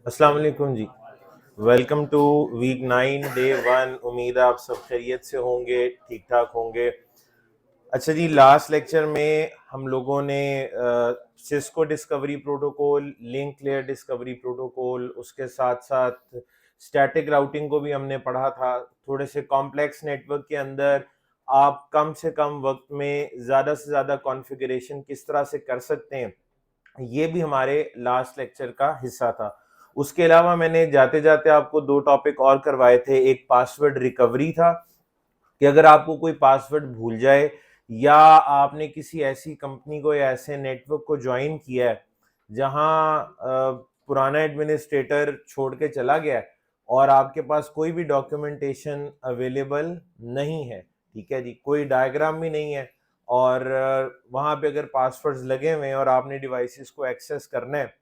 अस्सलाम वालेकुम जी। Welcome to week 9 day 1। उम्मीद है आप सब खैरियत से होंगे, ठीक ठाक होंगे। अच्छा जी, लास्ट लेक्चर में हम लोगों ने Cisco discovery protocol, link layer discovery protocol, उसके साथ साथ स्टैटिक राउटिंग को भी हमने पढ़ा था। थोड़े से कॉम्प्लेक्स नेटवर्क के अंदर आप कम से कम वक्त में ज़्यादा से ज़्यादा कॉन्फ़िगरेशन किस तरह से कर सकते हैं, ये भी हमारे लास्ट लेक्चर का हिस्सा था। उसके अलावा मैंने जाते जाते आपको दो टॉपिक और करवाए थे। एक पासवर्ड रिकवरी था कि अगर आपको कोई पासवर्ड भूल जाए या आपने किसी ऐसी कंपनी को या ऐसे नेटवर्क को ज्वाइन किया है जहां पुराना एडमिनिस्ट्रेटर छोड़ के चला गया है और आपके पास कोई भी डॉक्यूमेंटेशन अवेलेबल नहीं है, ठीक है जी, कोई डायग्राम भी नहीं है, और वहां पे अगर पासवर्ड्स लगे हुए हैं और आपने डिवाइसेस को एक्सेस करना है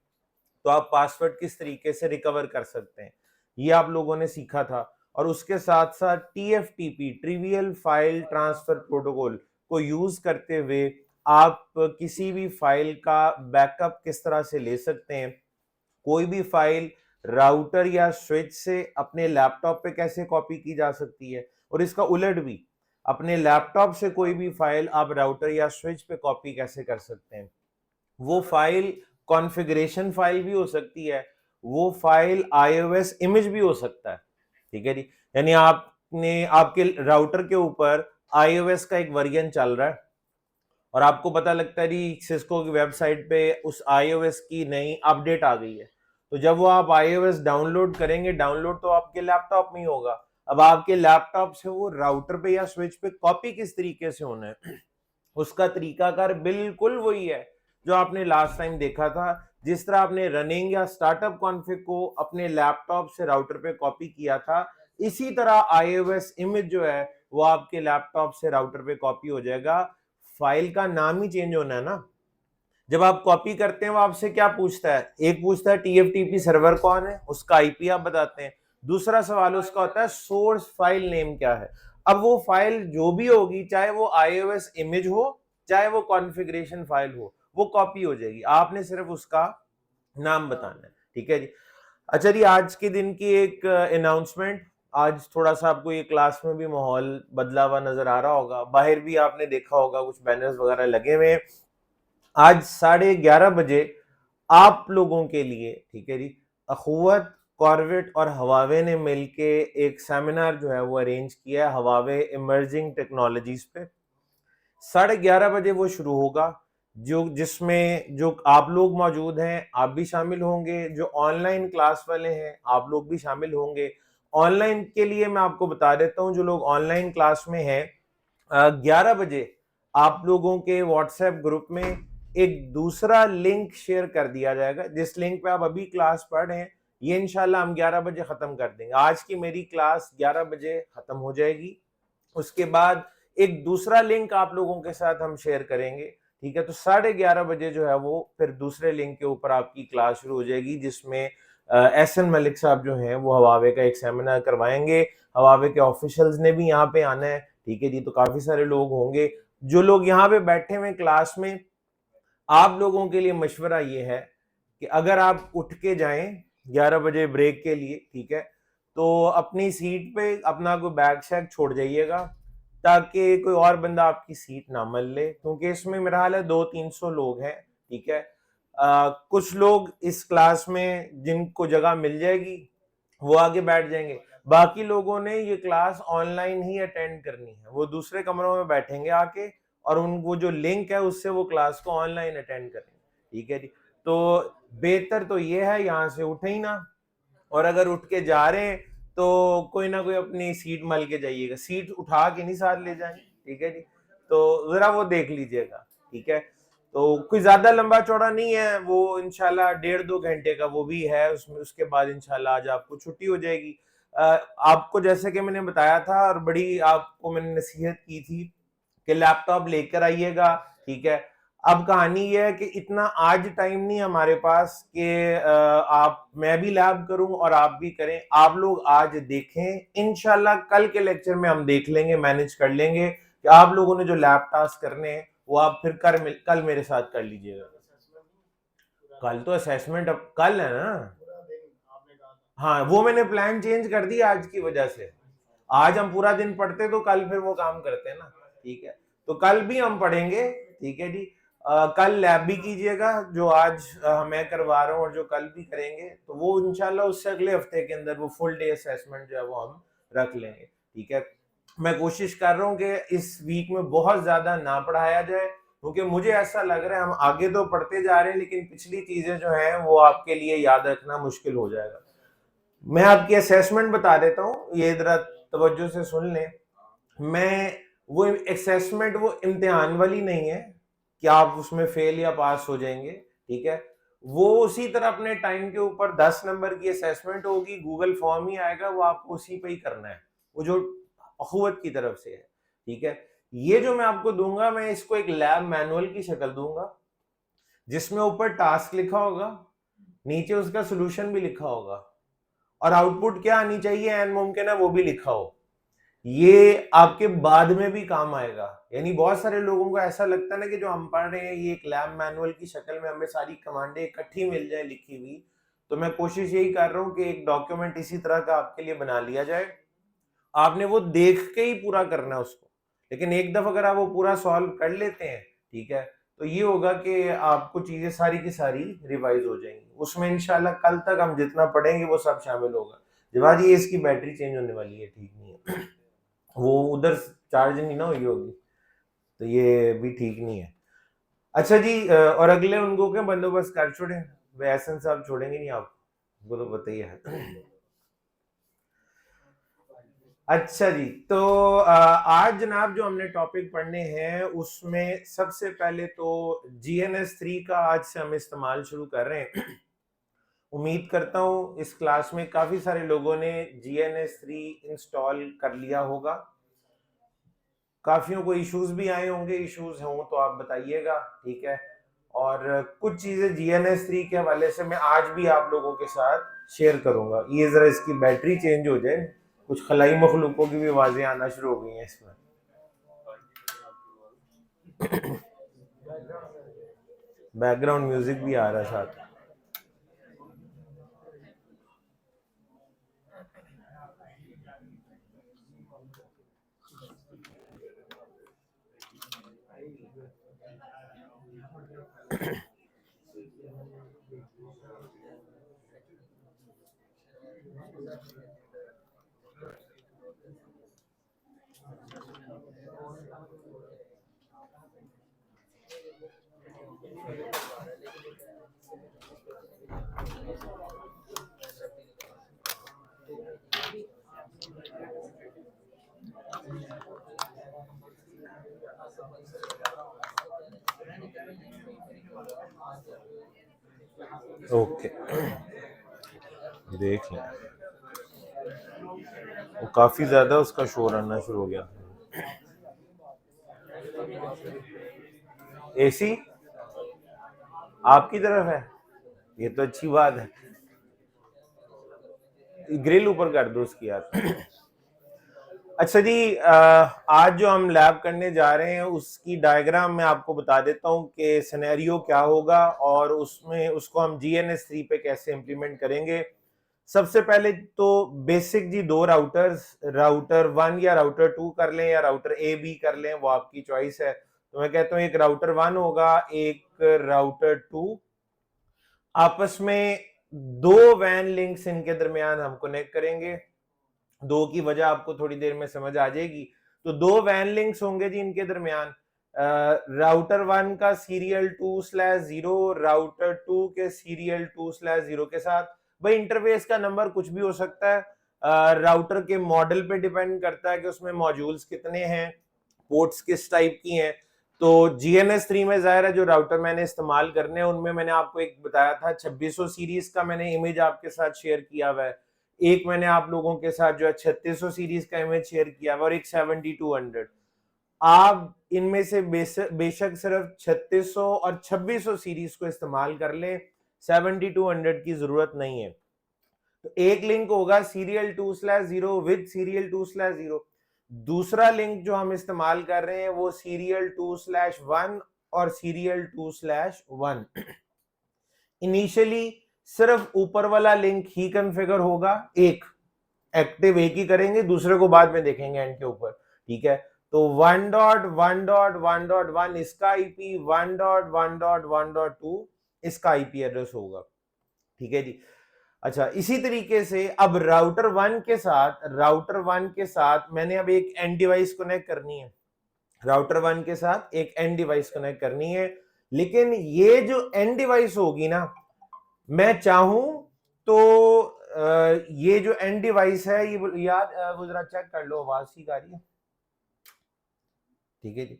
तो आप पासवर्ड किस तरीके से रिकवर कर सकते हैं, ये आप लोगों ने सीखा था। और उसके साथ साथ TFTP, trivial file transfer protocol को यूज करते हुए आप किसी भी फाइल का बैकअप किस तरह से ले सकते हैं, कोई भी फाइल राउटर या स्विच से अपने लैपटॉप पे कैसे कॉपी की जा सकती है, और इसका उलट भी अपने लैपटॉप से कोई भी फाइल आप राउटर या स्विच पे कॉपी कैसे कर सकते हैं। वो फाइल कॉन्फ़िगरेशन फाइल भी हो सकती है, वो फाइल iOS इमेज भी हो सकता है, ठीक है जी। यानी आपने आपके राउटर के ऊपर iOS का एक वर्जन चल रहा है और आपको पता लगता है जी सिस्को की वेबसाइट पे उस iOS की नई अपडेट आ गई है। तो जब वो आप iOS डाउनलोड करेंगे, डाउनलोड तो आपके लैपटॉप में ही होगा। अब आपके लैपटॉप से वो राउटर पे या स्विच पे कॉपी किस तरीके से होना है, उसका तरीकाकार बिल्कुल वही है जो आपने लास्ट टाइम देखा था। जिस तरह आपने रनिंग या स्टार्टअप कॉन्फ़िग को अपने लैपटॉप से राउटर पे कॉपी किया था, इसी तरह iOS इमेज जो है वो आपके लैपटॉप से राउटर पे कॉपी हो जाएगा। फाइल का नाम ही चेंज होना है ना। जब आप कॉपी करते हैं वो आपसे क्या पूछता है, एक पूछता है टीएफटीपी सर्वर कौन है, उसका आईपी आप बताते हैं। दूसरा सवाल उसका होता है सोर्स फाइल नेम क्या है। अब वो फाइल जो भी होगी, चाहे वो iOS इमेज हो चाहे वो कॉन्फ़िगरेशन फाइल हो, वो कॉपी हो जाएगी, आपने सिर्फ उसका नाम बताना है, ठीक है जी। अच्छा जी, आज के दिन की एक अनाउंसमेंट। आज थोड़ा सा आपको ये क्लास में भी माहौल बदला हुआ नजर आ रहा होगा, बाहर भी आपने देखा होगा कुछ बैनर्स वगैरह लगे हुए हैं। आज 11:30 बजे आप लोगों के लिए, ठीक है जी, अखुवत, कॉर्वेट और हवावे ने मिलके एक सेमिनार जो है वो अरेंज किया है हवावे इमर्जिंग टेक्नोलॉजीज पे। 11:30 बजे वो शुरू होगा, जो जिसमें जो आप लोग मौजूद हैं आप भी शामिल होंगे, जो ऑनलाइन क्लास वाले हैं आप लोग भी शामिल होंगे। ऑनलाइन के लिए मैं आपको बता देता हूँ, जो लोग ऑनलाइन क्लास में हैं, 11 बजे आप लोगों के व्हाट्सएप ग्रुप में एक दूसरा लिंक शेयर कर दिया जाएगा। जिस लिंक पे आप अभी क्लास पढ़ रहे हैं, ये इंशाल्लाह हम 11 बजे खत्म कर देंगे। आज की मेरी क्लास 11 बजे खत्म हो जाएगी। उसके बाद एक दूसरा लिंक आप लोगों के साथ हम शेयर करेंगे, ठीक है। तो 11:30 बजे जो है वो फिर दूसरे लिंक के ऊपर आपकी क्लास शुरू हो जाएगी, जिसमें एहसन मलिक साहब जो हैं वो हवावे का एक सेमिनार करवाएंगे। हवावे के ऑफिशियल्स ने भी यहाँ पे आना है, ठीक है जी। तो काफी सारे लोग होंगे। जो लोग यहाँ पे बैठे हुए क्लास में, आप लोगों के लिए मशवरा ये है कि अगर आप उठ के जाएं 11 बजे ब्रेक के लिए, ठीक है, तो अपनी सीट पे अपना कोई बैग शैग छोड़ जाइएगा, ताकि कोई और बंदा आपकी सीट ना मल ले, क्योंकि इसमें मेरा हाल है 200-300 लोग हैं, ठीक है। कुछ लोग इस क्लास में जिनको जगह मिल जाएगी वो आगे बैठ जाएंगे। बाकी लोगों ने ये क्लास ऑनलाइन ही अटेंड करनी है, वो दूसरे कमरों में बैठेंगे आके, और उनको जो लिंक है उससे वो क्लास को ऑनलाइन अटेंड करेंगे, ठीक है जी। तो बेहतर तो ये है यहाँ से उठे ही ना, और अगर उठ के जा रहे हैं तो कोई ना कोई अपनी सीट मल के जाइएगा, सीट उठा के नहीं साथ ले जाएंगे, ठीक है जी। तो जरा वो देख लीजिएगा, ठीक है। तो कोई ज्यादा लंबा चौड़ा नहीं है वो, इंशाल्लाह 1.5-2 घंटे का वो भी है उसमें। उसके बाद इंशाल्लाह आज आपको छुट्टी हो जाएगी। आपको जैसे कि मैंने बताया था और बड़ी आपको मैंने नसीहत की थी कि लैपटॉप लेकर आइएगा, ठीक है। अब कहानी ये है कि इतना आज टाइम नहीं हमारे पास कि आप मैं भी लैब करूं और आप भी करें। आप लोग आज देखें, इंशाल्लाह कल के लेक्चर में हम देख लेंगे, मैनेज कर लेंगे कि आप लोगों ने जो लैब टास्क करने हैं वो आप फिर कल मेरे साथ कर लीजिएगा। कल तो असेसमेंट अब कल है ना। हाँ, वो मैंने प्लान चेंज कर दिया आज की वजह से। आज हम पूरा दिन पढ़ते तो कल फिर वो काम करते ना, ठीक है। तो कल भी हम पढ़ेंगे, ठीक है जी। कल लैब भी कीजिएगा, जो आज मैं करवा रहा हूँ और जो कल भी करेंगे, तो वो इंशाल्लाह उससे अगले हफ्ते के अंदर वो फुल डे असेसमेंट जो है वो हम रख लेंगे, ठीक है। मैं कोशिश कर रहा हूँ कि इस वीक में बहुत ज्यादा ना पढ़ाया जाए, क्योंकि मुझे ऐसा लग रहा है हम आगे तो पढ़ते जा रहे हैं लेकिन पिछली चीजें जो हैं वो आपके लिए याद रखना मुश्किल हो जाएगा। मैं आपकी असेसमेंट बता देता हूँ, ये जरा तवज्जो से सुन लें। मैं वो असेसमेंट वो इम्तिहान वाली नहीं है कि आप उसमें फेल या पास हो जाएंगे, ठीक है। वो उसी तरह अपने टाइम के ऊपर 10 नंबर की असेसमेंट होगी, गूगल फॉर्म ही आएगा, वो आपको उसी पे ही करना है, वो जो अखुवत की तरफ से है, ठीक है। ये जो मैं आपको दूंगा, मैं इसको एक लैब मैनुअल की शक्ल दूंगा, जिसमें ऊपर टास्क लिखा होगा, नीचे उसका सोल्यूशन भी लिखा होगा, और आउटपुट क्या आनी चाहिए एन मुमकिन है वो भी लिखा हो। ये आपके बाद में भी काम आएगा। यानी बहुत सारे लोगों को ऐसा लगता है ना कि जो हम पढ़ रहे हैं ये एक लैब मैनुअल की शक्ल में हमें सारी कमांडें इकट्ठी मिल जाए लिखी हुई। तो मैं कोशिश यही कर रहा हूं कि एक डॉक्यूमेंट इसी तरह का आपके लिए बना लिया जाए, आपने वो देख के ही पूरा करना है उसको। लेकिन एक दफा अगर आप वो पूरा सॉल्व कर लेते हैं, ठीक है, तो ये होगा कि आपको चीजें सारी की सारी रिवाइज हो जाएंगी। उसमें इंशाल्लाह कल तक हम जितना पढ़ेंगे वो सब शामिल होगा। जवाब ये इसकी बैटरी चेंज होने वाली है, ठीक नहीं है वो उधर चार्ज नहीं ना हुई होगी, तो ये भी ठीक नहीं है। अच्छा जी, और अगले उनको क्या बंदोबस्त कर छोड़े, वे एहसन साहब छोड़ेंगे नहीं आपको, तो पता ही है। अच्छा जी, तो आज जनाब जो हमने टॉपिक पढ़ने हैं उसमें सबसे पहले तो GNS3 का आज से हम इस्तेमाल शुरू कर रहे हैं। उम्मीद करता हूँ इस क्लास में काफी सारे लोगों ने GNS3 इंस्टॉल कर लिया होगा। काफियों को इश्यूज भी आए होंगे, इश्यूज हों तो आप बताइएगा, ठीक है। और कुछ चीजें GNS3 के हवाले से मैं आज भी आप लोगों के साथ शेयर करूंगा। ये जरा इसकी बैटरी चेंज हो जाए, कुछ खलाई मखलूकों की भी आवाजें आना शुरू हो गई हैं इसमें। बैकग्राउंड म्यूजिक भी आ रहा है साथ। ओके, देख लें, वो काफी ज्यादा उसका शोर आना शुरू हो गया। AC आपकी तरफ है, ये तो अच्छी बात है। ग्रिल ऊपर कर दो उसकी यार। अच्छा जी, आज जो हम लैब करने जा रहे हैं उसकी डायग्राम मैं आपको बता देता हूं कि सिनेरियो क्या होगा और उसमें उसको हम GNS3 पे कैसे इंप्लीमेंट करेंगे। सबसे पहले तो बेसिक जी दो राउटर्स, राउटर 1 या राउटर 2 कर लें या राउटर A B कर लें, वो आपकी चॉइस है। तो मैं कहता हूँ एक राउटर 1 होगा, एक राउटर 2, आपस में दो वैन लिंक्स इनके दरमियान हम कनेक्ट करेंगे। दो की वजह आपको थोड़ी देर में समझ आ जाएगी। तो दो वैन लिंक्स होंगे जी इनके दरमियान, राउटर 1 का सीरियल 2/0 राउटर 2 के सीरियल 2/0 के साथ। भाई इंटरफेस का नंबर कुछ भी हो सकता है, राउटर के मॉडल पे डिपेंड करता है कि उसमें मॉड्यूल्स कितने हैं, पोर्ट्स किस टाइप की हैं। तो GNS3 में जाहिर है जो राउटर मैंने इस्तेमाल करने हैं उनमें मैंने आपको एक बताया था 2600 सीरीज का मैंने इमेज आपके साथ शेयर किया हुआ है, एक मैंने आप लोगों के साथ जो है 3600 सीरीज का इमेज शेयर किया हुआ और एक 7200। आप इनमें से बेशक सिर्फ 3600 और 2600 सीरीज को इस्तेमाल कर लें, 7200 की जरूरत नहीं है। तो एक लिंक होगा सीरियल 2/0 विद सीरियल 2/0, दूसरा लिंक जो हम इस्तेमाल कर रहे हैं वो सीरियल 2/1 और सीरियल 2/1। इनिशियली सिर्फ ऊपर वाला लिंक ही कॉन्फ़िगर होगा, एक एक्टिव एक ही करेंगे, दूसरे को बाद में देखेंगे एंड के ऊपर, ठीक है। तो 1.1.1.1 इसका आईपी, 1.1.1.2 इसका आईपी एड्रेस होगा, ठीक है जी। अच्छा, इसी तरीके से अब राउटर वन के साथ मैंने अब एक एंड डिवाइस कनेक्ट करनी है, राउटर वन के साथ एक एंड डिवाइस कनेक्ट करनी है। लेकिन ये जो एंड डिवाइस होगी ना, मैं चाहूं तो ये जो एंड डिवाइस है, ये यार वो जरा चेक कर लो, आवाज ठीक आ रही है, ठीक है जी।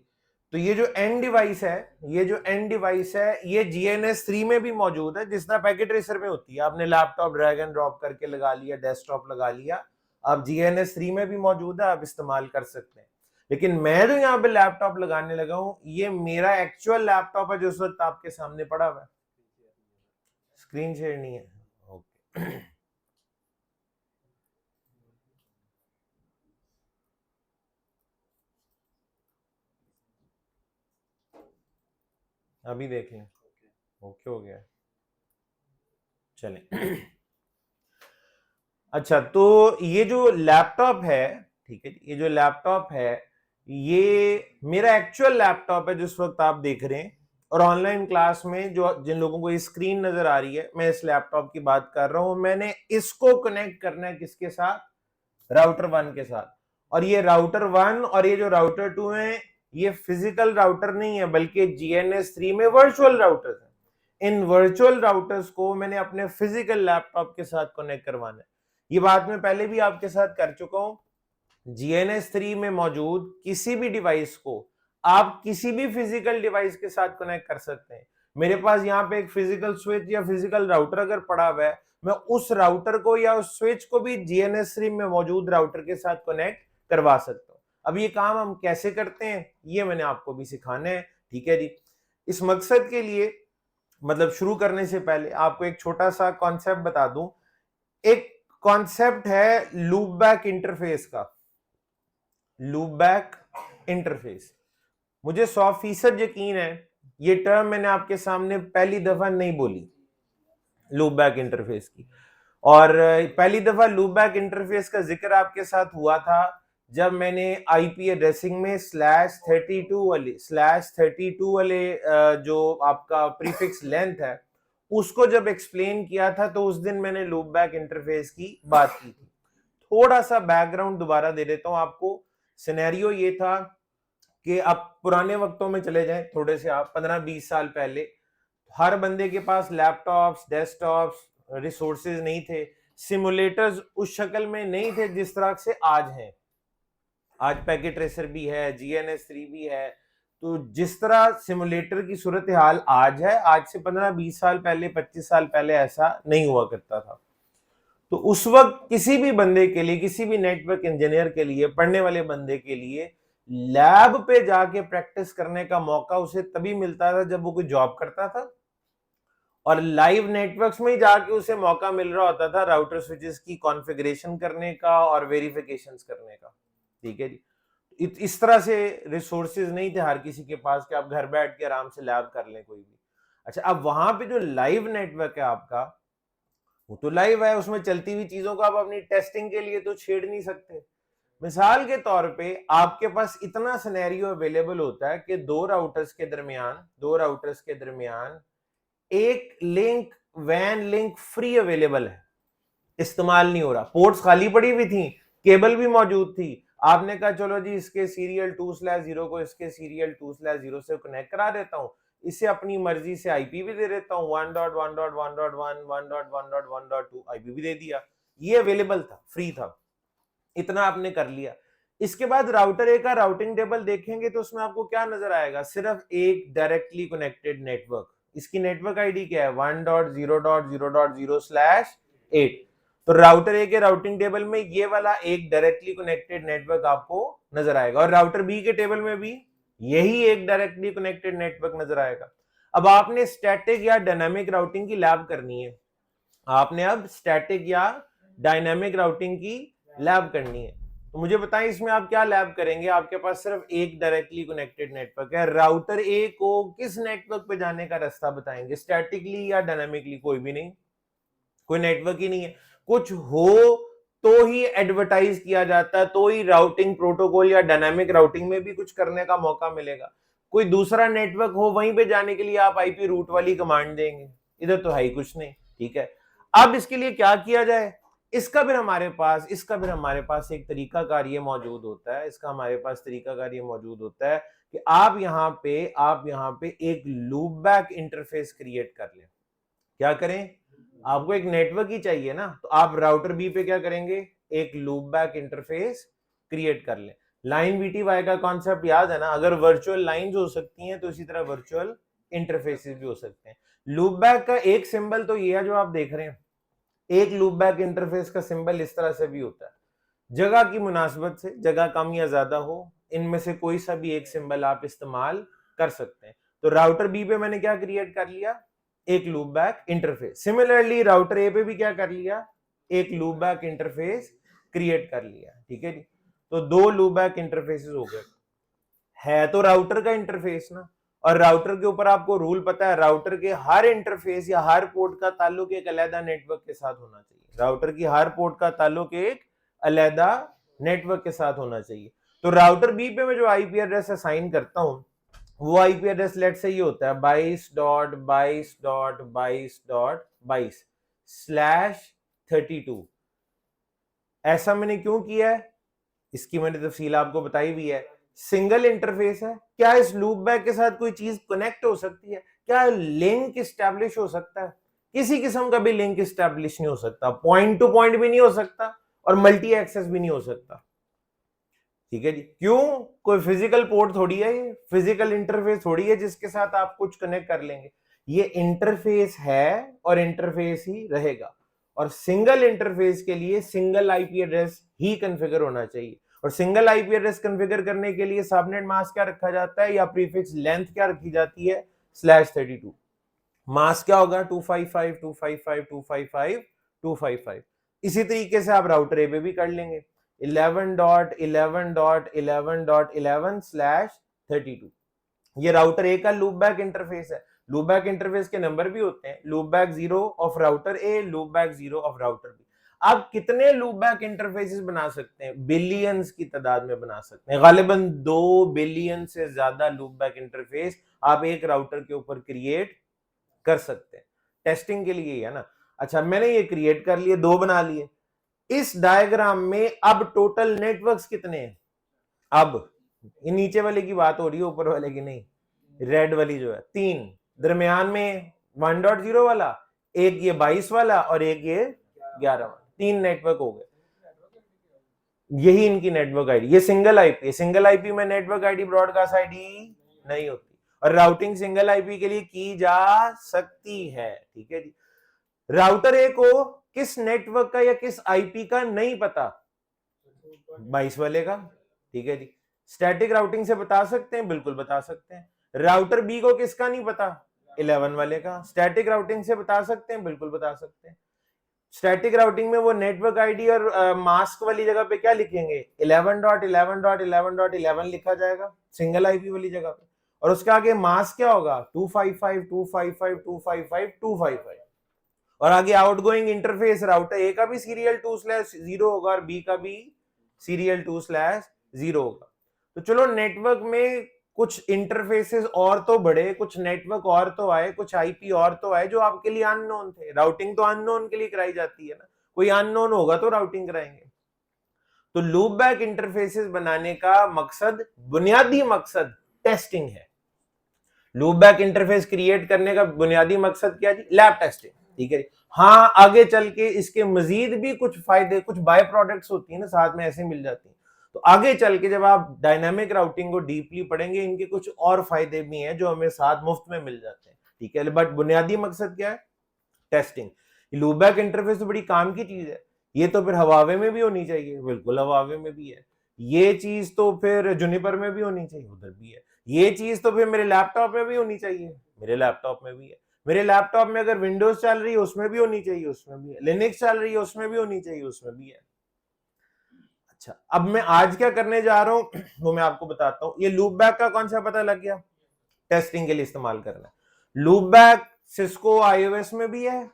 तो ये जो एंड डिवाइस है, ये GNS3 में भी मौजूद है, जिस तरह पैकेट ट्रेसर में होती है। आपने लैपटॉप ड्रैग एंड ड्रॉप करके लगा लिया, डेस्कटॉप लगा लिया, अब GNS3 में भी मौजूद है, आप इस्तेमाल कर सकते हैं। लेकिन मैं जो यहाँ पे लैपटॉप लगाने लगा हूं, ये मेरा एक्चुअल लैपटॉप है जो उस वक्त आपके सामने पड़ा हुआ है। स्क्रीन शेयर नहीं है, ओके। अभी देख लें, ओके हो गया, चलें। अच्छा, तो ये जो लैपटॉप है, ठीक है, ये जो लैपटॉप है, ये मेरा एक्चुअल लैपटॉप है जिस वक्त आप देख रहे हैं। और ऑनलाइन क्लास में जो जिन लोगों को ये स्क्रीन नजर आ रही है, मैं इस लैपटॉप की बात कर रहा हूं। मैंने इसको कनेक्ट करना है किसके साथ? राउटर वन के साथ। और ये राउटर वन और ये जो राउटर टू है, ये फिजिकल राउटर नहीं है, बल्कि GNS3 में वर्चुअल राउटर्स हैं। इन वर्चुअल राउटर्स को मैंने अपने फिजिकल लैपटॉप के साथ कनेक्ट करवाना है। ये बात मैं पहले भी आपके साथ कर चुका हूं। GNS3 में मौजूद किसी भी डिवाइस को आप किसी भी फिजिकल डिवाइस के साथ कनेक्ट कर सकते हैं। मेरे पास यहाँ पे एक फिजिकल स्विच या फिजिकल राउटर अगर पड़ा हुआ है, मैं उस राउटर को या उस स्विच को भी GNS3 में मौजूद राउटर के साथ कनेक्ट करवा सकता हूं। अब ये काम हम कैसे करते हैं, ये मैंने आपको भी सिखाना है, ठीक है जी। इस मकसद के लिए, मतलब शुरू करने से पहले आपको एक छोटा सा कॉन्सेप्ट बता दूं। एक कॉन्सेप्ट है लूप बैक इंटरफेस का। लूप बैक इंटरफेस, मुझे 100% यकीन है ये टर्म मैंने आपके सामने पहली दफा नहीं बोली, लूप बैक इंटरफेस की। और पहली दफा लूप बैक इंटरफेस का जिक्र आपके साथ हुआ था जब मैंने आईपी एड्रेसिंग में /32 वाले जो आपका प्रीफिक्स लेंथ है, उसको जब एक्सप्लेन किया था, तो उस दिन मैंने लूप बैक इंटरफेस की बात की थी। थोड़ा सा बैकग्राउंड दोबारा दे देता हूं आपको। सिनेरियो ये था कि आप पुराने वक्तों में चले जाएं थोड़े से, आप 15-20 साल पहले हर बंदे के पास लैपटॉप्स, डेस्कटॉप्स, रिसोर्सेज नहीं थे। सिमुलेटर्स उस शक्ल में नहीं थे जिस तरह से आज हैं। आज पैकेट ट्रेसर भी है, GNS3 भी है। तो जिस तरह सिमुलेटर की सूरत हाल आज है, आज से 15-20 साल पहले, 25 साल पहले ऐसा नहीं हुआ करता था। तो उस वक्त किसी भी बंदे के लिए, किसी भी नेटवर्क इंजीनियर के लिए, पढ़ने वाले बंदे के लिए लैब पे जाके प्रैक्टिस करने का मौका उसे तभी मिलता था जब वो कोई जॉब करता था, और लाइव नेटवर्क्स में ही जाके उसे मौका मिल रहा होता था राउटर स्विचेस की कॉन्फ़िगरेशन करने का और वेरिफिकेशंस करने का, ठीक है जी। इस तरह से रिसोर्सेज नहीं थे हर किसी के पास कि आप घर बैठ के आराम से लैब कर लें कोई भी। अच्छा, अब वहां पे जो लाइव नेटवर्क है आपका, वो तो लाइव है, उसमें चलती हुई चीजों को आप अपनी टेस्टिंग के लिए तो छेड़ नहीं सकते। मिसाल के तौर पे आपके पास इतना सिनेरियो अवेलेबल होता है कि दो राउटर्स के दरमियान एक लिंक, वैन लिंक फ्री अवेलेबल है, इस्तेमाल नहीं हो रहा, पोर्ट्स खाली पड़ी हुई थी, केबल भी मौजूद थी। आपने कहा चलो जी इसके सीरियल 2/0 को इसके सीरियल 2/0 से कनेक्ट करा देता हूं, इसे अपनी मर्जी से आईपी भी दे देता हूं, 1.1.1.1 1.1.1.2 आईपी भी दे दिया। ये अवेलेबल था, फ्री था, इतना आपने कर लिया। इसके बाद राउटर ए का राउटिंग टेबल देखेंगे तो उसमें आपको क्या नजर आएगा? सिर्फ एक डायरेक्टली कनेक्टेड नेटवर्क। इसकी नेटवर्क आईडी क्या है? 1.0.0.0/8। तो राउटर ए के राउटिंग टेबल में ये वाला एक डायरेक्टली कनेक्टेड नेटवर्क आपको नजर आएगा, और राउटर बी के टेबल में भी यही एक डायरेक्टली कनेक्टेड नेटवर्क नजर आएगा। अब आपने स्टैटिक या डायनामिक राउटिंग की लैब करनी है, आपने अब स्टैटिक या डायनामिक राउटिंग की लैब करनी है। तो मुझे बताएं इसमें आप क्या लैब करेंगे? आपके पास सिर्फ एक डायरेक्टली कनेक्टेड नेटवर्क है, राउटर ए को किस नेटवर्क पे जाने का रास्ता बताएंगे, स्टैटिकली या डायनामिकली? कोई भी नहीं, कोई नेटवर्क ही नहीं है। कुछ हो तो ही एडवर्टाइज किया जाता है, तो ही राउटिंग प्रोटोकॉल या डायनामिक राउटिंग में भी कुछ करने का मौका मिलेगा। कोई दूसरा नेटवर्क हो वहीं पे जाने के लिए आप आईपी रूट वाली कमांड देंगे, इधर तो है ही कुछ नहीं। ठीक है, अब इसके लिए क्या किया जाए, इसका फिर हमारे पास एक तरीकाकार ये मौजूद होता है, इसका हमारे पास तरीकाकार ये मौजूद होता है कि आप यहां पे एक लूप बैक इंटरफेस क्रिएट कर लें। क्या करें, आपको एक नेटवर्क ही चाहिए ना, तो आप राउटर बी पे क्या करेंगे, एक लूप बैक इंटरफेस क्रिएट कर लें। लाइन वीटीवाई का कॉन्सेप्ट याद है ना, अगर वर्चुअल लाइंस हो सकती हैं तो इसी तरह वर्चुअल इंटरफेसेस भी हो सकते हैं। लूप बैक का एक सिंबल तो ये है जो आप देख रहे हैं, एक लूप बैक इंटरफेस का सिंबल इस तरह से भी होता है। जगह की मुनासबत से, जगह कम या ज्यादा हो, इनमें से कोई सा भी एक सिंबल आप इस्तेमाल कर सकते हैं। तो राउटर बी पे मैंने क्या क्रिएट कर लिया, एक loopback interface. Similarly router A पे भी क्या कर लिया, एक लूप बैक इंटरफेस क्रिएट कर लिया। ठीक है जी, तो दो लूप बैक इंटरफेसेस हो गए। है तो राउटर का इंटरफेस ना, और राउटर के ऊपर आपको रूल पता है, राउटर के हर इंटरफेस या हर पोर्ट का ताल्लुक एक अलग नेटवर्क के साथ होना चाहिए। राउटर की हर पोर्ट का ताल्लुक एक अलग नेटवर्क के साथ होना चाहिए। तो राउटर बी पे मैं जो आईपी एड्रेस असाइन करता हूं, वो आईपी एड्रेस लेट से ये होता है 22.22.22/32। ऐसा मैंने क्यों किया है, इसकी मैंने तफसील आपको बताई भी है। सिंगल इंटरफेस है, क्या इस लूप बैक के साथ कोई चीज कनेक्ट हो सकती है, क्या लिंक इस्टेब्लिश हो सकता है, किसी किस्म का भी लिंक इस्टेब्लिश नहीं हो सकता, पॉइंट टू पॉइंट भी नहीं हो सकता और मल्टी एक्सेस भी नहीं हो सकता। ठीक है जी, क्यों, कोई फिजिकल पोर्ट थोड़ी है, ये फिजिकल इंटरफेस थोड़ी है जिसके साथ आप कुछ कनेक्ट कर लेंगे। ये इंटरफेस है और इंटरफेस ही रहेगा, और सिंगल इंटरफेस के लिए सिंगल आईपी एड्रेस ही कॉन्फ़िगर होना चाहिए। और सिंगल आईपी एड्रेस कॉन्फ़िगर करने के लिए सबनेट मास्क क्या रखा जाता है, या प्रीफिक्स लेंथ क्या रखी जाती है, /32। मास्क क्या होगा, 255.255.255.255। इसी तरीके से आप राउटर ए पे भी कर लेंगे, 11.11.11.11/32। ये राउटर ए का लूप बैक इंटरफेस है। लूप बैक इंटरफेस के नंबर भी होते हैं, loopback 0 of router A, loopback 0 of router B. आप कितने लूप बैक इंटरफेसेस बना सकते हैं, बिलियंस की तादाद में बना सकते हैं। गालिबन 2 बिलियन से ज्यादा लूप बैक इंटरफेस आप एक राउटर के ऊपर क्रिएट कर सकते हैं। टेस्टिंग के लिए है ना। अच्छा, मैंने ये क्रिएट कर लिए, 2 बना लिए। इस डायग्राम में अब टोटल नेटवर्क्स कितने हैं, अब ये नीचे वाले की बात हो रही है, ऊपर वाले की नहीं। रेड वाली जो है 3, दरमियान में 1.0 वाला, एक ये 22 वाला और एक ये 11 वाला, 3 नेटवर्क हो गए। यही इनकी नेटवर्क आईडी। ये सिंगल आईपी में नेटवर्क आईडी ब्रॉडकास्ट आईडी नहीं होती, और राउटिंग सिंगल आईपी के लिए की जा सकती है। ठीक है जी, राउटर ए को किस नेटवर्क का या किस आईपी का नहीं पता, 22 वाले का। ठीक है जी, स्टैटिक राउटिंग से बता सकते हैं, बिल्कुल बता सकते हैं। राउटर बी को किसका नहीं पता, 11 वाले का। स्टैटिक राउटिंग से बता सकते हैं, बिल्कुल बता सकते हैं। स्टैटिक राउटिंग में वो नेटवर्क आईडी और मास्क वाली जगह पे क्या लिखेंगे, 11.11.11.11 लिखा जाएगा सिंगल आईपी वाली जगह पे, और उसके आगे मास्क क्या होगा, 255.255.255.255। और आगे आउटगोइंग इंटरफेस राउटर ए का भी सीरियल 2/0 होगा और बी का भी सीरियल 2/0 होगा। तो चलो, नेटवर्क में कुछ इंटरफेसेस और तो बढ़े, कुछ नेटवर्क और तो आए, कुछ आईपी और तो आए जो आपके लिए अननोन थे। राउटिंग तो अननोन के लिए कराई जाती है ना, कोई अननोन होगा तो राउटिंग कराएंगे। तो लूप बैक इंटरफेसेस बनाने का मकसद, बुनियादी मकसद टेस्टिंग है। लूप बैक इंटरफेस क्रिएट करने का बुनियादी मकसद क्या जी, लैब टेस्टिंग। ठीक है, हाँ, आगे चल के इसके मजीद भी कुछ फायदे, कुछ बाय प्रोडक्ट्स होती है ना साथ में, ऐसे मिल जाती है। तो आगे चल के जब आप डायनामिक राउटिंग को डीपली पढ़ेंगे, इनके कुछ और फायदे भी हैं जो हमें साथ मुफ्त में मिल जाते हैं। ठीक है, बट बुनियादी मकसद क्या है, टेस्टिंग। लूप बैक इंटरफेस तो बड़ी काम की चीज है, ये तो फिर हवावे में भी होनी चाहिए, बिल्कुल हवावे में भी है। ये चीज तो फिर जुनिपर में भी होनी चाहिए, उधर भी है। ये चीज तो फिर मेरे लैपटॉप में भी होनी चाहिए, मेरे लैपटॉप में भी है। मेरे लैपटॉप में अगर विंडोज चल रही है उसमें भी होनी चाहिए, उसमें भी है। लिनक्स चल रही है उसमें भी होनी चाहिए, उसमें भी है। अच्छा, अब मैं आज क्या करने जा रहा हूं वो मैं आपको बताता हूं। ये लूप बैक का कॉन्सेप्ट पता लग गया, टेस्टिंग के लिए इस्तेमाल करना है। लूप बैक सिस्को आईओएस में भी है,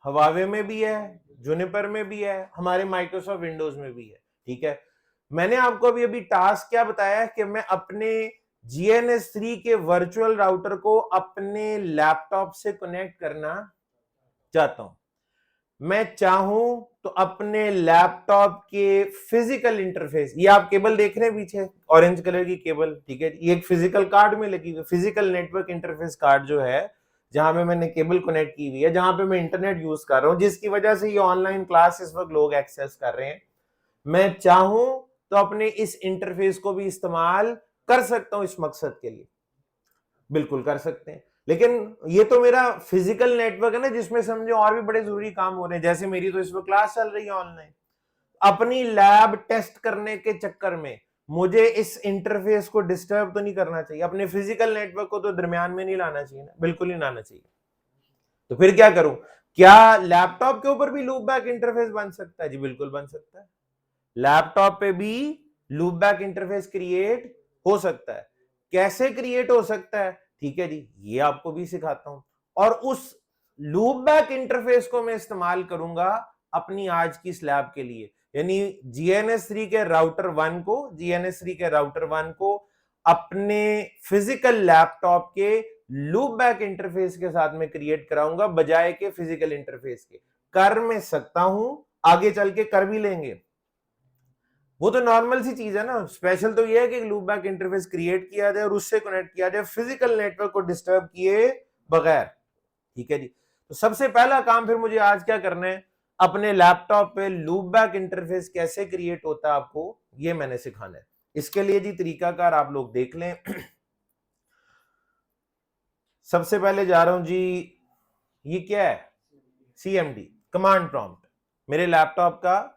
हवावे में भी है, जुनिपर में भी है, हमारे माइक्रोसॉफ्ट विंडोज में भी है। ठीक है, मैंने आपको अभी अभी टास्क क्या बताया है कि मैं अपने GNS3 के वर्चुअल राउटर को अपने लैपटॉप से कनेक्ट करना चाहता हूं। मैं चाहूं तो अपने लैपटॉप के फिजिकल इंटरफेस, ये आप केबल देख रहे हैं पीछे ऑरेंज कलर की केबल, ठीक है, ये एक फिजिकल कार्ड में लगी हुई फिजिकल नेटवर्क इंटरफेस कार्ड जो है, जहां पे मैंने केबल कनेक्ट की हुई है, जहां पे मैं इंटरनेट यूज कर रहा हूं, जिसकी वजह से ये ऑनलाइन क्लास इस वक्त लोग एक्सेस कर रहे हैं। मैं चाहूं तो अपने इस इंटरफेस को भी इस्तेमाल कर सकता हूं इस मकसद के लिए, बिल्कुल कर सकते हैं। लेकिन ये तो मेरा फिजिकल नेटवर्क है ना, जिसमें समझे और भी बड़े जरूरी काम हो रहे हैं, जैसे मेरी तो इस वक्त क्लास चल रही है ऑनलाइन। अपनी लैब टेस्ट करने के चक्कर में मुझे इस इंटरफेस को डिस्टर्ब तो नहीं करना चाहिए, अपने फिजिकल नेटवर्क को तो दरमियान में नहीं लाना चाहिए ना, बिल्कुल नहीं लाना चाहिए। तो फिर क्या करूं? क्या लैपटॉप के ऊपर भी लूप बैक इंटरफेस बन सकता है? जी बिल्कुल बन सकता है, लैपटॉप पे भी लूप बैक इंटरफेस क्रिएट हो सकता है। कैसे क्रिएट हो सकता है? ठीक है जी, ये आपको भी सिखाता हूं। और उस लूप बैक इंटरफेस को मैं इस्तेमाल करूंगा अपनी आज की स्लैब के लिए, यानी GNS3 के राउटर 1 को, GNS3 के राउटर 1 को अपने फिजिकल लैपटॉप के लूप बैक इंटरफेस के साथ में क्रिएट कराऊंगा, बजाय के फिजिकल इंटरफेस के। कर मैं सकता हूं, आगे चल के कर भी लेंगे, वो तो नॉर्मल सी चीज है ना। स्पेशल तो ये है कि लूप बैक इंटरफेस क्रिएट किया जाए और उससे कनेक्ट किया जाए फिजिकल नेटवर्क को डिस्टर्ब किए बगैर। ठीक है जी, तो सबसे पहला काम फिर मुझे आज क्या करना है, अपने लैपटॉप पे लूप बैक इंटरफेस कैसे क्रिएट होता है आपको ये मैंने सिखाना है। इसके लिए जी तरीकाकार आप लोग देख लें। सबसे पहले जा रहा हूं जी, ये क्या है? CMD, कमांड प्रॉम्प्ट, मेरे लैपटॉप का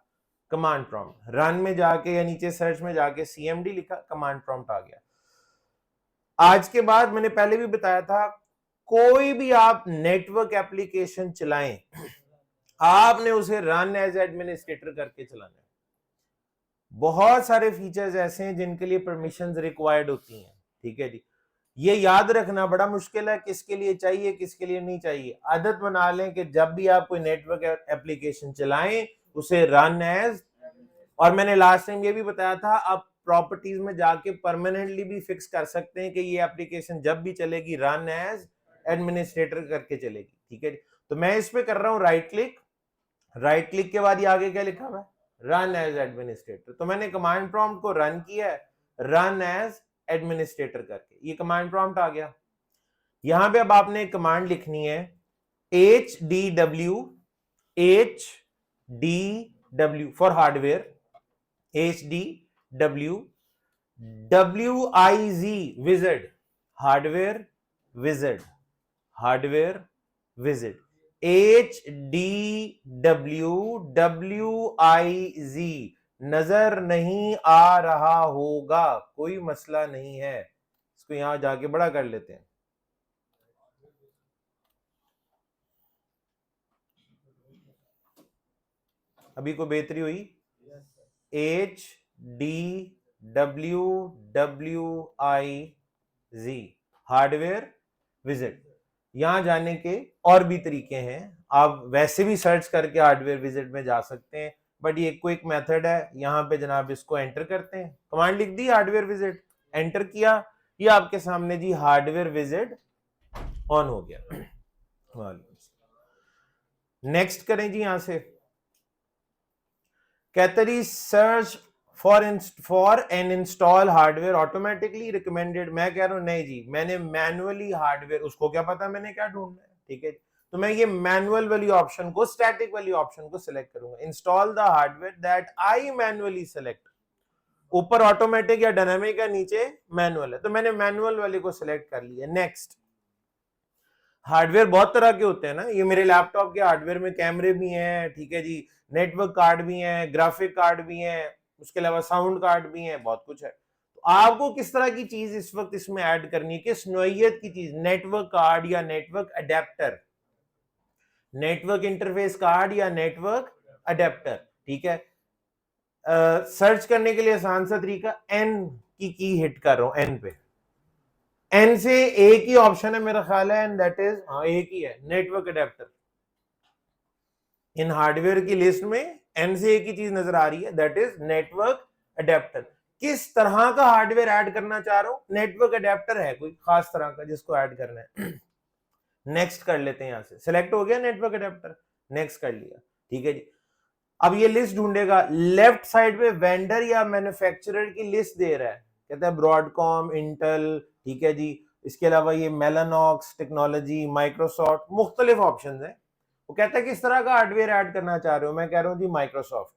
कमांड प्रॉम्प्ट। रन में जाके या नीचे सर्च में जाके CMD लिखा, कमांड प्रॉम्प्ट आ गया। आज के बाद मैंने पहले भी बताया था, कोई भी आप नेटवर्क एप्लीकेशन चलाएं, आपने उसे रन एज एडमिनिस्ट्रेटर करके चलाना है। बहुत सारे फीचर्स ऐसे हैं जिनके लिए परमिशंस रिक्वायर्ड होती हैं। ठीक है जी, ये याद रखना बड़ा मुश्किल है, किसके लिए चाहिए किसके लिए नहीं चाहिए। आदत बना लें कि जब भी आप कोई नेटवर्क एप्लीकेशन चलाएं उसे रन एज, और मैंने लास्ट टाइम ये भी बताया था, आप प्रॉपर्टीज में जाके परमानेंटली भी फिक्स कर सकते हैं कि ये एप्लीकेशन जब भी चलेगी रन एज एडमिनिस्ट्रेटर करके चलेगी। ठीक है, तो मैं इस पे कर रहा हूं राइट क्लिक, राइट क्लिक के बाद ये आगे क्या लिखा हुआ है? Run as administrator. तो मैंने कमांड प्रॉम्प्ट को रन किया है रन एज एडमिनिस्ट्रेटर करके, ये कमांड प्रॉम्प्ट आ गया। यहां पे अब आपने कमांड लिखनी है HDW, HDW for hardware, HDW, WIZ visit, hardware visit, hardware visit, HDW WIZ नजर नहीं आ रहा होगा, कोई मसला नहीं है, इसको यहां जाके बड़ा कर लेते हैं। अभी को बेहतरी हुई? HDWWIZ hardware visit. यहां जाने के और भी तरीके हैं, आप वैसे भी सर्च करके हार्डवेयर विजिट में जा सकते हैं, बट ये क्विक मेथड है। यहां पे जनाब इसको एंटर करते हैं, कमांड लिख दी हार्डवेयर विजिट, एंटर किया, ये आपके सामने जी हार्डवेयर विजिट ऑन हो गया। नेक्स्ट करें जी, यहां से कैटरी search for an install hardware automatically recommended. मैं कह रहा हूं नहीं जी, मैंने मैनुअली हार्डवेयर, उसको क्या पता मैंने क्या ढूंढना है। ठीक है, तो मैं ये मैनुअल वाली ऑप्शन को, स्टैटिक वाली ऑप्शन को सिलेक्ट करूंगा, install the hardware that I manually select. ऊपर ऑटोमेटिक या डायनामिक है, नीचे मैनुअल है, तो मैंने मैनुअल वाले को सिलेक्ट कर लिया। नेक्स्ट, हार्डवेयर बहुत तरह के होते हैं ना, ये मेरे लैपटॉप के हार्डवेयर में कैमरे भी हैं, ठीक है जी, नेटवर्क कार्ड भी हैं, ग्राफिक कार्ड भी हैं, उसके अलावा साउंड कार्ड भी हैं, बहुत कुछ है। तो आपको किस तरह की चीज इस वक्त इसमें ऐड करनी है, किस नोयत की चीज, नेटवर्क कार्ड या network adapter, network interface card या नेटवर्क अडेप्टर। ठीक है, सर्च करने के लिए आसान सा तरीका, एन की हिट कर रहा हूं, एन पे, एन से एक ही ऑप्शन है मेरा ख्याल है, एंड दैट इज, हाँ एक ही है, नेटवर्क अडेप्टर। इन हार्डवेयर की लिस्ट में एन से एक ही चीज नजर आ रही है, दैट इज नेटवर्क अडेप्टर। किस तरह का हार्डवेयर ऐड करना चाह रहा हूं, नेटवर्क अडेप्टर है कोई खास तरह का जिसको ऐड करना है। नेक्स्ट कर लेते हैं, यहां से सिलेक्ट हो गया नेटवर्क अडेप्टर, नेक्स्ट कर लिया, ठीक है जी। अब ये लिस्ट ढूंढेगा, लेफ्ट साइड पे वेंडर या मैन्युफैक्चरर की लिस्ट दे रहा है, कहता है ब्रॉडकॉम, इंटेल, ठीक है जी। इसके अलावा ये मेलानॉक्स टेक्नोलॉजी, माइक्रोसॉफ्ट, मुख्तलिफ ऑप्शंस हैं। वो कहता है किस तरह का हार्डवेयर ऐड करना चाह रहे हो, मैं कह रहा हूं जी माइक्रोसॉफ्ट,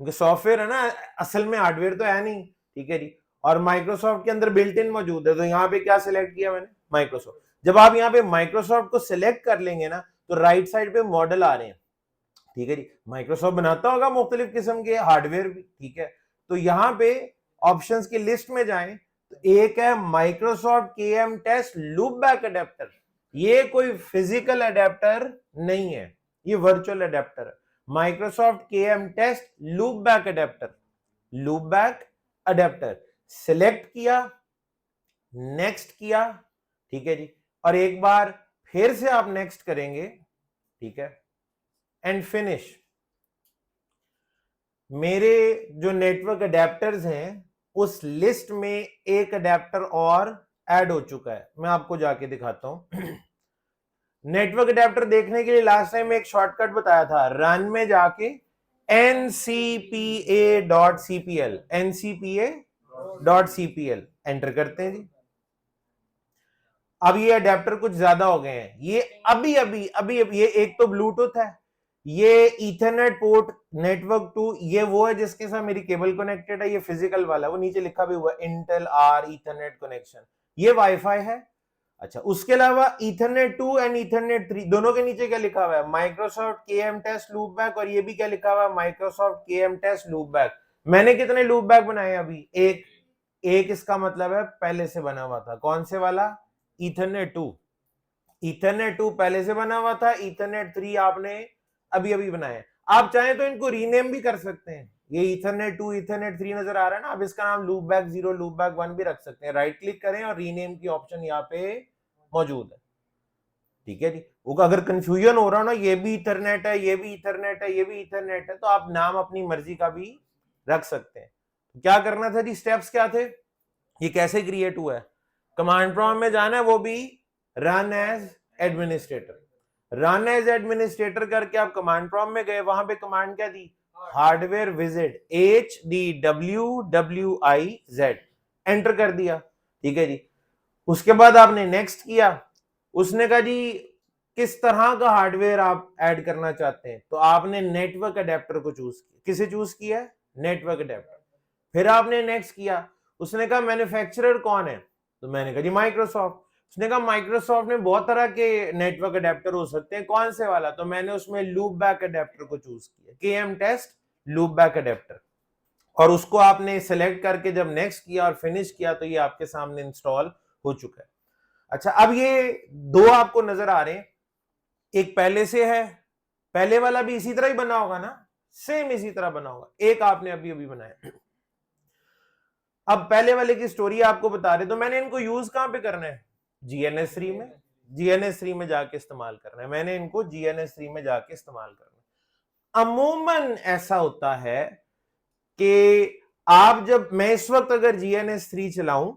क्योंकि सॉफ्टवेयर है ना, असल में हार्डवेयर तो है नहीं, ठीक है जी। और माइक्रोसॉफ्ट के अंदर बिल्ट इन मौजूद है, तो यहाँ पे क्या सिलेक्ट किया मैंने, माइक्रोसॉफ्ट। जब आप यहाँ पे माइक्रोसॉफ्ट को सिलेक्ट कर लेंगे ना, तो राइट साइड पे मॉडल आ रहे हैं, ठीक है जी। माइक्रोसॉफ्ट बनाता होगा मुख्तलिफ किस्म के हार्डवेयर भी, ठीक है। तो यहाँ पे ऑप्शंस की लिस्ट में जाएं, तो एक है Microsoft KM test loopback adapter. ये कोई फिजिकल अडेप्टर नहीं है, ये वर्चुअल अडेप्टर है। Microsoft KM test loopback adapter, loopback adapter select किया, नेक्स्ट किया, ठीक है जी। और एक बार फिर से आप नेक्स्ट करेंगे, ठीक है, एंड फिनिश। मेरे जो नेटवर्क अडेप्टर्स हैं उस लिस्ट में एक अडेप्टर और ऐड हो चुका है, मैं आपको जाके दिखाता हूं। नेटवर्क अडेप्टर देखने के लिए लास्ट टाइम एक शॉर्टकट बताया था, रन में जाके ncpa.cpl, ncpa.cpl एंटर करते हैं जी। अब ये अडेप्टर कुछ ज्यादा हो गए हैं, ये अभी ये एक तो ब्लूटूथ है, ये ईथरनेट पोर्ट नेटवर्क 2, ये वो है जिसके साथ मेरी केबल कनेक्टेड है, ये फिजिकल वाला, वो नीचे लिखा भी हुआ है इंटेल आर ईथरनेट कनेक्शन, ये वाईफाई है। अच्छा, उसके अलावा ईथरनेट 2 एंड ईथरनेट 3 दोनों के नीचे क्या लिखा हुआ है, माइक्रोसॉफ्ट KM टेस्ट लूपबैक, और ये भी क्या लिखा हुआ है, माइक्रोसॉफ्ट KM टेस्ट लूपबैक। मैंने कितने लूपबैक बनाए अभी, एक इसका मतलब है पहले से बना हुआ था, कौन से वाला, ईथरनेट 2, ईथरनेट 2 पहले से बना हुआ था, ईथरनेट 3 आपने अभी अभी बनाया। आप चाहें तो इनको रीनेम भी कर सकते हैं, ये ईथरनेट 2 ईथरनेट 3 नजर आ रहा है ना, अब इसका नाम लूपबैक 0 लूपबैक 1 भी रख सकते हैं, राइट क्लिक करें और रीनेम की ऑप्शन यहाँ पे मौजूद है, ठीक है जी। वो अगर कंफ्यूजन हो रहा हो ना, ये भी ईथरनेट है, ये भी ईथरनेट है, ये भी ईथरनेट है, तो आप नाम अपनी मर्जी का भी रख सकते हैं। तो क्या करना था जी, स्टेप्स क्या थे, ये कैसे क्रिएट हुआ है, कमांड प्रॉम्प्ट में जाना है, वो भी run as administrator, run as administrator करके आप कमांड प्रॉम्प्ट में गए, वहां पे कमांड क्या दी, हार्डवेयर विजिट HDWWIZ एंटर कर दिया, ठीक है जी। उसके बाद आपने नेक्स्ट किया, उसने कहा जी किस तरह का हार्डवेयर आप ऐड करना चाहते हैं, तो आपने नेटवर्क अडेप्टर को चूज किया, किसे चूज किया, नेटवर्क अडेप्टर। फिर आपने नेक्स्ट किया, उसने कहा मैन्युफैक्चरर कौन है, तो मैंने कहा जी माइक्रोसॉफ्ट। उसने कहा माइक्रोसॉफ्ट में बहुत तरह के नेटवर्क अडेप्टर हो सकते हैं, कौन से वाला, तो मैंने उसमें लूपबैक अडेप्टर को चूज किया, KM टेस्ट लूपबैक अडेप्टर। और उसको आपने सेलेक्ट करके जब नेक्स्ट किया और फिनिश किया, तो ये आपके सामने इंस्टॉल हो चुका है। अच्छा, अब ये दो आपको नजर आ रहे हैं, एक पहले से है, पहले वाला भी इसी तरह ही बना होगा ना, सेम इसी तरह बना होगा, एक आपने अभी अभी बनाया। अब पहले वाले की स्टोरी आपको बता रहे, तो मैंने इनको यूज कहां पे करना है, GNS3 में, GNS3 में जाके इस्तेमाल करना है, मैंने इनको GNS3 में जाके इस्तेमाल करना है। अमूमन ऐसा होता है कि आप जब, मैं इस वक्त अगर GNS3 चलाऊं,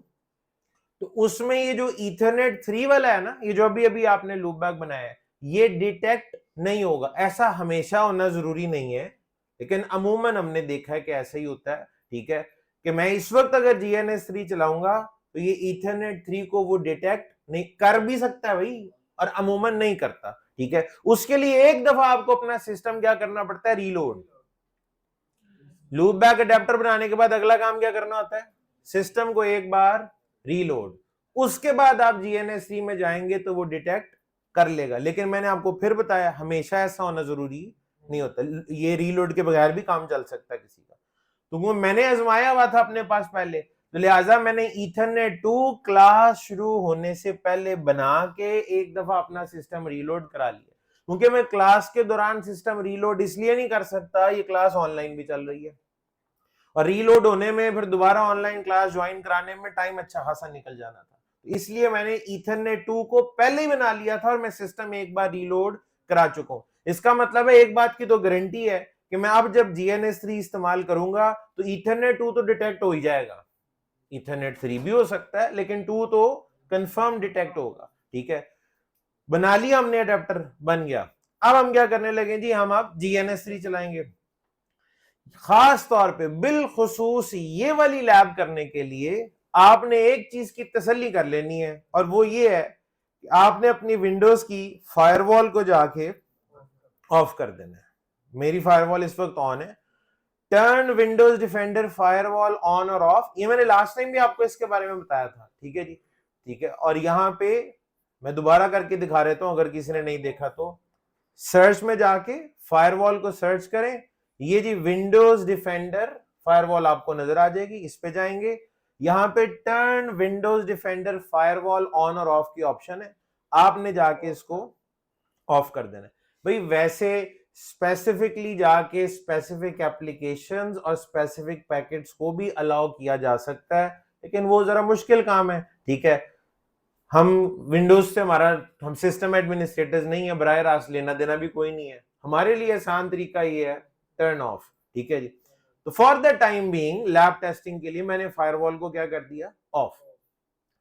तो उसमें ये जो ईथरनेट 3 वाला है ना, ये जो अभी अभी आपने लूपबैक बनाया है, ये डिटेक्ट नहीं होगा। ऐसा हमेशा होना जरूरी नहीं है, लेकिन अमूमन हमने देखा है कि ऐसा ही होता है, ठीक है, कि मैं इस वक्त अगर GNS3 चलाऊंगा, तो ये ईथरनेट 3 को वो डिटेक्ट नहीं कर भी सकता है भाई, और अमूमन नहीं करता, ठीक है। उसके लिए एक दफा आपको अपना सिस्टम क्या करना पड़ता है, रीलोड। लूपबैक अडेप्टर बनाने के बाद अगला काम क्या करना होता है, सिस्टम को एक बार रीलोड, उसके बाद आप GNS3 में जाएंगे तो वो डिटेक्ट कर लेगा। लेकिन मैंने आपको फिर बताया, हमेशा ऐसा होना जरूरी नहीं होता, ये रीलोड के बगैर भी काम चल सकता है किसी का। तो वो मैंने आजमाया हुआ था अपने पास पहले, तो लिहाजा मैंने ईथरनेट 2 क्लास शुरू होने से पहले बना के एक दफा अपना सिस्टम रीलोड करा लिया, क्योंकि मैं क्लास के दौरान सिस्टम रीलोड इसलिए नहीं कर सकता, ये क्लास ऑनलाइन भी चल रही है, और रीलोड होने में फिर दोबारा ऑनलाइन क्लास ज्वाइन कराने में टाइम अच्छा खासा निकल जाना था, इसलिए मैंने ईथरनेट 2 को पहले ही बना लिया था, और मैं सिस्टम एक बार रीलोड करा चुका हूं। इसका मतलब है एक बात की तो गारंटी है कि मैं अब जब GNS3 इस्तेमाल करूंगा तो ईथरनेट 2 तो डिटेक्ट हो ही जाएगा, ईथरनेट 3 भी हो सकता है लेकिन 2 तो कंफर्म डिटेक्ट होगा। ठीक है, बना लिया हमने, अडेप्टर बन गया। अब हम क्या करने लगे जी, हम अब GNS3 चलाएंगे। खास तौर पे बिलखुसूस ये वाली लैब करने के लिए आपने एक चीज की तसल्ली कर लेनी है, और वो ये है कि आपने अपनी विंडोज की फायरवॉल को जाके ऑफ कर देना है। मेरी फायरवॉल इस वक्त ऑन है। Turn Windows defender firewall on और ऑफ, ये मैंने लास्ट टाइम भी आपको इसके बारे में बताया था। ठीक है जी, ठीक है। और यहां पे मैं दोबारा करके दिखा देता हूं अगर किसी ने नहीं देखा तो। सर्च में जाके फायरवॉल को सर्च करें, ये जी विंडोज डिफेंडर फायरवॉल आपको नजर आ जाएगी। इस पे जाएंगे, यहां पे turn Windows defender firewall on और ऑफ की ऑप्शन है, आपने जाके इसको ऑफ कर देना है। भाई वैसे स्पेसिफिकली जाके स्पेसिफिक एप्लीकेशंस और स्पेसिफिक पैकेट्स को भी अलाउ किया जा सकता है, लेकिन वो जरा मुश्किल काम है। ठीक है, हम विंडोज से हम सिस्टम एडमिनिस्ट्रेटर्स नहीं है, बराह रास्त लेना देना भी कोई नहीं है। हमारे लिए आसान तरीका ये है, टर्न ऑफ। ठीक है जी, तो for the time being lab testing के लिए मैंने फायरवॉल को क्या कर दिया, ऑफ।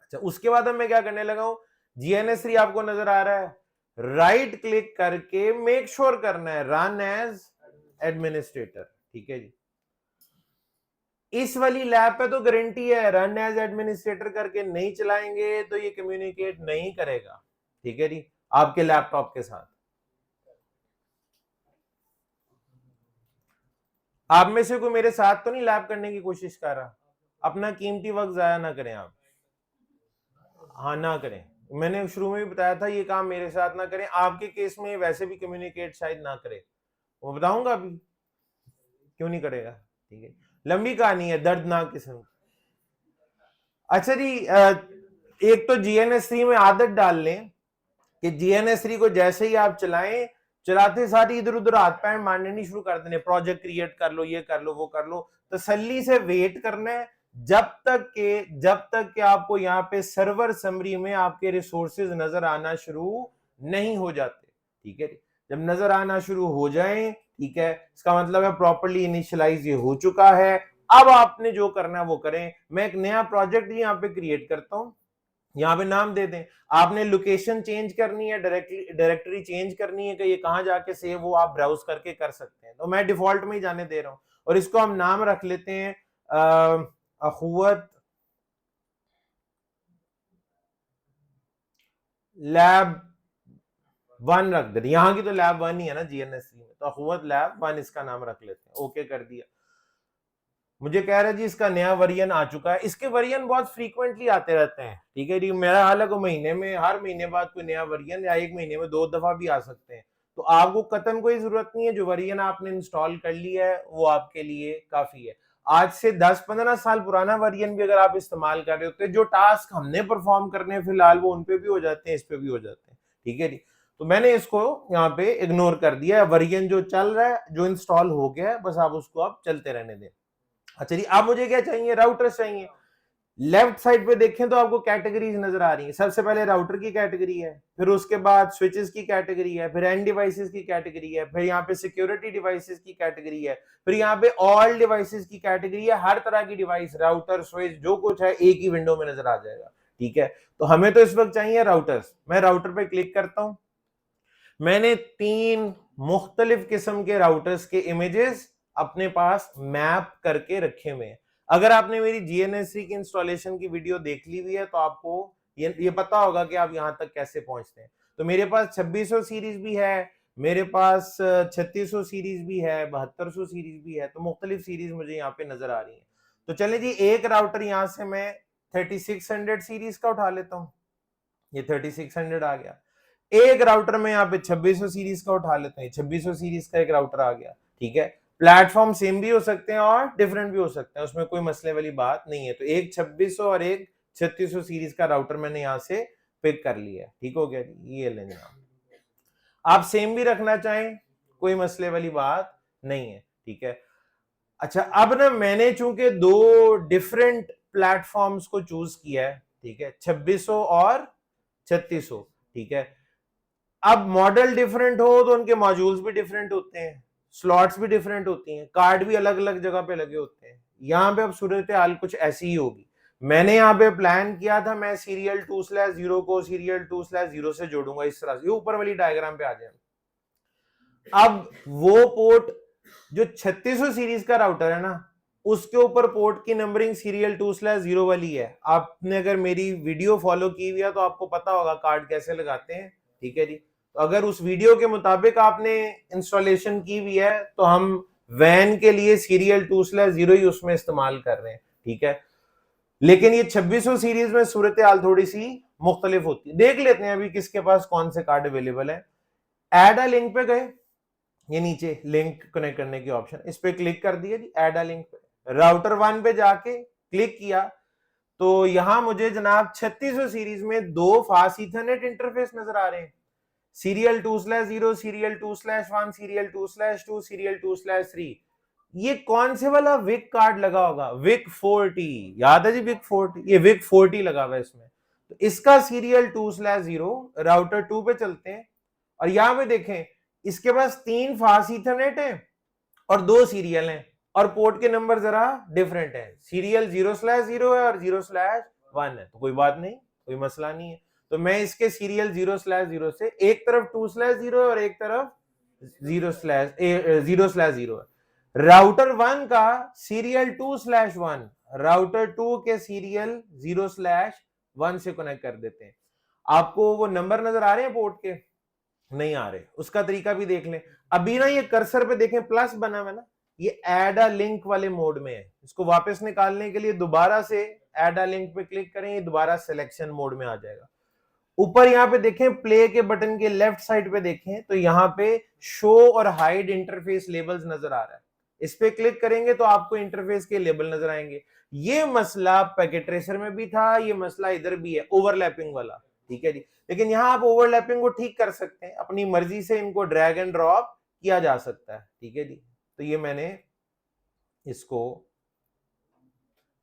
अच्छा, उसके बाद अब मैं क्या करने लगा हूं, GNS3 आपको नजर आ रहा है, राइट क्लिक करके मेक श्योर करना है रन एज एडमिनिस्ट्रेटर। ठीक है जी, इस वाली लैब पे तो गारंटी है रन एज एडमिनिस्ट्रेटर करके नहीं चलाएंगे तो ये कम्युनिकेट नहीं करेगा। ठीक है जी, आपके लैपटॉप के साथ। आप में से कोई मेरे साथ तो नहीं लैब करने की कोशिश कर रहा? अपना कीमती वक्त जाया ना करें आप, हाँ ना करें। मैंने शुरू में भी बताया था ये काम मेरे साथ ना करें, आपके केस में वैसे भी कम्युनिकेट शायद ना करे, वो बताऊंगा अभी क्यों नहीं करेगा। ठीक है, लंबी कहानी है, दर्दनाक किस्म। अच्छा जी, एक तो GNS3 में आदत डाल लें कि GNS3 को जैसे ही आप चलाएं, चलाते साथ ही इधर उधर हाथ पैर मारने नहीं शुरू कर देने, प्रोजेक्ट क्रिएट कर लो, ये कर लो, वो कर लो। तसल्ली से वेट करना है जब तक के आपको यहाँ पे सर्वर समरी में आपके रिसोर्सेज नजर आना शुरू नहीं हो जाते। ठीक है, जब नजर आना शुरू हो जाए, ठीक है, इसका मतलब है प्रॉपर्ली इनिशियलाइज ये हो चुका है। अब आपने जो करना है वो करें। मैं एक नया प्रोजेक्ट यहाँ पे क्रिएट करता हूं, यहाँ पे नाम दे दें। आपने लोकेशन चेंज करनी है, डायरेक्टरी चेंज करनी है कि ये कहां जाके सेव हो, आप ब्राउज करके कर सकते हैं। तो मैं डिफॉल्ट में ही जाने दे रहा हूं और इसको हम नाम रख लेते हैं अखुवत लैब 1 रख दे। यहाँ की तो लैब 1 ही है ना GNS3 में, तो अखुवत लैब 1 इसका नाम रख लेते हैं। ओके कर दिया। मुझे कह रहे जी इसका नया वर्जन आ चुका है। इसके वर्जन बहुत फ्रीक्वेंटली आते रहते हैं। ठीक है जी, मेरा हाल है को महीने में, हर महीने बाद कोई नया वर्जन, या एक महीने में 2 दफा भी आ सकते हैं। तो आपको कतन कोई जरूरत नहीं है, जो वर्जन आपने इंस्टॉल कर लिया है वो आपके लिए काफी है। आज से 10-15 साल पुराना वर्जन भी अगर आप इस्तेमाल कर रहे होते, जो टास्क हमने परफॉर्म करने फिलहाल वो उन पे भी हो जाते हैं, इस पे भी हो जाते हैं। ठीक है जी, तो मैंने इसको यहाँ पे इग्नोर कर दिया। वर्जन जो चल रहा है, जो इंस्टॉल हो गया है, बस आप उसको आप चलते रहने दें। अच्छा जी, अब मुझे क्या चाहिए, राउटर चाहिए। लेफ्ट साइड पे देखें तो आपको कैटेगरीज नजर आ रही है। सबसे पहले राउटर की कैटेगरी है, फिर उसके बाद स्विचेस की कैटेगरी है, फिर एंड डिवाइसेस की कैटेगरी है, फिर यहाँ पे सिक्योरिटी डिवाइसेस की कैटेगरी है, फिर यहाँ पे ऑल डिवाइसेस की कैटेगरी है। हर तरह की डिवाइस, राउटर, स्विच, जो कुछ है एक ही विंडो में नजर आ जाएगा। ठीक है, तो हमें तो इस वक्त चाहिए राउटर्स। मैं राउटर पे क्लिक करता हूं, मैंने 3 मुख्तलिफ किस्म के राउटर्स के इमेजेस अपने पास मैप करके रखे हुए हैं। अगर आपने मेरी GNS3 की इंस्टॉलेशन की वीडियो देख ली हुई है तो आपको ये पता होगा कि आप यहां तक कैसे पहुंचते हैं। तो मेरे पास 2600 सीरीज भी है, मेरे पास 3600 सीरीज भी है, 7200 सीरीज भी है। तो मुख्तलिफ सीरीज मुझे यहाँ पे नजर आ रही है। तो चले जी, एक राउटर यहां से मैं 3600 सीरीज का उठा लेता हूँ, ये 3600 आ गया। एक राउटर में यहाँ पे 2600 सीरीज का उठा लेते हैं, 2600 सीरीज का एक राउटर आ गया। ठीक है, प्लेटफॉर्म सेम भी हो सकते हैं और डिफरेंट भी हो सकते हैं, उसमें कोई मसले वाली बात नहीं है। तो एक 2600 और एक 3600 सीरीज का राउटर मैंने यहां से पिक कर लिया। ठीक हो गया, ये लेंगे आप सेम भी रखना चाहें, कोई मसले वाली बात नहीं है। ठीक है, अच्छा अब ना मैंने चूंकि 2 डिफरेंट प्लेटफॉर्म्स को चूज किया है, ठीक है, 2600 और 3600। ठीक है, अब मॉडल डिफरेंट हो तो उनके मॉड्यूल्स भी डिफरेंट होते हैं, स्लॉट्स भी डिफरेंट होती हैं, कार्ड भी अलग अलग जगह पे लगे होते हैं। यहाँ पे अब सूरत हाल कुछ ऐसी ही होगी। मैंने यहाँ पे प्लान किया था मैं सीरियल 2/0 को सीरियल 2/0 से जोड़ूंगा, इस तरह से, ये ऊपर वाली डायग्राम पे आ जाए। अब वो पोर्ट जो 3600 सीरीज का राउटर है ना, उसके ऊपर पोर्ट की नंबरिंग सीरियल 2/0 वाली है। आपने अगर मेरी वीडियो फॉलो की हुई है तो आपको पता होगा कार्ड कैसे लगाते हैं, ठीक है जी। तो अगर उस वीडियो के मुताबिक आपने इंस्टॉलेशन की हुई है तो हम वैन के लिए सीरियल 2/0 ही उसमें इस्तेमाल कर रहे हैं, ठीक है। लेकिन ये 2600 सीरीज में सूरत हाल थोड़ी सी मुख्तलिफ होती है। देख लेते हैं अभी किसके पास कौन से कार्ड अवेलेबल है। एड अ लिंक पे गए, ये नीचे लिंक कनेक्ट करने की ऑप्शन, इस पे क्लिक कर दिया जी, ऐड अ लिंक पे। राउटर 1 पे जाके क्लिक किया तो यहां मुझे जनाब 3600 सीरीज में दो फास्ट ईथरनेट इंटरफेस नजर आ रहे हैं, सीरियल 2/0, सीरियल 2/1, सीरियल 2/2, सीरियल 2/3। ये कौन से वाला विक कार्ड लगा होगा? विक 40, याद है जी विक 40, ये विक 40 लगा हुआ है इसमें। तो इसका सीरियल 2/0, राउटर 2 पे चलते हैं और यहां पे देखें इसके पास 3 फास्ट ईथरनेट है और 2 सीरियल हैं और पोर्ट के नंबर जरा डिफरेंट है, सीरियल 0/0 है और 0/1 है। तो कोई बात नहीं, कोई मसला नहीं है। तो मैं इसके सीरियल 0/0 से एक तरफ 2/0 है और एक तरफ 0/0 है। राउटर 1 का सीरियल 2/1 राउटर 2 के सीरियल 0/1 से कनेक्ट कर देते हैं। आपको वो नंबर नजर आ रहे हैं पोर्ट के? नहीं आ रहे, उसका तरीका भी देख लें। अभी ना ये कर्सर पे देखें प्लस बना हुआ ना, ये ऐड अ लिंक वाले मोड में है। इसको वापस निकालने के लिए दोबारा से ऐड अ लिंक पे क्लिक करें, ये दोबारा सिलेक्शन मोड में आ जाएगा। ऊपर यहाँ पे देखें प्ले के बटन के लेफ्ट साइड पे देखें तो यहाँ पे शो और हाइड इंटरफेस लेबल्स नजर आ रहा है। इस पे क्लिक करेंगे तो आपको इंटरफेस के लेबल नजर आएंगे। ये मसला पैकेट ट्रेसर में भी था, ये मसला इधर भी है, ओवरलैपिंग वाला, ठीक है जी। लेकिन यहां आप ओवरलैपिंग को ठीक कर सकते हैं, अपनी मर्जी से इनको ड्रैग एंड ड्रॉप किया जा सकता है, ठीक है जी। तो ये मैंने इसको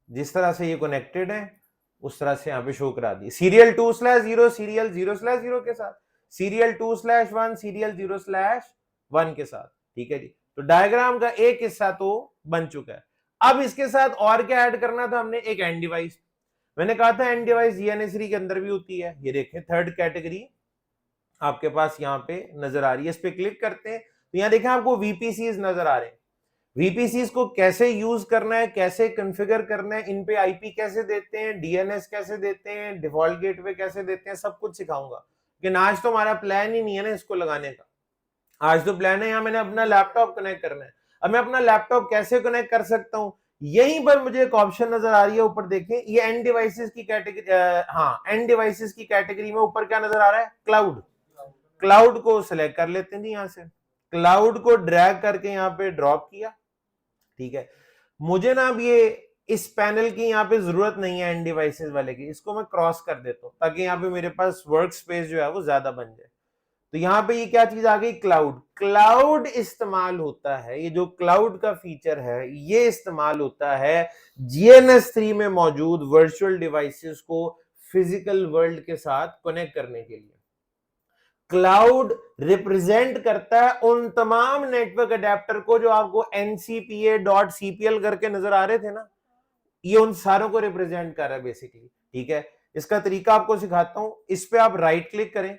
जिस तरह से ये कनेक्टेड है उस तरह से यहां पे शो करा दी, सीरियल 2/0 सीरियल 0/0 के साथ, सीरियल 2/1 सीरियल 0/1 के साथ, ठीक है जी। तो डायग्राम का एक हिस्सा तो बन चुका है। अब इसके साथ और क्या ऐड करना था हमने? एक एंड डिवाइस। मैंने कहा था एंड डिवाइस जीएनएसरी के अंदर भी होती है, ये देखें थर्ड कैटेगरी आपके पास यहाँ पे नजर आ रही है। इस पे क्लिक करते हैं तो यहाँ देखें आपको वीपीसीज नजर आ रहे हैं। वीपीसीज को कैसे यूज करना है, कैसे कॉन्फ़िगर करना है, इन पे आईपी कैसे देते हैं, डीएनएस कैसे देते हैं, डिफॉल्ट गेटवे कैसे देते हैं, सब कुछ सिखाऊंगा। लेकिन आज तो हमारा प्लान ही नहीं है ना इसको लगाने का। आज तो प्लान है यहाँ मैंने अपना लैपटॉप कनेक्ट करना है। अब मैं अपना लैपटॉप कैसे कनेक्ट कर सकता हूँ? यहीं पर मुझे एक ऑप्शन नजर आ रही है ऊपर, देखें ये एंड डिवाइसेस की कैटेगरी, हाँ एंड डिवाइसेस की कैटेगरी में ऊपर क्या नजर आ रहा है? क्लाउड। क्लाउड को सिलेक्ट कर लेते हैं जी, यहां से क्लाउड को ड्रैग करके यहाँ पे ड्रॉप किया, ठीक है। मुझे ना अब ये इस पैनल की यहाँ पे जरूरत नहीं है एंड डिवाइसेस वाले की, इसको मैं क्रॉस कर देता हूँ ताकि यहाँ पे मेरे पास वर्क स्पेस जो है वो ज्यादा बन जाए। तो यहाँ पे ये क्या चीज आ गई? क्लाउड। क्लाउड इस्तेमाल होता है, ये जो क्लाउड का फीचर है ये इस्तेमाल होता है GNS3 में मौजूद वर्चुअल डिवाइसेस को फिजिकल वर्ल्ड के साथ कनेक्ट करने के लिए। क्लाउड रिप्रेजेंट करता है उन तमाम नेटवर्क अडेप्टर को जो आपको ncpa.cpl करके नजर आ रहे थे ना, ये उन सारों को रिप्रेजेंट कर रहा है बेसिकली, ठीक है। इसका तरीका आपको सिखाता हूं। इस पे आप राइट क्लिक करें,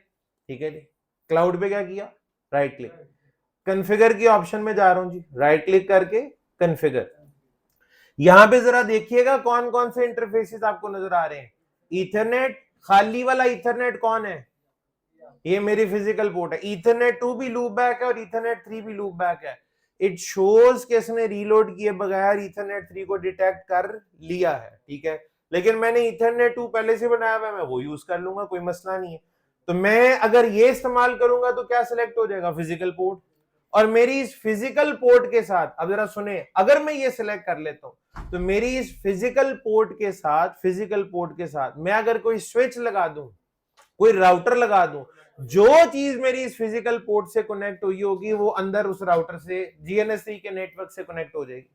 ठीक है जी। क्लाउड पे क्या किया? Right click. कॉन्फ़िगर की ऑप्शन में जा रहा हूं जी, राइट क्लिक करके कॉन्फ़िगर। यहां पे जरा देखिएगा कौन कौन से इंटरफेसेस आपको नजर आ रहे हैं। ईथरनेट, खाली वाला ईथरनेट कौन है? ये मेरी फिजिकल पोर्ट है। ईथरनेट 2 भी लूप बैक है और ईथरनेट 3 भी लूप बैक है। इट शोज कि इसने रीलोड किए बगैर ईथरनेट 3 को डिटेक्ट कर लिया है, ठीक है। लेकिन मैंने ईथरनेट 2 पहले से बनाया हुआ है, मैं वो यूज कर लूंगा, कोई मसला नहीं है। तो मैं अगर ये इस्तेमाल करूंगा तो क्या सिलेक्ट हो जाएगा? Physical port. और मेरी इस फिजिकल पोर्ट के साथ, अब जरा सुने, अगर मैं ये सिलेक्ट कर लेता हूं तो मेरी इस फिजिकल पोर्ट के साथ मैं अगर कोई स्विच लगा दूं, कोई राउटर लगा दूं, जो चीज मेरी इस फिजिकल पोर्ट से कनेक्ट हुई होगी वो अंदर उस राउटर से जीएनएससी के नेटवर्क से कनेक्ट हो जाएगी,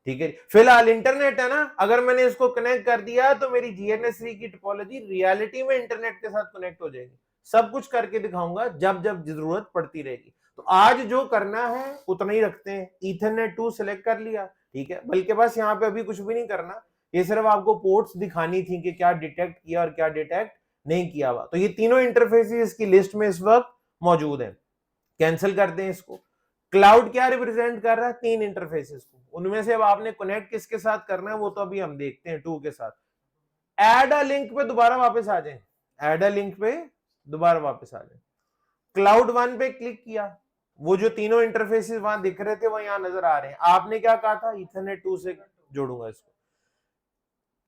ठीक है। फिलहाल इंटरनेट है ना, अगर मैंने इसको कनेक्ट कर दिया तो मेरी जीएनएससी की टोपोलॉजी रियलिटी में इंटरनेट के साथ कनेक्ट हो जाएगी। सब कुछ करके दिखाऊंगा जब जब जरूरत पड़ती रहेगी। तो आज जो करना है उतना ही रखते हैं। ईथरनेट 2 सिलेक्ट कर लिया, ठीक है, बल्कि बस यहाँ पे अभी कुछ भी नहीं करना, ये सिर्फ आपको पोर्ट्स दिखानी थी कि क्या डिटेक्ट किया और क्या डिटेक्ट नहीं किया हुआ। तो ये तीनों इंटरफेसेस इसकी लिस्ट में इस वक्त मौजूद है। कैंसिल करते हैं इसको। क्लाउड क्या रिप्रेजेंट कर रहा है? 3 इंटरफेसेस को। उनमें से अब आपने कनेक्ट किसके साथ करना है वो तो अभी हम देखते हैं 2 के साथ। एड अ लिंक पे दोबारा वापस आ जाए, एड अ लिंक पे दोबारा वापस आ जाए। क्लाउड 1 पे क्लिक किया, वो जो तीनों इंटरफेसेस वहां दिख रहे थे वो यहां नजर आ रहे हैं। आपने क्या कहा था? ईथरनेट 2 से जोड़ूंगा इसको।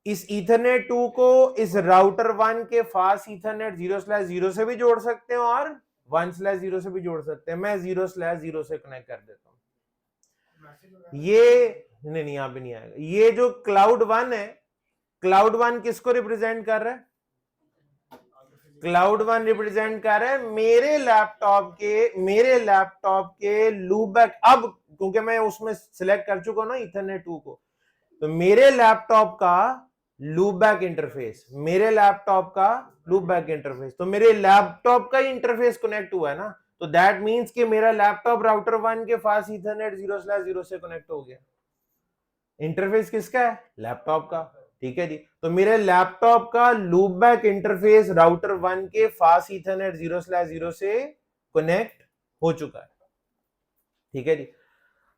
इस ईथरनेट 2 को इस राउटर 1 के फास्ट ईथरनेट 0/0 से भी जोड़ सकते हैं और 1/0 से भी जोड़ सकते हैं। मैं 0/0 से कनेक्ट कर देता हूं। ये नहीं यहाँ पे नहीं आएगा। ये जो क्लाउड 1 है, क्लाउड 1 किसको रिप्रेजेंट कर रहा है? क्लाउड 1 रिप्रेजेंट कर रहा है मेरे लैपटॉप के लूपबैक। अब क्योंकि मैं उसमें सिलेक्ट कर चुका हूं ना ईथरनेट 2 को, तो मेरे लैपटॉप का लूपबैक इंटरफेस, मेरे लैपटॉप का लूपबैक इंटरफेस, तो मेरे लैपटॉप का इंटरफेस कनेक्ट हुआ है ना, तो दैट मींस कि मेरा लैपटॉप राउटर 1 के फास्ट ईथरनेट 0/0 से कनेक्ट हो गया। इंटरफेस किसका है? लैपटॉप का, ठीक है जी। तो मेरे लैपटॉप का लूपबैक इंटरफेस राउटर 1 के फास्ट ईथरनेट 0/0 से कनेक्ट हो चुका है, ठीक है जी।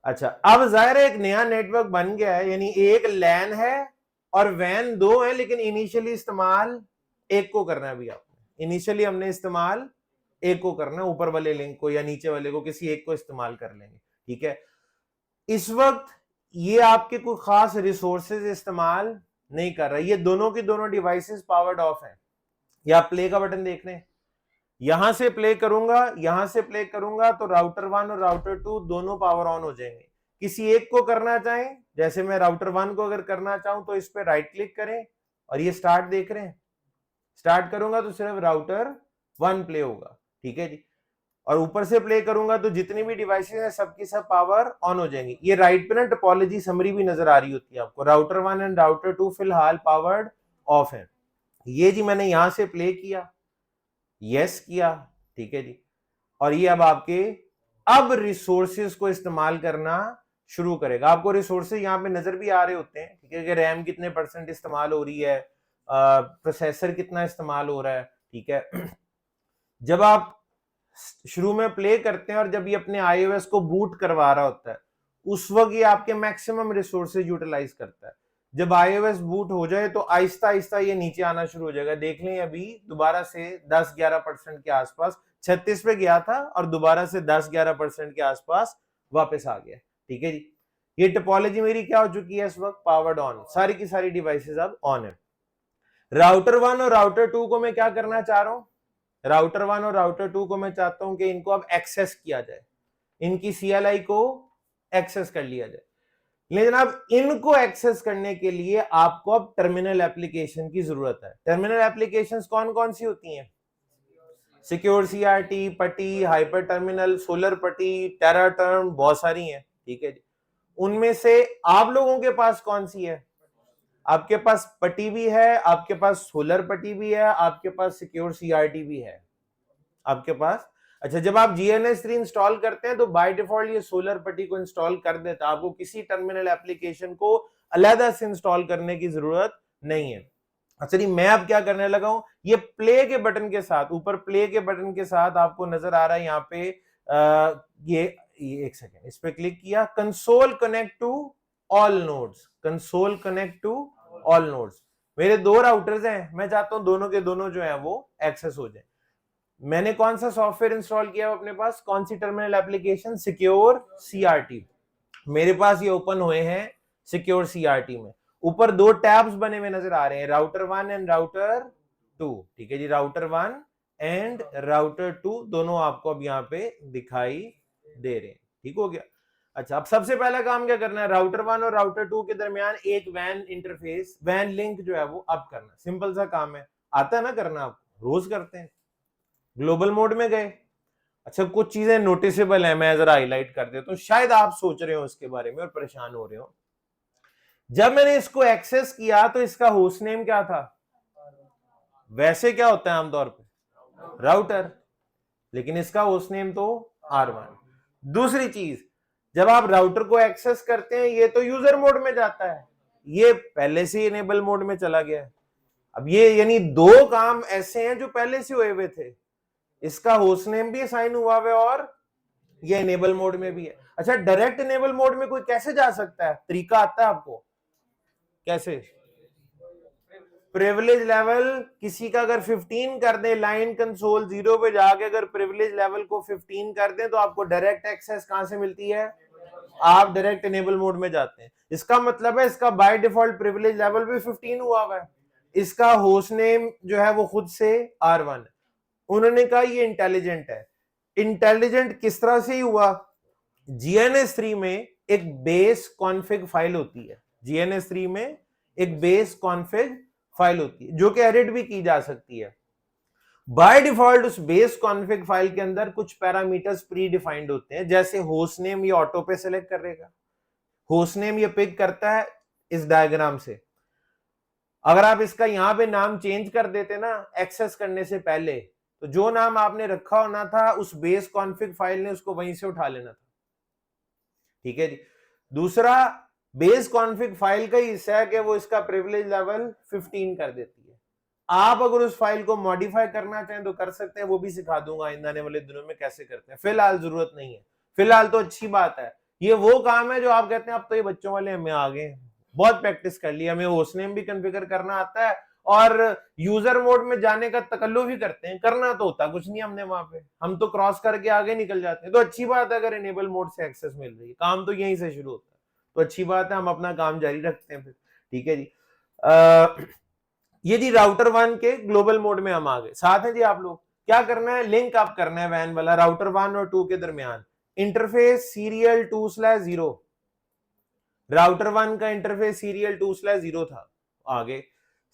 अच्छा, अब जाहिर है एक नया नेटवर्क बन गया है, यानी एक लैन है और वैन 2 है, लेकिन इनिशियली इस्तेमाल एक को करना है। अभी आपने इनिशियली हमने इस्तेमाल एक को करना है, ऊपर वाले लिंक को या नीचे वाले को, किसी एक को इस्तेमाल कर लेंगे, ठीक है। इस वक्त ये आपके कोई खास रिसोर्सेज इस्तेमाल नहीं कर रहा, ये दोनों की दोनों डिवाइसेस पावर्ड ऑफ है। या प्ले का बटन देख लें, यहां से प्ले करूंगा, यहां से प्ले करूंगा, तो राउटर 1 और राउटर 2 दोनों पावर ऑन हो जाएंगे। किसी एक को करना चाहें, जैसे मैं राउटर 1 को अगर करना चाहूं तो इस पे राइट क्लिक करें और ये स्टार्ट देख रहे हैं, स्टार्ट करूंगा तो सिर्फ राउटर 1 प्ले होगा, ठीक है जी। और ऊपर से प्ले करूंगा तो जितनी भी डिवाइसेस हैं सबकी सब पावर ऑन हो जाएंगी। ये राइट पे ना टोपोलॉजी समरी भी नजर आ रही होती है आपको। राउटर 1 एंड राउटर 2 फिलहाल पावर्ड ऑफ है। ये जी मैंने यहां से प्ले किया, यस किया, ठीक है जी। और ये अब आपके अब रिसोर्सेज को इस्तेमाल करना शुरू करेगा। आपको रिसोर्सेज यहाँ पे नजर भी आ रहे होते हैं, ठीक है, कि रैम कितने % इस्तेमाल हो रही है, प्रोसेसर कितना इस्तेमाल हो रहा है, ठीक है। जब आप शुरू में प्ले करते हैं और जब ये अपने iOS को बूट करवा रहा होता है, उस वक्त ये आपके मैक्सिमम रिसोर्सेज यूटिलाइज करता है। जब iOS बूट हो जाए तो आहिस्ता आहिस्ता ये नीचे आना शुरू हो जाएगा। देख लें अभी दोबारा से 10-11% के आसपास, 36 पे गया था और दोबारा से 10-11% के आसपास वापस आ गया, ठीक है जी। ये टोपोलॉजी मेरी क्या हो चुकी है इस वक्त? पावर्ड ऑन, सारी की सारी डिवाइसेस अब ऑन है। राउटर 1 और राउटर 2 को मैं क्या करना चाह रहा हूं? राउटर 1 और राउटर 2 को मैं चाहता हूं कि इनको अब एक्सेस किया जाए, इनकी CLI को एक्सेस कर लिया जाए। लेकिन जनाब इनको एक्सेस करने के लिए आपको अब टर्मिनल एप्लीकेशन की जरूरत है। टर्मिनल एप्लीकेशंस कौन कौन सी होती हैं? सिक्योर CRT, पटी, हाइपर टर्मिनल, सोलर पटी, टेराटर्म, बहुत सारी हैं, ठीक है जी। उनमें से आप लोगों के पास कौन सी है? आपके पास पटी भी है, आपके पास सोलर पटी भी है, आपके पास सिक्योर CRT भी है आपके पास। अच्छा, जब आप GNS3 इंस्टॉल करते हैं तो बाय डिफॉल्ट ये सोलर पटी को इंस्टॉल कर देता है, आपको किसी टर्मिनल एप्लीकेशन को अलग से इंस्टॉल करने की जरूरत नहीं है। अच्छा जी, मैं अब क्या करने लगा हूं, ये प्ले के बटन के साथ, ऊपर प्ले के बटन के साथ आपको नजर आ रहा है यहाँ पे ये एक सेकेंड, इस पे क्लिक किया, console connect to all nodes, console connect to all nodes. मेरे 2 राउटर्स हैं, मैं चाहता हूं दोनों के दोनों जो है वो एक्सेस हो जाए। मैंने कौन सा सॉफ्टवेयर इंस्टॉल किया है अपने पास? कौन सी टर्मिनल एप्लीकेशन? Secure CRT। मेरे पास ये ओपन हुए हैं सिक्योर CRT में। ऊपर 2 टैब्स बने हुए नजर आ रहे हैं, राउटर 1 एंड राउटर 2, ठीक है जी। राउटर 1 एंड राउटर 2 दोनों आपको अब यहाँ पे दिखाई दे रहे हैं, ठीक हो गया। अच्छा, अब सबसे पहला काम क्या करना है? राउटर 1 और राउटर 2 के दरमियान एक वैन इंटरफेस, वैन लिंक जो है वो अप करना। सिंपल सा काम है, आता है ना करना, आप रोज करते हैं। ग्लोबल मोड में गए। अच्छा, कुछ चीजें नोटिसेबल है, मैं जरा हाईलाइट कर देता हूं, शायद आप सोच रहे हो उसके बारे में और परेशान हो रहे हो। जब मैंने इसको एक्सेस किया तो इसका होस्ट नेम क्या था? वैसे क्या होता है आमतौर पे? राउटर, लेकिन इसका होस्ट नेम तो R1। दूसरी चीज, जब आप राउटर को एक्सेस करते हैं ये तो यूजर मोड में जाता है, ये पहले से इनेबल मोड में चला गया है। अब ये यानी दो काम ऐसे हैं जो पहले से हुए हुए थे, इसका होस्ट नेम भी असाइन हुआ है और ये इनेबल मोड में भी है। अच्छा, डायरेक्ट इनेबल मोड में कोई कैसे जा सकता है? तरीका आता है आपको? कैसे? प्रिविलेज लेवल किसी का अगर 15 कर दे, लाइन कंसोल 0 पे जाके अगर प्रिविलेज लेवल को 15 कर दें तो आपको डायरेक्ट एक्सेस कहां से मिलती है? आप डायरेक्ट इनेबल मोड में जाते हैं। इसका मतलब है इसका बाय डिफॉल्ट प्रिविलेज लेवल भी 15 हुआ है, इसका होस्ट नेम जो है वो खुद से R1 है। उन्होंने कहा ये इंटेलिजेंट है। इंटेलिजेंट किस तरह से ही हुआ? GNS3 में एक बेस कॉन्फ़िग फाइल होती है, GNS3 में एक बेस कॉन्फ़िग फाइल होती है जो कि एडिट भी की जा सकती है। बाय डिफॉल्ट उस बेस कॉन्फ़िग फाइल के अंदर कुछ पैरामीटर्स प्री डिफाइंड होते हैं, जैसे होस्ट नेम ये ऑटो पे सिलेक्ट करेगा, होस्ट नेम ये पिक करता है इस डायग्राम से। अगर आप इसका यहां पे नाम चेंज कर देते ना एक्सेस करने से पहले, तो जो नाम आपने रखा होना था उस बेस कॉन्फ़िग फाइल ने उसको वहीं से उठा लेना था। ठीक है जी। दूसरा, बेस कॉन्फ़िग फाइल का ही हिस्सा है कि वो इसका प्रिविलेज लेवल 15 कर देती है। आप अगर उस फाइल को मॉडिफाई करना चाहें तो कर सकते हैं, वो भी सिखा दूंगा आने वाले दिनों में कैसे करते हैं। फिलहाल जरूरत नहीं है, फिलहाल तो अच्छी बात है। ये वो काम है जो आप कहते हैं अब तो ये बच्चों वाले हमें आ गए, बहुत प्रैक्टिस कर ली, हमें होस्ट नेम भी कॉन्फ़िगर करना आता है और यूजर मोड में जाने का तकल्लुफ भी करते हैं। करना तो होता कुछ नहीं हमने वहां पे, हम तो क्रॉस करके आगे निकल जाते हैं। तो अच्छी बात है अगर इनेबल मोड से एक्सेस मिल रही है, काम तो यहीं से शुरू होता है, तो अच्छी बात है, हम अपना काम जारी रखते हैं फिर। ठीक है जी। ये जी राउटर 1 के ग्लोबल मोड में हम आ गए। साथ है जी आप लोग क्या करना है, लिंक अप करना है वैन वाला राउटर 1 और 2 के दरमियान। इंटरफेस सीरियल 2/0, राउटर 1 का इंटरफेस सीरियल 2/0 था। आगे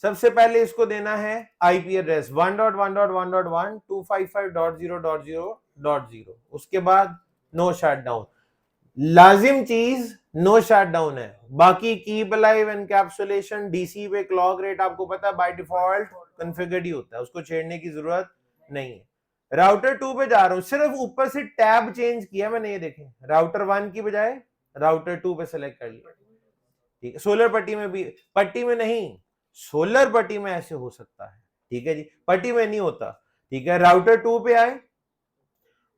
सबसे पहले इसको देना है आईपी एड्रेस 1.1.1.1.255.0.0.0। उसके बाद नो शटडाउन, लाजिम चीज नो शटडाउन है। बाकी कीप अलाइव, एनकैप्सुलेशन, डीसी पे क्लॉक रेट आपको पता है बाय डिफॉल्ट कॉन्फ़िगर्ड ही होता है, उसको छेड़ने की जरूरत नहीं है। राउटर 2 पे जा रहा हूं, सिर्फ ऊपर से टैब चेंज किया मैंने, ये देखें राउटर 1 की बजाय राउटर 2 पे सेलेक्ट कर लिया। ठीक है, सोलर पट्टी में भी, पट्टी में नहीं, सोलर पट्टी में ऐसे हो सकता है। ठीक है जी, पट्टी में नहीं होता। ठीक है, राउटर 2 पे आए,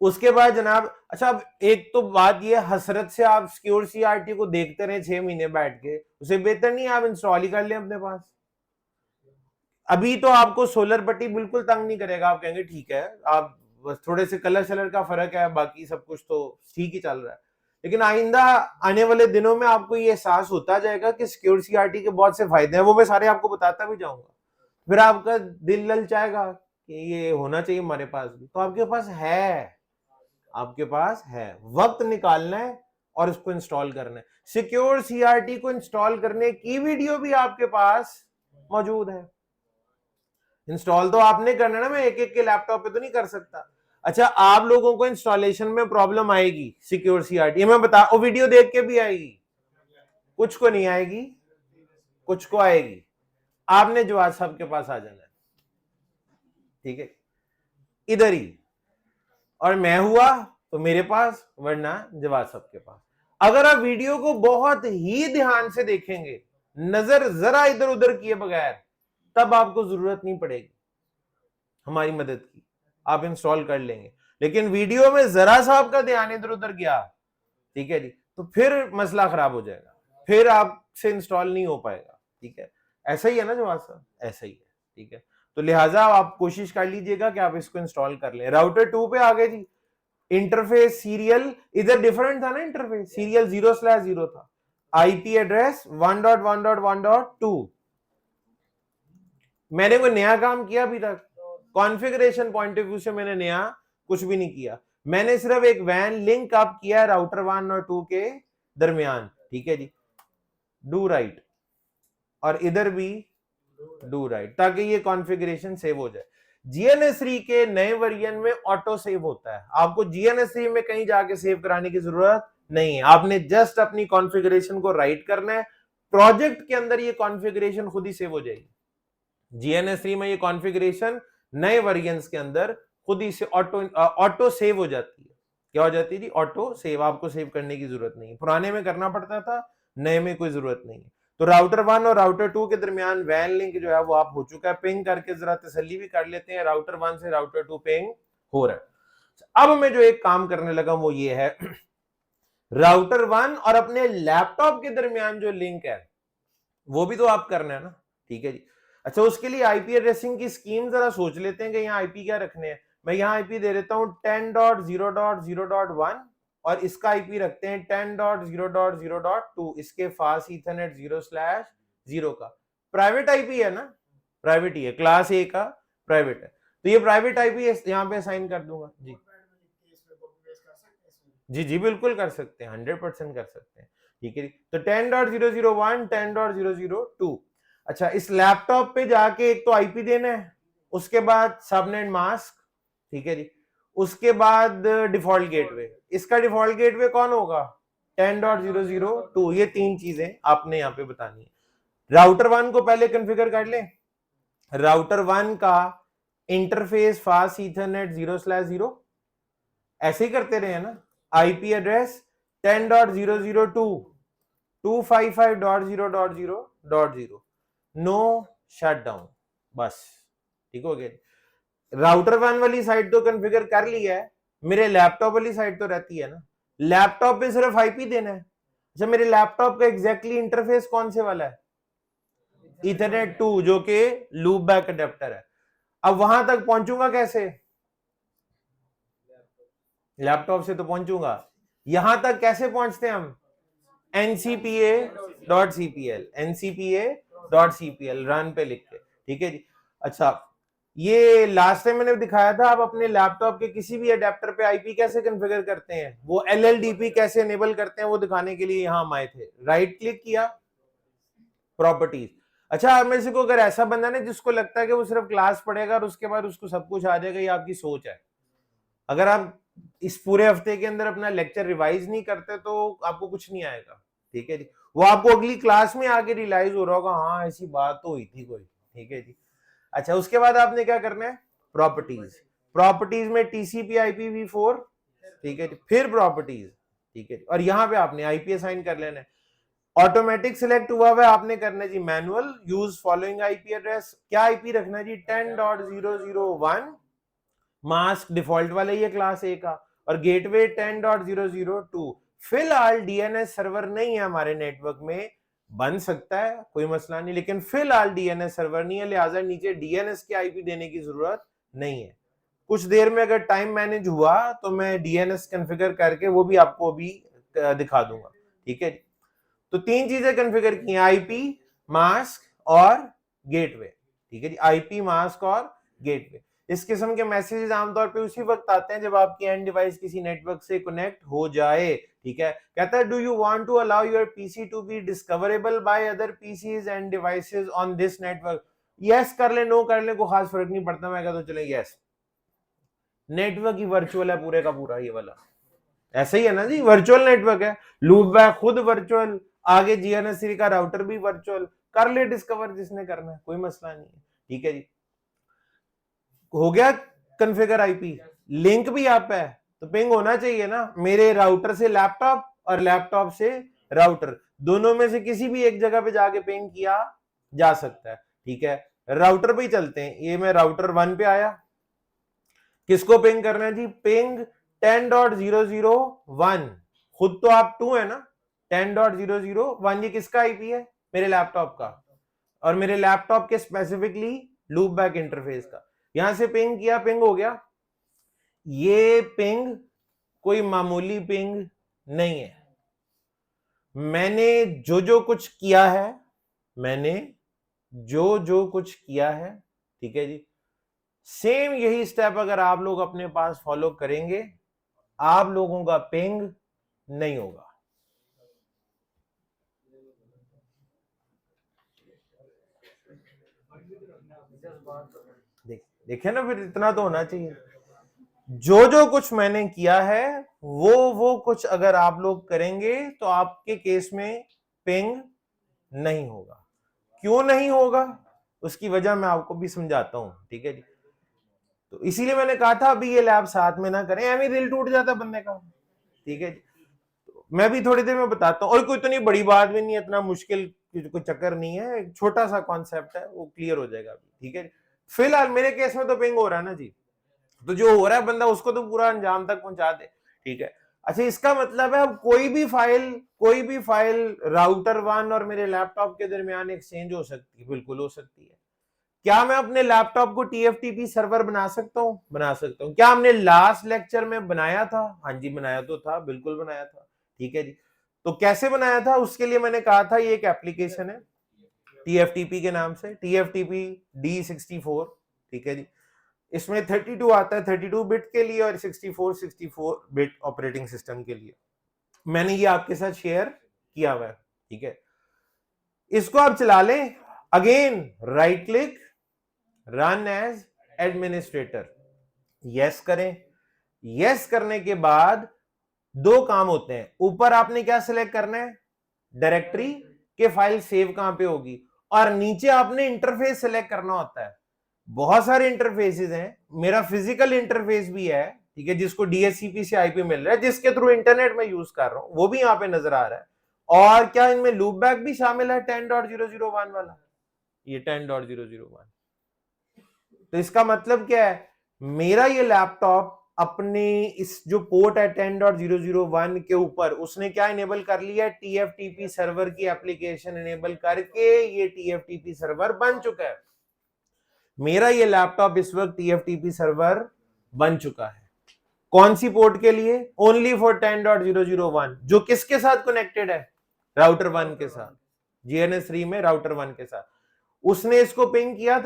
उसके बाद जनाब अच्छा अब एक तो बात ये, हसरत से आप सिक्योर सीआरटी को देखते रहे 6 महीने बैठ के, उसे बेहतर नहीं आप इंस्टॉल ही कर लें अपने पास। अभी तो आपको सोलर पट्टी बिल्कुल तंग नहीं करेगा, आप कहेंगे ठीक है, आप बस थोड़े से कलर शलर का फर्क है, बाकी सब कुछ तो ठीक ही चल रहा है। लेकिन आइंदा आने वाले दिनों में आपको ये एहसास होता जाएगा कि सिक्योर सीआरटी के बहुत से फायदे हैं, वो मैं सारे आपको बताता भी जाऊंगा। फिर आपका दिल ललचाएगा कि ये होना चाहिए हमारे पास भी, तो आपके पास है, आपके पास है, वक्त निकालना है और इसको इंस्टॉल करना है। सिक्योर सीआरटी को इंस्टॉल करने की वीडियो भी आपके पास मौजूद है। इंस्टॉल तो आपने करना है ना, मैं एक एक के लैपटॉप पे तो नहीं कर सकता। अच्छा, आप लोगों को इंस्टॉलेशन में प्रॉब्लम आएगी सिक्योर सीआरटी, मैं बता, वो वीडियो देख के भी आएगी, कुछ को नहीं आएगी, कुछ को आएगी। आपने जवाब सबके पास आ जाना है। ठीक है, इधर ही, और मैं हुआ तो मेरे पास, वरना जवाब सबके पास। अगर आप वीडियो को बहुत ही ध्यान से देखेंगे, नजर जरा इधर उधर किए बगैर, तब आपको जरूरत नहीं पड़ेगी हमारी मदद की, आप इंस्टॉल कर लेंगे। लेकिन वीडियो में जरा सा आपका ध्यान इधर उधर गया, ठीक है जी, तो फिर मसला खराब हो जाएगा, फिर आपसे इंस्टॉल नहीं हो पाएगा। ठीक है, ऐसा ही है ना जवाब साहब, ऐसा ही है। ठीक है, तो लिहाजा आप कोशिश कर लीजिएगा कि आप इसको इंस्टॉल कर लें। राउटर 2 पे आ गए जी, इंटरफेस सीरियल, इधर डिफरेंट था ना, इंटरफेस सीरियल 0/0 था, आईपी एड्रेस 1.1.1.2। मैंने कोई नया काम किया अभी तक? कॉन्फ़िगरेशन पॉइंट ऑफ व्यू से मैंने नया कुछ भी नहीं किया, मैंने सिर्फ एक वैन लिंक अप किया राउटर 1 और 2 के दरमियान। ठीक है जी, डू राइट, और इधर भी डू राइट, ताकि ये कॉन्फ़िगरेशन सेव हो जाए। GNS3 के नए वर्जन में ऑटो सेव होता है, आपको GNS3 में कहीं जाके सेव कराने की जरूरत नहीं है, आपने जस्ट अपनी कॉन्फ़िगरेशन को राइट करना है, प्रोजेक्ट के अंदर ये कॉन्फ़िगरेशन खुद ही सेव हो जाएगी। GNS3 में ये कॉन्फ़िगरेशन नए वेरिएंट्स के अंदर खुद ही से ऑटो सेव हो जाती है। क्या हो जाती थी? Auto save. आपको सेव करने की जरूरत नहीं है, पुराने में करना पड़ता था, नए में कोई जरूरत नहीं है। तो राउटर 1 और राउटर 2 के दरमियान वैन लिंक जो है वो आप हो चुका है। पिंग करके जरा तसल्ली भी कर लेते हैं, राउटर 1 से राउटर 2 पिंग हो रहा है। अब मैं जो एक काम करने लगा वो ये है, राउटर 1 और अपने लैपटॉप के दरमियान जो लिंक है वो भी तो आप करना है ना, ठीक है जी। अच्छा, उसके लिए आईपी एड्रेसिंग की स्कीम जरा सोच लेते हैं कि यहाँ आईपी क्या रखने हैं। मैं यहाँ आईपी दे देता हूँ 10.0.0.1 और इसका आईपी रखते हैं 10.0.0.2, इसके फास्ट ईथरनेट 0/0 का। प्राइवेट आईपी है ना, प्राइवेट ही है, क्लास ए का प्राइवेट है, तो ये प्राइवेट आईपी यहाँ पे असाइन कर दूंगा जी। जी जी बिल्कुल कर सकते हैं, 100% कर सकते हैं, ठीक है। तो 10.0.0.1 10.0.0.2। अच्छा, इस लैपटॉप पे जाके एक तो आईपी देना है, उसके बाद सबनेट मास्क, ठीक है जी, उसके बाद डिफॉल्ट गेटवे। इसका डिफॉल्ट गेटवे कौन होगा? 10.0.0.2। ये तीन चीजें आपने यहाँ पे बतानी है। राउटर 1 को पहले कॉन्फ़िगर कर लें। राउटर 1 का इंटरफेस फास्ट ईथरनेट 0/0 ऐसे ही करते रहे ना। आईपी एड्रेस 10.0.0.2 255.0.0.0 नो शटडाउन, बस ठीक हो गया। राउटर 1 वाली साइड तो कॉन्फ़िगर कर लिया है, मेरे लैपटॉप वाली साइड तो रहती है ना, लैपटॉप पे सिर्फ आईपी देना है। अच्छा, मेरे लैपटॉप का एग्जैक्टली इंटरफेस कौन से वाला है? ईथरनेट 2, जो कि लूप बैक अडेप्टर है। अब वहां तक पहुंचूंगा कैसे? लैपटॉप से तो पहुंचूंगा, यहां तक कैसे पहुंचते हैं हम? ncpa.cpl रन पे लिख के, ठीक है जी। अच्छा, ये लास्ट टाइम मैंने दिखाया था, आप अपने लैपटॉप के किसी भी अडेप्टर पे आईपी कैसे कॉन्फ़िगर करते हैं, वो एलएलडीपी कैसे एनेबल करते हैं, वो दिखाने के लिए यहां हम आए थे। राइट क्लिक किया, प्रॉपर्टीज। अच्छा, आप में से को अगर ऐसा बंदा ना जिसको लगता है कि वो सिर्फ क्लास पढ़ेगा और उसके बाद उसको सब कुछ आ जाएगा, ये आपकी सोच है। अगर आप इस पूरे हफ्ते के अंदर अपना लेक्चर रिवाइज नहीं करते तो आपको कुछ नहीं आएगा, ठीक है जी। वो आपको अगली क्लास में आके रियलाइज हो रहा होगा, हाँ ऐसी बात तो हुई थी कोई, ठीक है जी। अच्छा, उसके बाद आपने क्या करना है? प्रॉपर्टीज। प्रॉपर्टीज में टीसीपी IPv4, ठीक है जी, फिर प्रॉपर्टीज, ठीक है जी, और यहां पे आपने आईपी असाइन कर लेना है। ऑटोमेटिक सिलेक्ट हुआ हुआ, आपने करना है जी manual use following IP address. क्या आईपी रखना है जी? 10.0.0.1 मास्क डिफॉल्ट वाला ही है क्लास ए का, और गेटवे 10.0.0.2। फिलहाल डीएनएस सर्वर नहीं है हमारे नेटवर्क में, बन सकता है कोई मसला नहीं, लेकिन फिलहाल डीएनएस सर्वर नहीं है, लिहाजा नीचे डीएनएस की आईपी देने की जरूरत नहीं है। कुछ देर में अगर टाइम मैनेज हुआ तो मैं डीएनएस कॉन्फ़िगर करके वो भी आपको अभी दिखा दूंगा, ठीक है। तो तीन चीजें कॉन्फ़िगर की हैं, आईपी, मास्क और गेटवे, ठीक है जी। आईपी, मास्क और गेटवे। इस किस्म के मैसेजेस आमतौर पे उसी वक्त आते हैं जब आपकी एंड डिवाइस किसी नेटवर्क से कनेक्ट हो जाए, ठीक है। कहता है, do you want to allow your PC to be discoverable by other PCs and devices on this network? Yes कर ले, नो कर ले, कोई खास फर्क नहीं पड़ता, मैं कहता चले यस। नेटवर्क ही वर्चुअल है पूरे का पूरा, ये वाला ऐसा ही है ना जी, वर्चुअल नेटवर्क है। लूप बैक खुद वर्चुअल, आगे जीएनएस3 का राउटर भी वर्चुअल, कर ले डिस्कवर जिसने करना है, कोई मसला नहीं है, ठीक है जी। हो गया कॉन्फ़िगर आईपी, लिंक भी आप है तो पिंग होना चाहिए ना, मेरे राउटर से लैपटॉप और लैपटॉप से राउटर, दोनों में से किसी भी एक जगह पे जाके पिंग किया जा सकता है, ठीक है। राउटर पे ही चलते हैं, ये मैं राउटर 1 पे आया, किसको पिंग करना है जी? पिंग 10.0.0.1, खुद तो आप 2 है ना, 10.0.0.1 ये किसका आईपी है? मेरे लैपटॉप का, और मेरे लैपटॉप के स्पेसिफिकली लूप बैक इंटरफेस का। यहां से पिंग किया, पिंग हो गया। ये पिंग कोई मामूली पिंग नहीं है, मैंने जो जो कुछ किया है, मैंने जो जो कुछ किया है, ठीक है जी, सेम यही स्टेप अगर आप लोग अपने पास फॉलो करेंगे, आप लोगों का पिंग नहीं होगा। देखे ना, फिर इतना तो होना चाहिए। जो जो कुछ मैंने किया है वो कुछ अगर आप लोग करेंगे तो आपके केस में पिंग नहीं होगा। क्यों नहीं होगा उसकी वजह मैं आपको भी समझाता हूं, ठीक है जी। तो इसीलिए मैंने कहा था अभी ये लैब साथ में ना करें, एम ही दिल टूट जाता बंदे का। ठीक है, मैं भी थोड़ी देर में बताता हूँ, और कोई तो नहीं बड़ी बात भी नहीं है, इतना मुश्किल कोई चक्कर नहीं है, एक छोटा सा कॉन्सेप्ट है, वो क्लियर हो जाएगा अभी। ठीक है, फिलहाल मेरे केस में तो पिंग हो रहा है ना जी, तो जो हो रहा है बंदा उसको तो पूरा अंजाम तक पहुंचा दे। ठीक है, अच्छा इसका मतलब है अब कोई भी फाइल राउटर 1 और मेरे लैपटॉप के दरमियान एक्सचेंज हो सकती है, बिल्कुल हो सकती है। क्या मैं अपने लैपटॉप को TFTP सर्वर बना सकता हूं? बना सकता हूं। क्या हमने लास्ट लेक्चर में बनाया था? हाँ जी बनाया तो था, बिल्कुल बनाया था। ठीक है जी, तो कैसे बनाया था उसके लिए मैंने कहा था ये एक एप्लीकेशन है TFTP के नाम से, TFTP D64। ठीक है जी, इसमें 32 आता है 32 बिट के लिए और 64 बिट ऑपरेटिंग सिस्टम के लिए। मैंने ये आपके साथ शेयर किया हुआ है। ठीक है, इसको आप चला लें, again right click, run as administrator, yes करें। यस करने के बाद दो काम होते हैं, ऊपर आपने क्या सिलेक्ट करना है, डायरेक्टरी के फाइल सेव कहां पे होगी, और नीचे आपने इंटरफेस सिलेक्ट करना होता है। बहुत सारे इंटरफेसेस हैं, मेरा फिजिकल इंटरफेस भी है। ठीक है, जिसको DHCP से IP मिल रहा है, जिसके थ्रू इंटरनेट में यूज कर रहा हूं, वो भी यहां पे नजर आ रहा है। और क्या इनमें लूपबैक भी शामिल है 10.001 वाला, ये 10.001। तो इसका मतलब क्या है, मेरा ये लैपटॉप अपने इस जो पोर्ट है 10.001 के ऊपर उसने क्या इनेबल कर लिया है, TFTP सर्वर की एप्लीकेशन इनेबल करके ये TFTP सर्वर बन चुका है। मेरा ये लैपटॉप इस वक्त TFTP सर्वर बन चुका है। कौन सी पोर्ट के लिए? ओनली फॉर 10.001, जो किसके साथ कनेक्टेड है, राउटर 1 के साथ, GNS3 में राउटर 1 के साथ। उसने इसको पिंग किया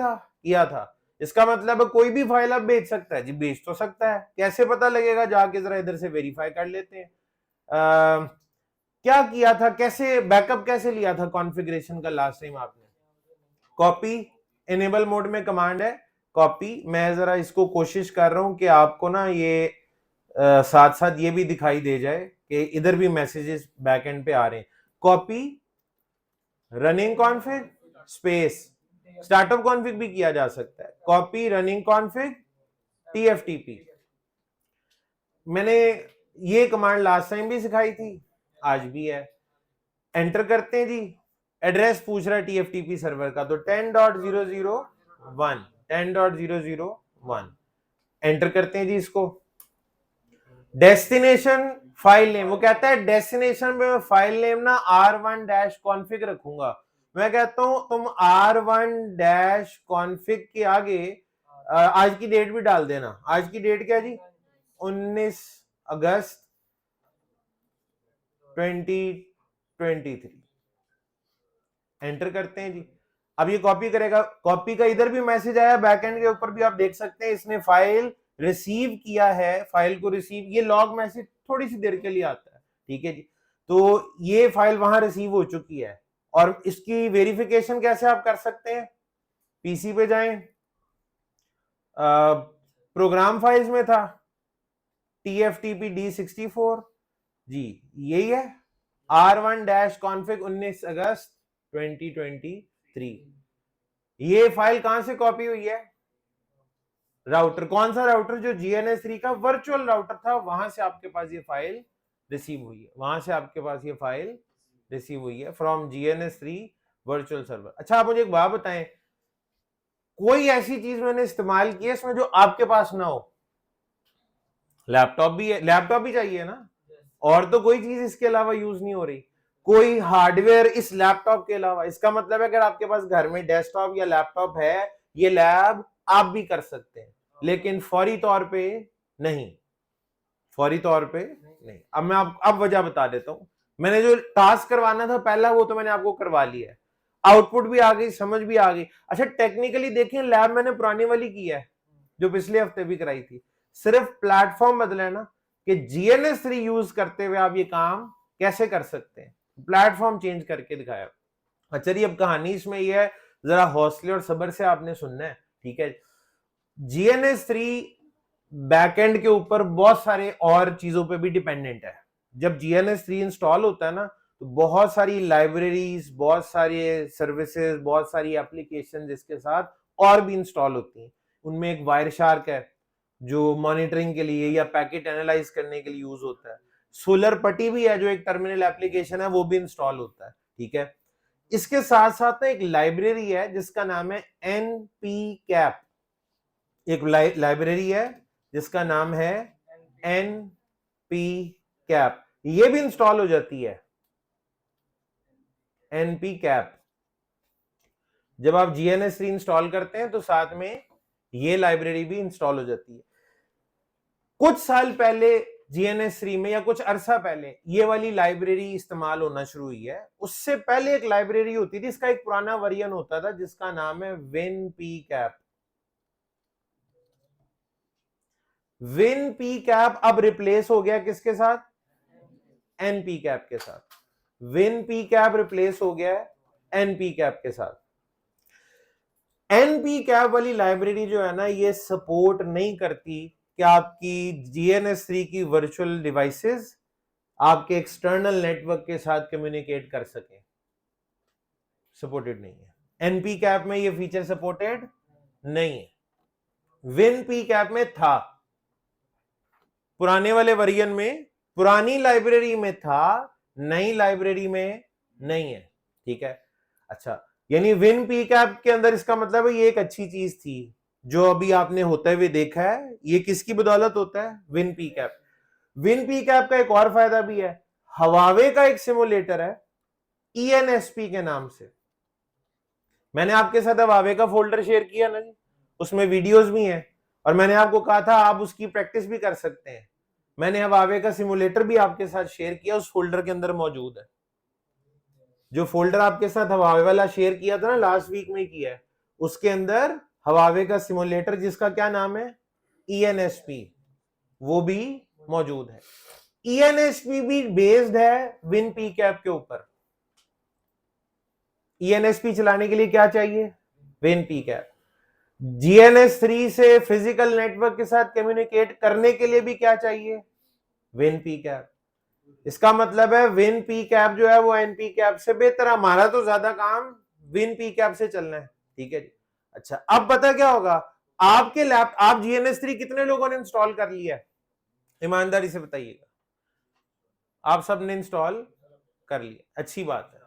था। इसका मतलब है कोई भी फाइल आप भेज सकता है जी, भेज तो सकता है। कैसे पता लगेगा, जाके जरा इधर से वेरीफाई कर लेते हैं। क्या किया था, कैसे बैकअप कैसे लिया था कॉन्फ़िगरेशन का लास्ट टाइम आपने? कॉपी, इनेबल मोड में कमांड है कॉपी। मैं जरा इसको कोशिश कर रहा हूं कि आपको ना ये साथ साथ ये भी दिखाई दे जाए कि इधर भी मैसेजेस बैकएंड पे आ रहे हैं। Copy running config space, startup config भी किया जा सकता है, कॉपी रनिंग कॉन्फ़िग TFTP। मैंने ये कमांड लास्ट टाइम भी सिखाई थी, आज भी है। एंटर करते हैं जी, एड्रेस पूछ रहा है TFTP सर्वर का, तो 10.001 एंटर करते हैं जी इसको। डेस्टिनेशन फाइल नेम, वो कहता है डेस्टिनेशन में फाइल नेम ना R1-config रखूंगा। मैं कहता हूं तुम R1-config के आगे आज की डेट भी डाल देना। आज की डेट क्या जी, 19 अगस्त 2023। एंटर करते हैं जी, अब ये कॉपी करेगा। कॉपी का इधर भी मैसेज आया, बैकएंड के ऊपर भी आप देख सकते हैं इसने फाइल रिसीव किया है, फाइल को रिसीव, ये लॉग मैसेज थोड़ी सी देर के लिए आता है। ठीक है जी, तो ये फाइल वहां रिसीव हो चुकी है। और इसकी वेरिफिकेशन कैसे आप कर सकते हैं, पीसी पे जाएं, प्रोग्राम फाइल्स में था TFTP D64 जी, यही है R1-config 19 अगस्त 2023। ये फाइल कहां से कॉपी हुई है, राउटर, कौन सा राउटर, जो GNS3 का वर्चुअल राउटर था, वहां से आपके पास ये फाइल रिसीव हुई है, वहां से आपके पास ये फाइल रिसीव हुई है फ्रॉम GNS3 वर्चुअल सर्वर। अच्छा आप मुझे एक बात बताएं, कोई ऐसी चीज मैंने इस्तेमाल की है इसमें जो आपके पास ना हो? लैपटॉप भी है, लैपटॉप भी चाहिए ना, और तो कोई चीज इसके अलावा यूज नहीं हो रही, कोई हार्डवेयर इस लैपटॉप के अलावा। इसका मतलब है अगर आपके पास घर में डेस्कटॉप या लैपटॉप है, ये लैब आप भी कर सकते हैं, लेकिन फौरी तौर पे नहीं, फौरी तौर पे नहीं। अब मैं अब वजह बता देता हूं। मैंने जो टास्क करवाना था पहला, वो तो मैंने आपको करवा लिया है, आउटपुट भी आ गई, समझ भी आ गई। अच्छा टेक्निकली देखें, लैब मैंने पुरानी वाली की है जो पिछले हफ्ते भी कराई थी, सिर्फ प्लेटफॉर्म बदला है ना, कि GNS3 यूज करते हुए आप ये काम कैसे कर सकते हैं, प्लेटफॉर्म चेंज करके दिखाया। अच्छा जी, अब कहानी इसमें यह है, जरा हौसले और सब्र से आपने सुनना है। ठीक है, GNS3 बैकएंड के ऊपर बहुत सारे और चीजों पे भी डिपेंडेंट है। जब GNS3 इंस्टॉल होता है ना, तो बहुत सारी लाइब्रेरीज, बहुत सारे सर्विसेज, बहुत सारी एप्लीकेशन इसके साथ और भी इंस्टॉल होती हैं। उनमें एक वायरशार्क है, जो मॉनिटरिंग के लिए या पैकेट एनालाइज करने के लिए यूज होता है। सोलर पट्टी भी है जो एक टर्मिनल एप्लीकेशन है, वो भी इंस्टॉल होता है। ठीक है, इसके साथ साथ ना एक लाइब्रेरी है जिसका नाम है npcap। एक लाइब्रेरी है जिसका नाम है npcap, ये भी इंस्टॉल हो जाती है। npcap जब आप GNS3 इंस्टॉल करते हैं तो साथ में ये लाइब्रेरी भी इंस्टॉल हो जाती है। कुछ साल पहले GNS3 में या कुछ अरसा पहले ये वाली लाइब्रेरी इस्तेमाल होना शुरू हुई है। उससे पहले एक लाइब्रेरी होती थी, इसका एक पुराना वर्जन होता था जिसका नाम है WinPcap। WinPcap अब रिप्लेस हो गया किसके साथ? npcap के साथ। WinPcap रिप्लेस हो गया है npcap के साथ। npcap वाली लाइब्रेरी जो है ना, ये सपोर्ट नहीं करती कि आपकी GNS3 की वर्चुअल डिवाइसेस आपके एक्सटर्नल नेटवर्क के साथ कम्युनिकेट कर सके। सपोर्टेड नहीं है npcap में, ये फीचर सपोर्टेड नहीं है। WinPcap में था, पुराने वाले वर्जन में, पुरानी लाइब्रेरी में था, नई लाइब्रेरी में नहीं है। ठीक है, अच्छा, यानी WinPcap के अंदर इसका मतलब है ये एक अच्छी चीज थी जो अभी आपने होते हुए देखा है। ये किसकी बदौलत होता है? WinPcap। WinPcap का एक और फायदा भी है, हवावे का एक सिमुलेटर है ENSP के नाम से। मैंने आपके साथ हवावे का फोल्डर शेयर किया ना जी, उसमें वीडियोस भी हैं और मैंने आपको कहा था आप उसकी प्रैक्टिस भी कर सकते हैं। मैंने हवावे का सिमुलेटर भी आपके साथ शेयर किया, उस फोल्डर के अंदर मौजूद है। जो फोल्डर आपके साथ हवावे वाला शेयर किया था ना, लास्ट वीक में किया है, उसके अंदर हवावे का सिमुलेटर जिसका क्या नाम है? ENSP, वो भी मौजूद है। ENSP भी बेस्ड है WinPcap के ऊपर। ENSP चलाने के लिए क्या चाहिए? WinPcap। GNS3 से फिजिकल नेटवर्क के साथ कम्युनिकेट करने के लिए भी क्या चाहिए? WinPcap। इसका मतलब है WinPcap जो है वो npcap से बेहतर। हमारा तो ज्यादा काम WinPcap से चलना है। ठीक है जी, अच्छा, अब पता क्या होगा? आपके लैप आप GNS3 कितने लोगों ने इंस्टॉल कर लिया है? ईमानदारी से बताइएगा। आप सब ने इंस्टॉल कर लिया, अच्छी बात है,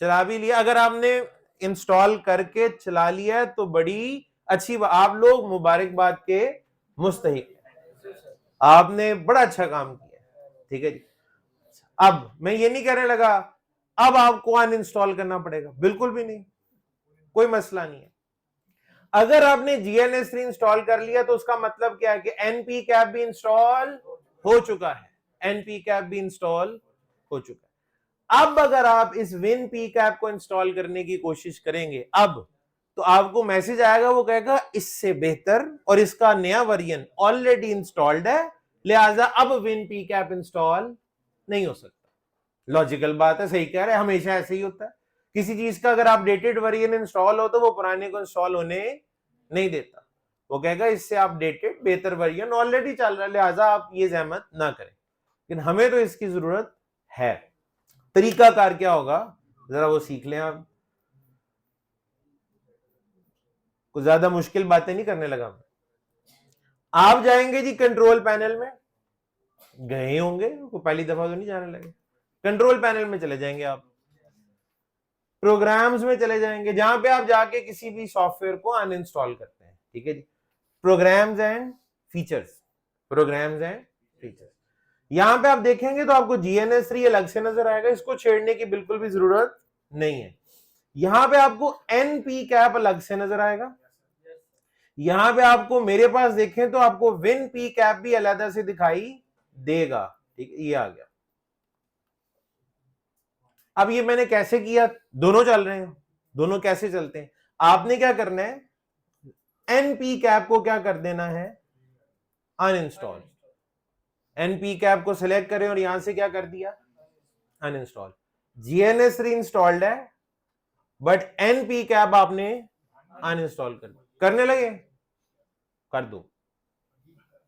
चला भी लिया। अगर आपने इंस्टॉल करके चला लिया है तो बड़ी अच्छी बात, आप लोग मुबारकबाद के मुस्तहिक, आपने बड़ा अच्छा काम किया। ठीक है जी, अब मैं ये नहीं कहने लगा अब आपको अनइंस्टॉल करना पड़ेगा, बिल्कुल भी नहीं, कोई मसला नहीं है। अगर आपने GNS3 इंस्टॉल कर लिया तो उसका मतलब क्या है कि npcap भी इंस्टॉल हो चुका है, npcap भी इंस्टॉल हो चुका है। अब अगर आप इस WinPcap को इंस्टॉल करने की कोशिश करेंगे अब, तो आपको मैसेज आएगा, वो कहेगा इससे बेहतर और इसका नया वर्जन ऑलरेडी इंस्टॉल्ड है, लिहाजा अब WinPcap इंस्टॉल नहीं हो सकता। लॉजिकल बात है, सही कह रहे हैं, हमेशा ऐसे ही होता है। किसी चीज का अगर अपडेटेड वर्जन इंस्टॉल हो तो वो पुराने को इंस्टॉल होने नहीं देता, वो कहेगा इससे अपडेटेड बेहतर वर्जन ऑलरेडी चल रहा है, लिहाजा आप ये जहमत ना करें। लेकिन हमें तो इसकी जरूरत है। तरीकाकार क्या होगा जरा वो सीख लें आप। कुछ ज्यादा मुश्किल बातें नहीं करने लगा। आप जाएंगे जी कंट्रोल पैनल में, गए होंगे, पहली दफा तो नहीं जाने लगे। कंट्रोल पैनल में चले जाएंगे आप, प्रोग्राम्स में चले जाएंगे, जहां पे आप जाके किसी भी सॉफ्टवेयर को अनइंस्टॉल करते हैं। ठीक है जी, programs and features, programs and features, यहां पे आप देखेंगे तो आपको GNS3 अलग से नजर आएगा, इसको छेड़ने की बिल्कुल भी जरूरत नहीं है। यहां पे आपको npcap अलग से नजर आएगा, यहां पे आपको, मेरे पास देखें तो आपको WinPcap भी अलग से दिखाई देगा। ठीक है, ये आ गया। अब ये मैंने कैसे किया? दोनों चल रहे हैं, दोनों कैसे चलते हैं? आपने क्या करना है, npcap को क्या कर देना है? अनइंस्टॉल। npcap को सिलेक्ट करें और यहां से क्या कर दिया? अनइंस्टॉल। GNS3 इंस्टॉल्ड है बट npcap आपने अनइंस्टॉल करने लगे, कर दो,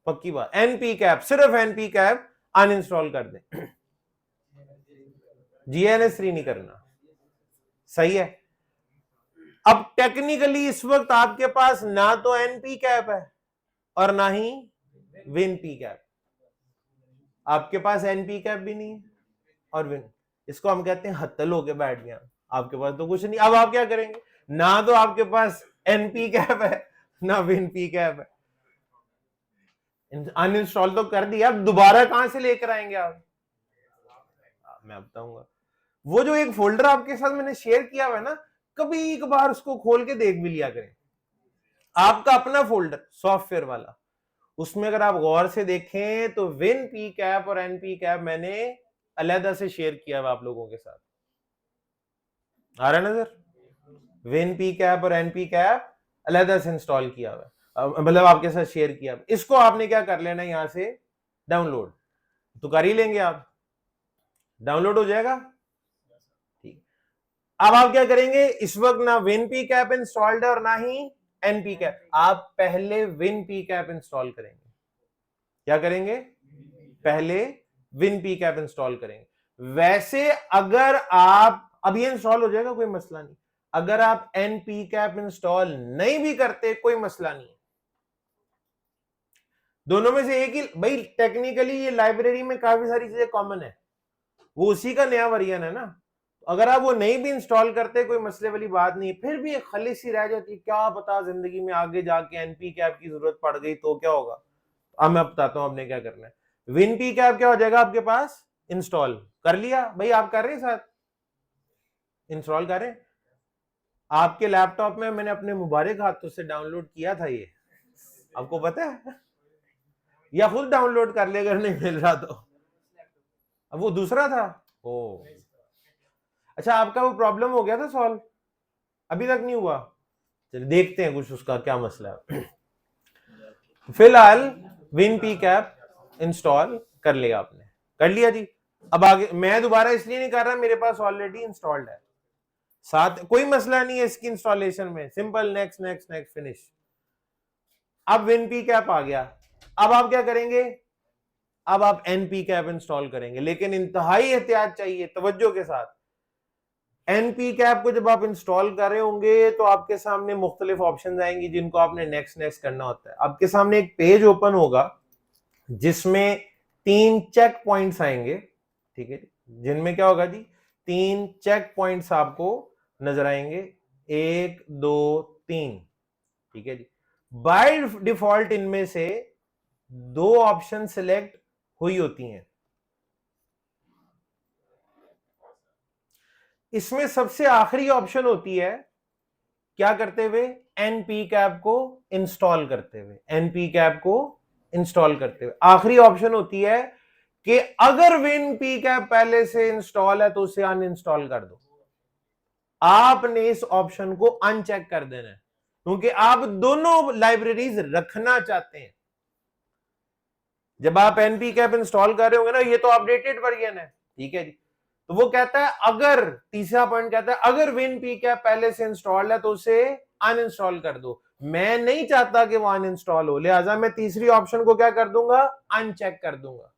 पक्की बात। npcap, सिर्फ npcap अनइंस्टॉल कर दें, GNS3 नहीं करना, सही है। अब टेक्निकली इस वक्त आपके पास ना तो npcap है और ना ही विन पी कैप। आपके पास एन पी कैप भी नहीं है और विन, इसको हम कहते हैं हत्तल होके बैठ गया, आपके पास तो कुछ नहीं। अब आप क्या करेंगे, ना तो आपके पास एन पी कैप है ना विन पी कैप है, अनइंस्टॉल तो कर दिया, अब दोबारा कहां से लेकर आएंगे आप? मैं बताऊंगा। वो जो एक फोल्डर आपके साथ मैंने शेयर किया हुआ है ना, कभी कभार उसको खोल के देख भी लिया करें। आपका अपना फोल्डर सॉफ्टवेयर वाला, उसमें अगर आप गौर से देखें तो विन पी कैप और एन पी कैप मैंने अलहदा से शेयर किया हुआ आप लोगों के साथ। आ रहा है नजर? विन पी कैप और एन पी कैप अलहदा से इंस्टॉल किया हुआ है, मतलब आपके साथ शेयर किया हुआ। इसको आपने क्या कर लेना, यहां से डाउनलोड तो कर ही लेंगे आप, डाउनलोड हो जाएगा। ठीक, अब आप क्या करेंगे, इस वक्त ना विन पी कैप इंस्टॉल्ड है और ना ही एन पी कैप। आप पहले विन पी कैप इंस्टॉल करेंगे। क्या करेंगे, पहले विन पी कैप इंस्टॉल करेंगे। वैसे अगर आप, अब ये इंस्टॉल हो जाएगा, कोई मसला नहीं। अगर आप एन पी कैप इंस्टॉल नहीं भी करते कोई मसला नहीं, दोनों में से एक ही। भाई टेक्निकली ये लाइब्रेरी में काफी सारी चीजें कॉमन है, वो उसी का नया वर्जन है ना। अगर आप वो नहीं भी इंस्टॉल करते कोई मसले वाली बात नहीं, फिर भी एक खली सी रह जाती, क्या पता जिंदगी में आगे जाके एनपी कैप की जरूरत पड़ गई तो क्या होगा। अब मैं बताता हूं आपने क्या करना है। विन पी कैप क्या हो जाएगा आपके पास, इंस्टॉल कर लिया। भाई आप कर रहे हैं साथ, इंस्टॉल कर रहे हैं। आपके लैपटॉप में मैंने अपने मुबारक हाथों से डाउनलोड किया था ये, आपको पता है, या खुद डाउनलोड कर ले अगर नहीं मिल रहा तो। अब वो दूसरा था, ओ अच्छा, आपका वो प्रॉब्लम हो गया था सॉल्व, अभी तक नहीं हुआ? चलिए देखते हैं कुछ उसका क्या मसला है। फिलहाल विन पी कैप इंस्टॉल कर लिया आपने, कर लिया जी। अब आगे मैं दोबारा इसलिए नहीं कर रहा, मेरे पास ऑलरेडी इंस्टॉल्ड है, साथ कोई मसला नहीं है इसकी इंस्टॉलेशन में, simple next next next finish. अब विन पी कैप आ गया, अब आप क्या करेंगे, अब आप एनपी कैप इंस्टॉल करेंगे, लेकिन इंतहाई एहतियात चाहिए, तवज्जो के साथ। एनपी कैप को जब आप इंस्टॉल कर रहे होंगे तो आपके सामने मुख्तलिफ ऑप्शन आएंगी जिनको आपने नेक्स्ट नेक्स्ट करना होता है। आपके सामने एक पेज ओपन होगा जिसमें 3 चेक पॉइंट्स आएंगे, ठीक है, जिनमें क्या होगा जी, 3 चेक पॉइंट्स आपको नजर आएंगे, 1 2 3, ठीक है जी। बाय डिफॉल्ट इनमें से 2 ऑप्शन सिलेक्ट हुई होती हैं। इसमें सबसे आखिरी ऑप्शन होती है क्या करते हुए, एनपी कैप को इंस्टॉल करते हुए, एनपी कैप को इंस्टॉल करते हुए आखिरी ऑप्शन होती है कि अगर विन पी कैप पहले से इंस्टॉल है तो उसे अनइंस्टॉल कर दो। आपने इस ऑप्शन को अनचेक कर देना है क्योंकि आप दोनों लाइब्रेरीज रखना चाहते हैं। जब आप एनपी कैप इंस्टॉल कर रहे होंगे ना, ये तो अपडेटेड वर्जन है, ठीक है जी, तो वो कहता है अगर, तीसरा पॉइंट कहता है अगर विन पी कैप पहले से इंस्टॉल्ड है तो उसे अनइंस्टॉल कर दो। मैं नहीं चाहता कि वो अनइंस्टॉल हो, लिहाजा मैं तीसरी ऑप्शन को क्या कर दूंगा, अनचेक कर दूंगा,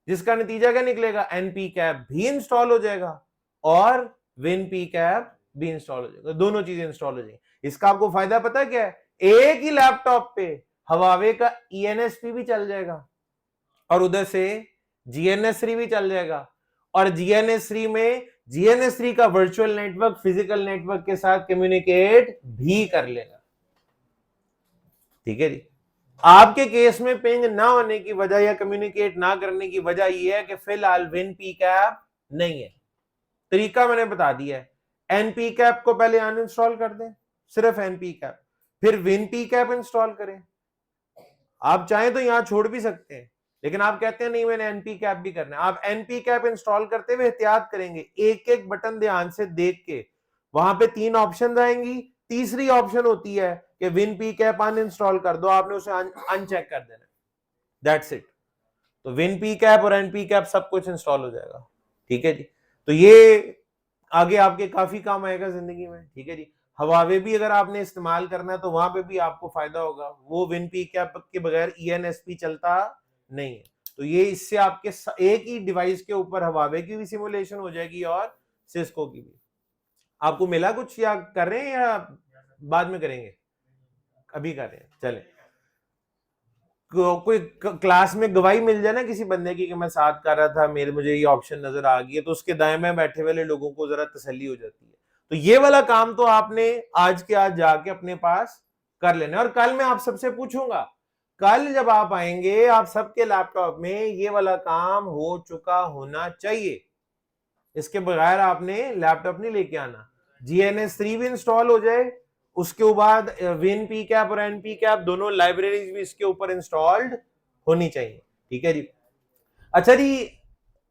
जिसका नतीजा क्या निकलेगा, एनपी कैप भी इंस्टॉल हो जाएगा और विन पी कैप भी इंस्टॉल हो जाएगा, दोनों चीजें इंस्टॉल हो जाएंगी। इसका आपको फायदा पता है क्या है, एक ही लैपटॉप पे हवावे का ईएनएसपी भी चल जाएगा और उधर से जीएनएस3 भी चल जाएगा, और जीएनएस3 में जीएनएस3 का वर्चुअल नेटवर्क फिजिकल नेटवर्क के साथ कम्युनिकेट भी कर लेगा, ठीक है जी। आपके केस में पिंग ना होने की वजह या कम्युनिकेट ना करने की वजह यह है कि फिलहाल विन पी कैप नहीं है। तरीका मैंने बता दिया है, एनपी कैप को पहले अनइंस्टॉल कर दें, सिर्फ एनपी कैप, फिर विन पी कैप इंस्टॉल करें। आप चाहें तो यहां छोड़ भी सकते हैं, लेकिन आप कहते हैं नहीं मैंने एनपी कैप भी करना है। आप एनपी कैप इंस्टॉल करते हुए एहतियात करेंगे, एक एक बटन ध्यान से देख के, वहां पे 3 ऑप्शन आएंगी, तीसरी ऑप्शन होती है कि विन पी कैप अनइंस्टॉल कर दो, आपने उसे अनचेक कर देना, दैट्स इट। तो विन पी कैप और एनपी कैप सब कुछ इंस्टॉल हो जाएगा, ठीक है जी। तो ये आगे आपके काफी काम आएगा जिंदगी में, ठीक है जी। हवावे भी अगर आपने इस्तेमाल करना है तो वहां पे भी आपको फायदा होगा, वो विन पी कैप के बगैर ईएनएसपी चलता नहीं है। तो ये इससे आपके एक ही डिवाइस के ऊपर हवावे की भी सिमुलेशन हो जाएगी और सिस्को की भी। आपको मिला कुछ या कर रहे हैं या बाद में करेंगे? अभी कर रहे हैं, चले। कोई क्लास में गवाही मिल जाए ना किसी बंदे की कि मैं साथ कर रहा था, मुझे ये ऑप्शन नजर आ गई है, तो उसके दाएं में बैठे वाले लोगों को जरा तसल्ली हो जाती है। तो ये वाला काम तो आपने आज के आज जाके अपने पास कर लेना। और कल मैं आप सबसे पूछूंगा, कल जब आप आएंगे आप सबके लैपटॉप में ये वाला काम हो चुका होना चाहिए। इसके बगैर आपने लैपटॉप नहीं लेके आना। GNS3 भी इंस्टॉल हो जाए, उसके बाद WinPCAP और NPCAP दोनों लाइब्रेरीज भी इसके ऊपर इंस्टॉल्ड होनी चाहिए। ठीक है जी। अच्छा जी,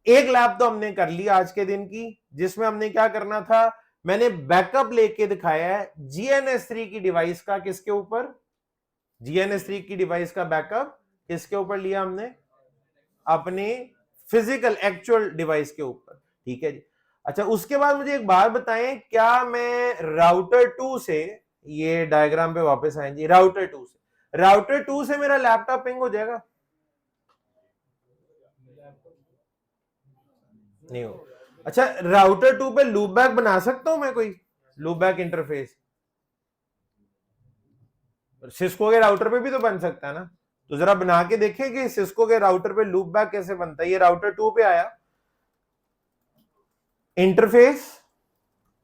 एक लैब तो हमने कर ली आज के दिन की, जिसमें हमने क्या करना था, मैंने बैकअप लेके दिखाया है GNS3 की डिवाइस का। किसके ऊपर? GNS3 की डिवाइस का बैकअप किसके ऊपर लिया हमने? अपने फिजिकल एक्चुअल डिवाइस के ऊपर। ठीक है जी। अच्छा, उसके बाद मुझे एक बात बताएं, क्या मैं राउटर 2 से, ये डायग्राम पे वापस आए जी, राउटर 2 से मेरा लैपटॉप पिंग हो जाएगा? नहीं हो। अच्छा, राउटर 2 पे लूप बैक बना सकता हूं मैं, कोई लूप बैक इंटरफेस? सिस्को के राउटर पे भी तो बन सकता है ना। तो जरा बना के देखें कि सिस्को के राउटर पे लूप बैक कैसे बनता है। ये राउटर 2 पे आया, interface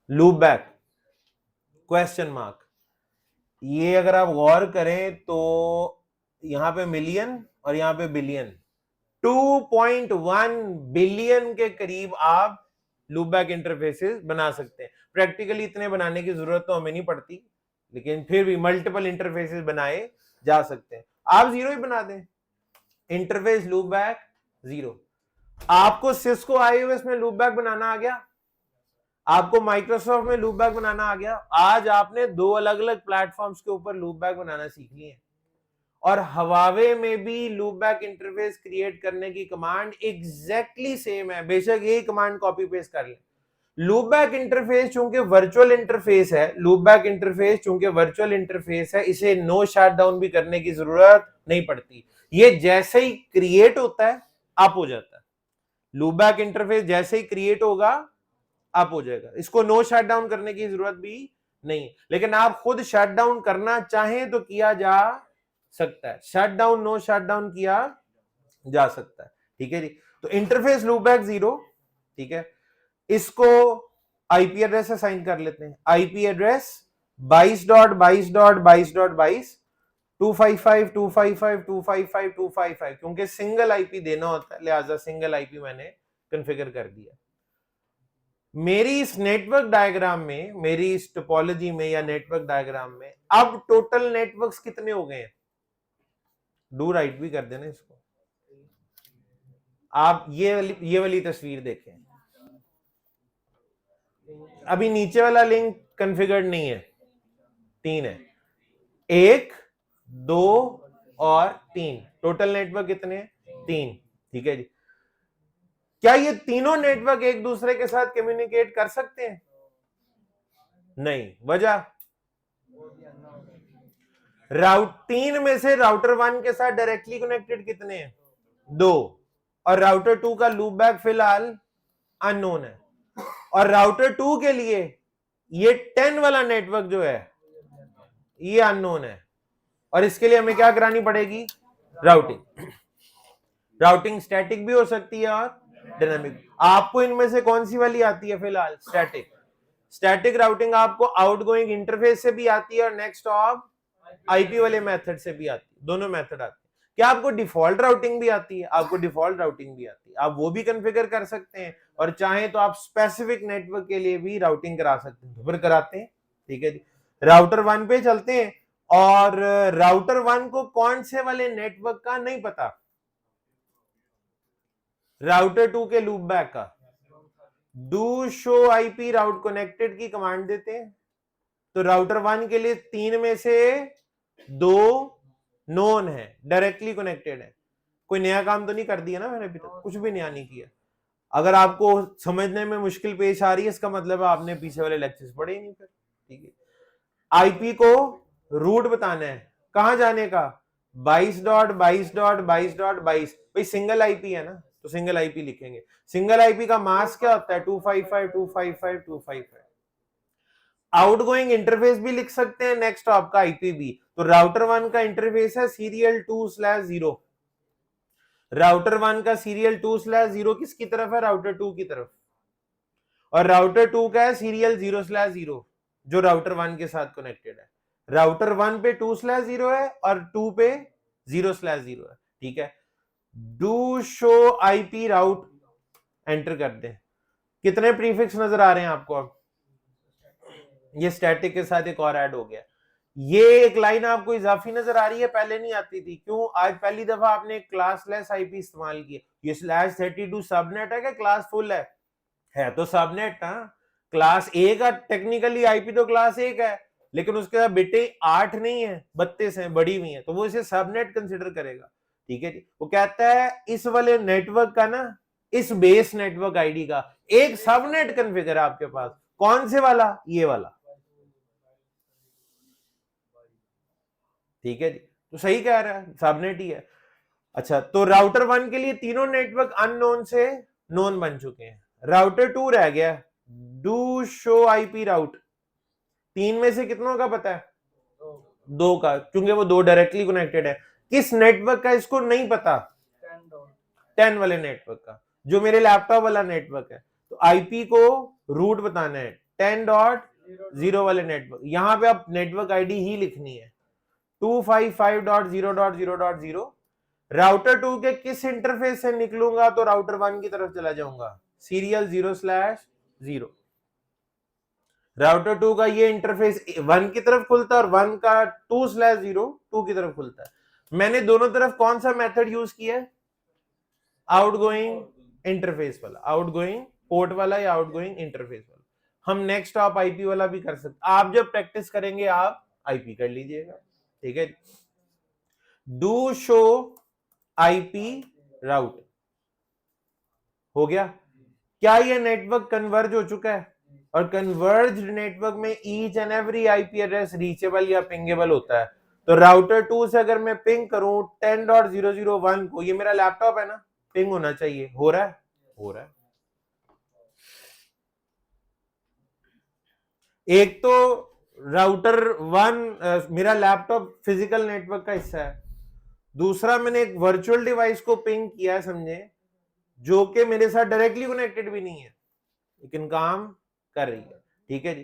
loop back question mark. ये अगर आप गौर करें तो यहां पे मिलियन और यहां पे बिलियन, 2.1 बिलियन के करीब आप लूप बैक इंटरफेसेस बना सकते हैं। प्रैक्टिकली इतने बनाने की जरूरत तो हमें नहीं पड़ती, लेकिन फिर भी मल्टीपल इंटरफेसेस बनाए जा सकते हैं। आप जीरो ही बना दें, इंटरफेस लूप बैक जीरो। आपको सिस्को आईओएस में लूप बैक बनाना आ गया, आपको माइक्रोसॉफ्ट में लूप बैक बनाना आ गया। आज आपने दो अलग अलग प्लेटफॉर्म्स के ऊपर लूप बैक बनाना सीख लिए। और हवावे में भी लूप बैक इंटरफेस क्रिएट करने की कमांड एग्जैक्टली सेम है, बेशक यही कमांड कॉपी पेस्ट कर लें। लूप बैक इंटरफेस चूंकि वर्चुअल इंटरफेस है, लूप बैक इंटरफेस चूंकि वर्चुअल इंटरफेस है, इसे नो शटडाउन भी करने की जरूरत नहीं पड़ती। ये जैसे ही क्रिएट होता है अप हो जाता है। लूप बैक इंटरफेस जैसे ही क्रिएट होगा अप हो जाएगा, इसको नो शटडाउन करने की जरूरत भी नहीं। लेकिन आप खुद शटडाउन करना चाहें तो किया जा सकता है, शटडाउन नो शटडाउन किया जा सकता है। ठीक है जी। तो इंटरफेस लूपबैक जीरो। ठीक है, इसको आईपी एड्रेस असाइन कर लेते हैं। आईपी एड्रेस 22.22.22.22 255.255.255.255, क्योंकि सिंगल आईपी देना होता है, लिहाजा सिंगल आईपी मैंने कॉन्फ़िगर कर दिया। मेरी इस नेटवर्क डायग्राम में, मेरी इस टोपोलॉजी में या नेटवर्क डायग्राम में अब टोटल नेटवर्क्स कितने हो गए हैं? डू राइट भी कर देना इसको। आप ये वाली तस्वीर देखें, अभी नीचे वाला लिंक कॉन्फ़िगर्ड नहीं है, 3 है, 1 2 और 3, टोटल नेटवर्क कितने हैं? 3। ठीक है जी। क्या ये तीनों नेटवर्क एक दूसरे के साथ कम्युनिकेट कर सकते हैं? नहीं। वजह, राउट 3 में से राउटर 1 के साथ डायरेक्टली कनेक्टेड कितने हैं? 2। और राउटर 2 का लूप बैक फिलहाल अननोन है। और राउटर 2 के लिए ये 10 वाला नेटवर्क जो है ये अननोन है, और इसके लिए हमें क्या करानी पड़ेगी? राउटिंग। राउटिंग स्टैटिक भी हो सकती है और डायनामिक। आपको इनमें से कौन सी वाली आती है? फिलहाल स्टैटिक। स्टैटिक राउटिंग आपको आउटगोइंग इंटरफेस से भी आती है और नेक्स्ट ऑफ आईपी वाले मेथड से भी आती है, दोनों मेथड आती है। क्या आपको डिफॉल्ट राउटिंग भी आती है? आपको डिफॉल्ट राउटिंग भी आती है, आप वो भी कॉन्फ़िगर कर सकते हैं, और चाहें तो आप स्पेसिफिक नेटवर्क के लिए भी राउटिंग करा सकते हैं, तो फिर कराते हैं। ठीक है जी। राउटर 1 पे चलते हैं, और राउटर 1 को कौन से वाले नेटवर्क का नहीं पता, राउटर 2 के लूप बैक का। Do show IP route connected की कमांड देते हैं, तो राउटर 1 के लिए 3 में से 2 नोन है, डायरेक्टली कनेक्टेड है। कोई नया काम तो नहीं कर दिया ना मैंने अभी तक, कुछ भी नया नहीं किया। अगर आपको समझने में मुश्किल पेश आ रही है, इसका मतलब है आपने पीछे वाले लेक्चर्स पढ़े ही नहीं फिर। ठीक है। आईपी को रूट बताना है, कहां जाने का? 22.22.22.22। भाई सिंगल आईपी है ना, तो सिंगल आईपी लिखेंगे। सिंगल आईपी का मास्क क्या होता है? 255.255.255। आउटगोइंग इंटरफेस भी लिख सकते हैं, नेक्स्ट आपका आईपी भी। तो राउटर 1 का इंटरफेस है सीरियल 2/0। राउटर 1 का सीरियल 2/0 किसकी तरफ है? राउटर 2 की तरफ। और राउटर 2 का है सीरियल 0/0 जो राउटर 1 के साथ कनेक्टेड है। राउटर 1 पे 2/0 है और 2 पे 0/0 है। ठीक है, do show IP route enter कर दें। कितने प्रीफिक्स नजर आ रहे हैं आपको? अब ये स्टैटिक के साथ एक और ऐड हो गया। ये एक लाइन आपको इजाफी नजर आ रही है, पहले नहीं आती थी। क्यों? आज पहली दफा आपने क्लासलेस आईपी इस्तेमाल किया। ये /32 सबनेट है कि क्लास फुल है तो सबनेट। हाँ, क्लास ए का टेक्निकली आईपी तो क्लास ए का है, लेकिन उसके साथ बेटे 8 नहीं है 32 है, बड़ी हुई है, तो वो इसे सबनेट कंसिडर करेगा। ठीक है जी, वो कहता है इस वाले नेटवर्क का ना, इस बेस नेटवर्क आईडी का एक सबनेट कॉन्फ़िगर है आपके पास। कौन से वाला? ये वाला। ठीक है जी, तो सही कह रहा है, सबनेट ही है। अच्छा, तो राउटर 1 के लिए तीनों नेटवर्क अननोन से नोन बन चुके हैं। राउटर 2 रह गया, डू शो आईपी राउट। 3 में से कितनों का पता है? 2 का, क्योंकि वो 2 डायरेक्टली कनेक्टेड है। किस नेटवर्क का इसको नहीं पता? 10 वाले नेटवर्क का, जो मेरे लैपटॉप वाला नेटवर्क है। तो आईपी को रूट बताना है 10.0 वाले नेटवर्क। यहां पे आप नेटवर्क आईडी ही लिखनी है 255.0.0.0। राउटर 2 के किस इंटरफेस से निकलूंगा तो राउटर 1 की तरफ चला जाऊंगा, सीरियल 0/0। राउटर 2 का ये इंटरफेस 1 की तरफ खुलता है और 1 का 2/0 2 की तरफ खुलता है। मैंने दोनों तरफ कौन सा मेथड यूज किया है? आउटगोइंग इंटरफेस वाला, आउटगोइंग पोर्ट वाला या आउटगोइंग इंटरफेस वाला। हम नेक्स्ट आप आईपी वाला भी कर सकते। आप जब प्रैक्टिस करेंगे आप आईपी कर लीजिएगा। ठीक है, डू शो आईपी राउट हो गया। क्या ये नेटवर्क कन्वर्ज हो चुका है? और कन्वर्ज नेटवर्क में each and every IP address reachable या पिंगेबल होता है। तो राउटर 2 से अगर मैं पिंग करूं 10.001 को, ये मेरा लैपटॉप है ना, पिंग होना चाहिए। हो रहा है? हो रहा है। एक तो राउटर 1 मेरा लैपटॉप फिजिकल नेटवर्क का हिस्सा है। दूसरा, मैंने एक वर्चुअल डिवाइस को पिंग किया है, समझे, जो कि मेरे साथ डायरेक्टली कनेक्टेड भी नहीं है, लेकिन काम कर रही है। ठीक है जी,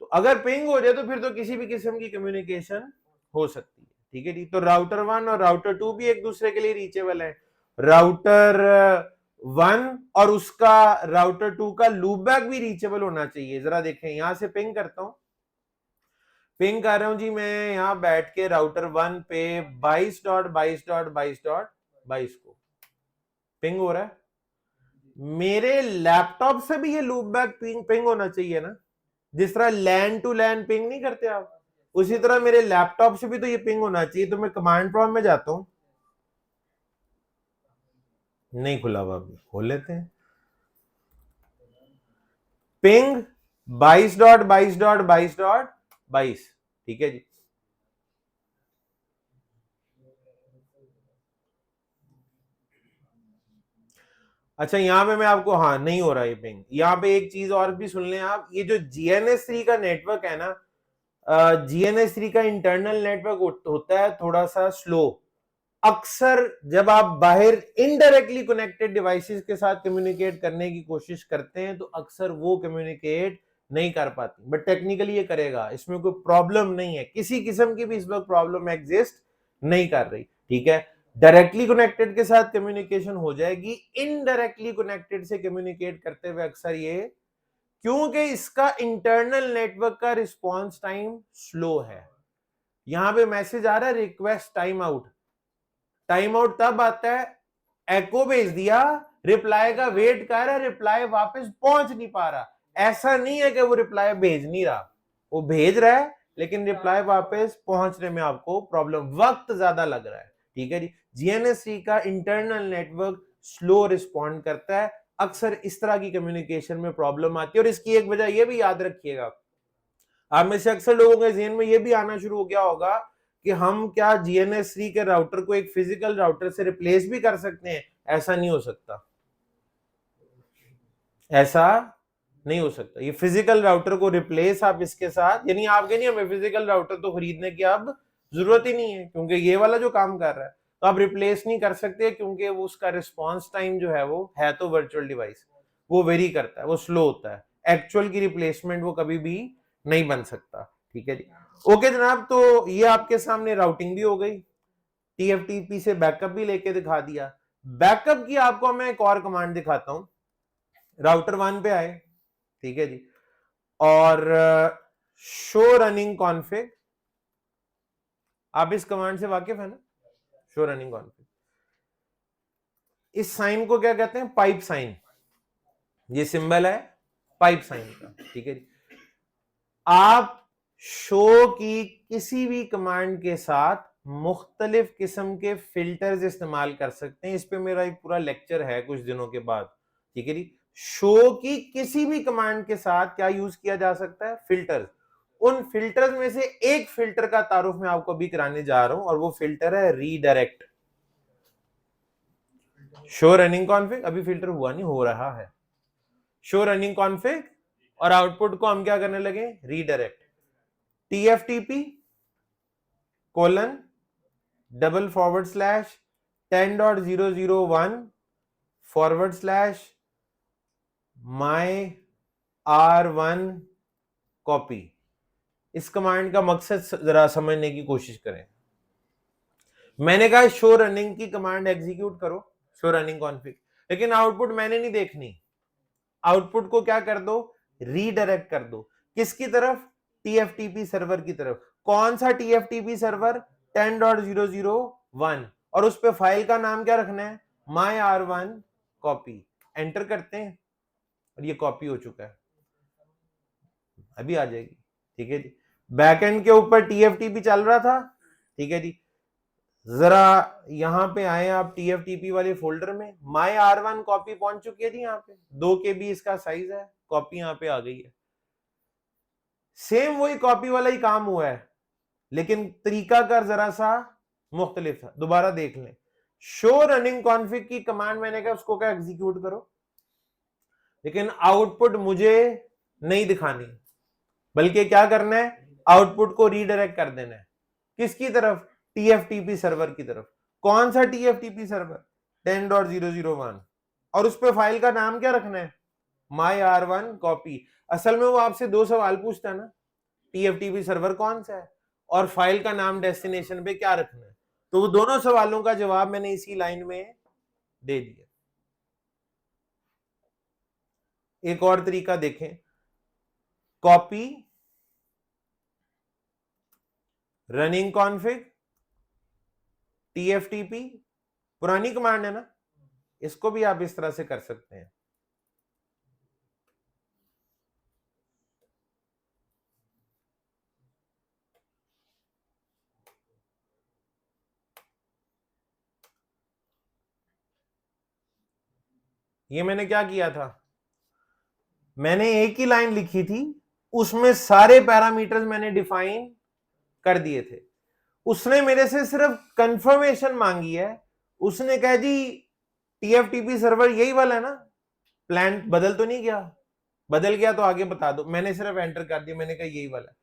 तो अगर पिंग हो जाए तो फिर तो किसी भी किस्म की कम्युनिकेशन हो सकती है। ठीक है जी, तो राउटर 1 और राउटर 2 भी एक दूसरे के लिए रीचेबल है। राउटर 1 और उसका राउटर 2 का लूपबैक भी रीचेबल होना चाहिए। जरा देखें, यहां से पिंग करता हूं, पिंग कर रहा हूं जी मैं यहां बैठ के राउटर 1 पे 22.22.22.22 को पिंग हो रहा है। मेरे लैपटॉप से भी ये लूपबैक पिंग होना चाहिए ना, जिस तरह लैन टू लैन पिंग नहीं करते आप, उसी तरह मेरे लैपटॉप से भी तो ये पिंग होना चाहिए। तो मैं कमांड प्रॉम्प्ट में जाता हूं, नहीं खुला हुआ, खोल लेते हैं। पिंग 22.22.22। ठीक है जी, अच्छा यहां पे मैं आपको, हाँ नहीं हो रहा है पिंग। यहां पे एक चीज और भी सुन लें आप, ये जो GNS3 का नेटवर्क है ना, GNS3 का इंटरनल नेटवर्क होता है थोड़ा सा स्लो। अक्सर जब आप बाहर इनडायरेक्टली कनेक्टेड डिवाइसेस के साथ कम्युनिकेट करने की कोशिश करते हैं तो अक्सर वो कम्युनिकेट नहीं कर पाती, बट टेक्निकली ये करेगा, इसमें कोई प्रॉब्लम नहीं है, किसी किस्म की भी इस वक्त प्रॉब्लम एग्जिस्ट नहीं कर रही। ठीक है, डायरेक्टली कनेक्टेड के साथ कम्युनिकेशन हो जाएगी, इनडायरेक्टली कनेक्टेड से कम्युनिकेट करते हुए अक्सर ये, क्योंकि इसका इंटरनल नेटवर्क का रिस्पॉन्स टाइम स्लो है। यहां पे मैसेज आ रहा है request time out. Time out तब आता है, एको भेज दिया, रिप्लाई का वेट कर रहा है, रिप्लाई वापस पहुंच नहीं पा रहा। ऐसा नहीं है कि वो रिप्लाई भेज नहीं रहा, वो भेज रहा है, लेकिन रिप्लाई वापस पहुंचने में आपको प्रॉब्लम, वक्त ज्यादा लग रहा है। ठीक है जी, GNS3 का इंटरनल नेटवर्क स्लो रिस्पॉन्ड करता है, अक्सर इस तरह की कम्युनिकेशन में प्रॉब्लम आती है। और इसकी एक वजह यह भी याद रखिएगा, आप में से अक्सर लोगों के जहन में यह भी आना शुरू हो गया होगा कि हम क्या GNS3 के राउटर को एक फिजिकल राउटर से रिप्लेस भी कर सकते हैं? ऐसा नहीं हो सकता, ऐसा नहीं हो सकता। ये फिजिकल राउटर को रिप्लेस आप इसके साथ, यानी आप कहें नहीं हमें फिजिकल राउटर तो खरीदने की अब जरूरत ही नहीं है क्योंकि ये वाला जो काम कर रहा है, तो आप रिप्लेस नहीं कर सकते क्योंकि वो उसका रिस्पॉन्स टाइम जो है वो है तो वर्चुअल डिवाइस, वो वेरी करता है, वो स्लो होता है, एक्चुअल की रिप्लेसमेंट वो कभी भी नहीं बन सकता। ठीक है जी, ओके जनाब। तो ये आपके सामने राउटिंग भी हो गई, टीएफटीपी से बैकअप भी लेके दिखा दिया। बैकअप की आपको मैं एक और कमांड दिखाता हूं। राउटर 1 पे आए, ठीक है जी, और शो रनिंग कॉन्फिग, आप इस कमांड से वाकिफ है ना, शो रनिंग कॉन्फिग। इस साइन को क्या कहते हैं, पाइप साइन, ये सिंबल है पाइप साइन का। ठीक है जी, आप शो की किसी भी कमांड के साथ मुख्तलिफ किस्म के फिल्टर्स इस्तेमाल कर सकते हैं। इस पे मेरा एक पूरा लेक्चर है कुछ दिनों के बाद। ठीक है जी, शो की किसी भी कमांड के साथ क्या यूज किया जा सकता है, फिल्टर। उन फिल्टर्स में से एक फिल्टर का तारुफ मैं आपको अभी कराने जा रहा हूं और वो फिल्टर है रीडायरेक्ट। शो रनिंग कॉन्फिग, अभी फिल्टर हुआ नहीं, हो रहा है। शो रनिंग कॉन्फिग और आउटपुट को हम क्या करने लगे, redirect. TFTP colon $10.001 /my r1 copy. इस कमांड का मकसद जरा समझने की कोशिश करें। मैंने कहा शो रनिंग की कमांड एग्जीक्यूट करो, शो रनिंग कॉन्फिग, लेकिन आउटपुट मैंने नहीं देखनी। आउटपुट को क्या कर दो, रीडायरेक्ट कर दो। किसकी तरफ, टीएफटीपी सर्वर की तरफ। कौन सा टीएफटीपी सर्वर, 10.001, और उस पे फाइल का नाम क्या रखना है, my r1 कॉपी। एंटर करते हैं और ये कॉपी हो चुका है, अभी आ जाएगी। ठीक है जी, बैकएंड के ऊपर टीएफटीपी चल रहा था। ठीक है जी, जरा यहां पे आए आप टीएफटीपी वाले फोल्डर में, my r1 कॉपी पहुंच चुकी है जी, यहाँ पे 2 KB इसका साइज है, कॉपी यहाँ पे आ गई है। सेम वही कॉपी वाला ही काम हुआ है, लेकिन तरीका कर जरा सा मुख्तलिफ था। दोबारा देख लें, शो रनिंग कॉन्फिग की कमांड मैंने कहा उसको क्या एग्जीक्यूट करो, लेकिन आउटपुट मुझे नहीं दिखानी, बल्कि क्या करना है, आउटपुट को रीडायरेक्ट कर देना है। किसकी तरफ, टीएफटीपी सर्वर की तरफ। कौन सा टीएफटीपी सर्वर, 10.001, और उस पर फाइल का नाम क्या रखना है, my r1 कॉपी। असल में वो आपसे 2 सवाल पूछता है ना, टीएफटीपी सर्वर कौन सा है और फाइल का नाम डेस्टिनेशन पे क्या रखना है, तो वो दोनों सवालों का जवाब मैंने इसी लाइन में दे दिया। एक और तरीका देखें, कॉपी रनिंग कॉन्फिग टीएफटीपी, पुरानी कमांड है ना, इसको भी आप इस तरह से कर सकते हैं। ये मैंने क्या किया था, मैंने एक ही लाइन लिखी थी, उसमें सारे पैरामीटर्स मैंने डिफाइन कर दिए थे। उसने मेरे से सिर्फ कंफर्मेशन मांगी है, उसने कहा जी टीएफटीपी सर्वर यही वाला है ना, प्लान बदल तो नहीं गया, बदल गया तो आगे बता दो। मैंने सिर्फ एंटर कर दिया, मैंने कहा यही वाला है।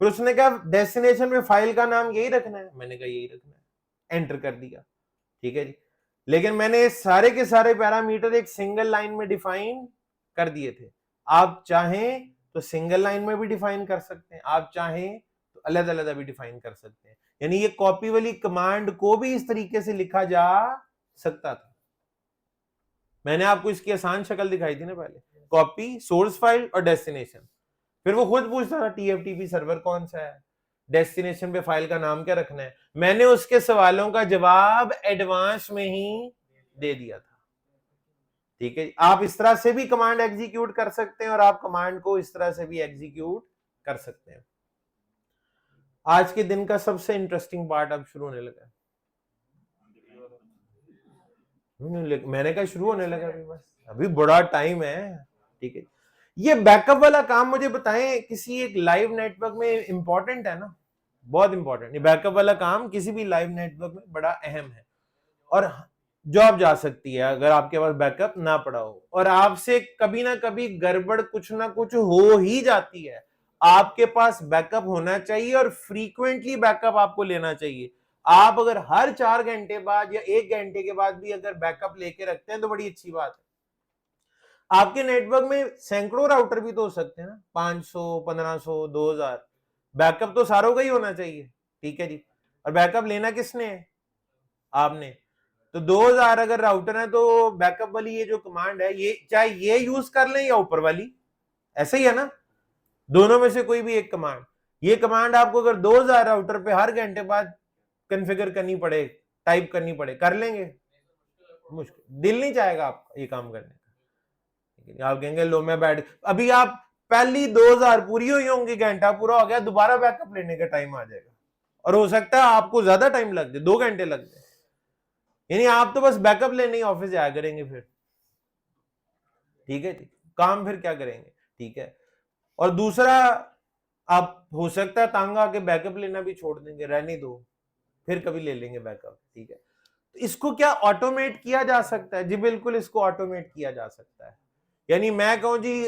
फिर उसने कहा डेस्टिनेशन में फाइल का नाम यही रखना है, मैंने कहा यही रखना है, एंटर कर दिया। ठीक है जी, लेकिन मैंने सारे के सारे पैरामीटर एक सिंगल लाइन में डिफाइन कर दिए थे। आप चाहें तो सिंगल लाइन में भी डिफाइन कर सकते हैं, आप चाहें तो अलग अलग भी डिफाइन कर सकते हैं। यानी ये कॉपी वाली कमांड को भी इस तरीके से लिखा जा सकता था। मैंने आपको इसकी आसान शक्ल दिखाई थी ना पहले, कॉपी सोर्स फाइल और डेस्टिनेशन। फिर वो खुद पूछता था टीएफटीपी सर्वर कौन सा है, डेस्टिनेशन पे फाइल का नाम क्या रखना है। मैंने उसके सवालों का जवाब एडवांस में ही दे दिया था। ठीक है, आप इस तरह से भी कमांड एग्जीक्यूट कर सकते हैं और आप कमांड को इस तरह से भी एग्जीक्यूट कर सकते हैं। आज के दिन का सबसे इंटरेस्टिंग पार्ट अब शुरू होने लगा, मैंने कहा शुरू होने लगा, अभी बस अभी बड़ा टाइम है। ठीक है, ये बैकअप वाला काम मुझे बताएं किसी एक लाइव नेटवर्क में इंपॉर्टेंट है ना, बहुत इंपॉर्टेंट। ये बैकअप वाला काम किसी भी लाइव नेटवर्क में बड़ा अहम है। और जॉब जा सकती है अगर आपके पास बैकअप ना पड़ा हो, और आपसे कभी ना कभी गड़बड़ कुछ ना कुछ हो ही जाती है। आपके पास बैकअप होना चाहिए और फ्रीक्वेंटली बैकअप आपको लेना चाहिए। आप अगर हर 4 घंटे बाद या 1 घंटे के बाद भी अगर बैकअप लेके रखते हैं तो बड़ी अच्छी बात है। आपके नेटवर्क में सैकड़ों राउटर भी तो हो सकते हैं ना, 500, 1500, 2000। बैकअप तो सारों का ही होना चाहिए, ठीक है जी। और बैकअप लेना किसने है? आपने। तो 2000 अगर राउटर है तो बैकअप वाली ये जो कमांड है, ये चाहे ये यूज कर लें या ऊपर वाली, ऐसे ही है ना, दोनों में से कोई भी एक कमांड। ये कमांड आपको अगर 2000 राउटर पे हर घंटे बाद कॉन्फ़िगर करनी पड़े, टाइप करनी पड़े, कर लेंगे? मुश्किल, दिल नहीं चाहेगा आपका ये काम करने का। आप कहेंगे लो मैं बैठ, अभी आप पहली 2000 पूरी हुई होंगी, घंटा पूरा हो गया, दोबारा बैकअप लेने का टाइम आ जाएगा, और हो सकता है आपको ज्यादा टाइम लग जाए, 2 घंटे लग जाए। यानी आप तो बस बैकअप लेने ही ऑफिस जाया करेंगे फिर, ठीक है, काम फिर क्या करेंगे, ठीक है। और दूसरा, आप हो सकता है तंग आके बैकअप लेना भी छोड़ देंगे, रहने दो, फिर कभी ले लेंगे बैकअप, ठीक है। तो इसको क्या ऑटोमेट किया जा सकता है? जी बिल्कुल, इसको ऑटोमेट किया जा सकता है। यानी मैं कहूं जी,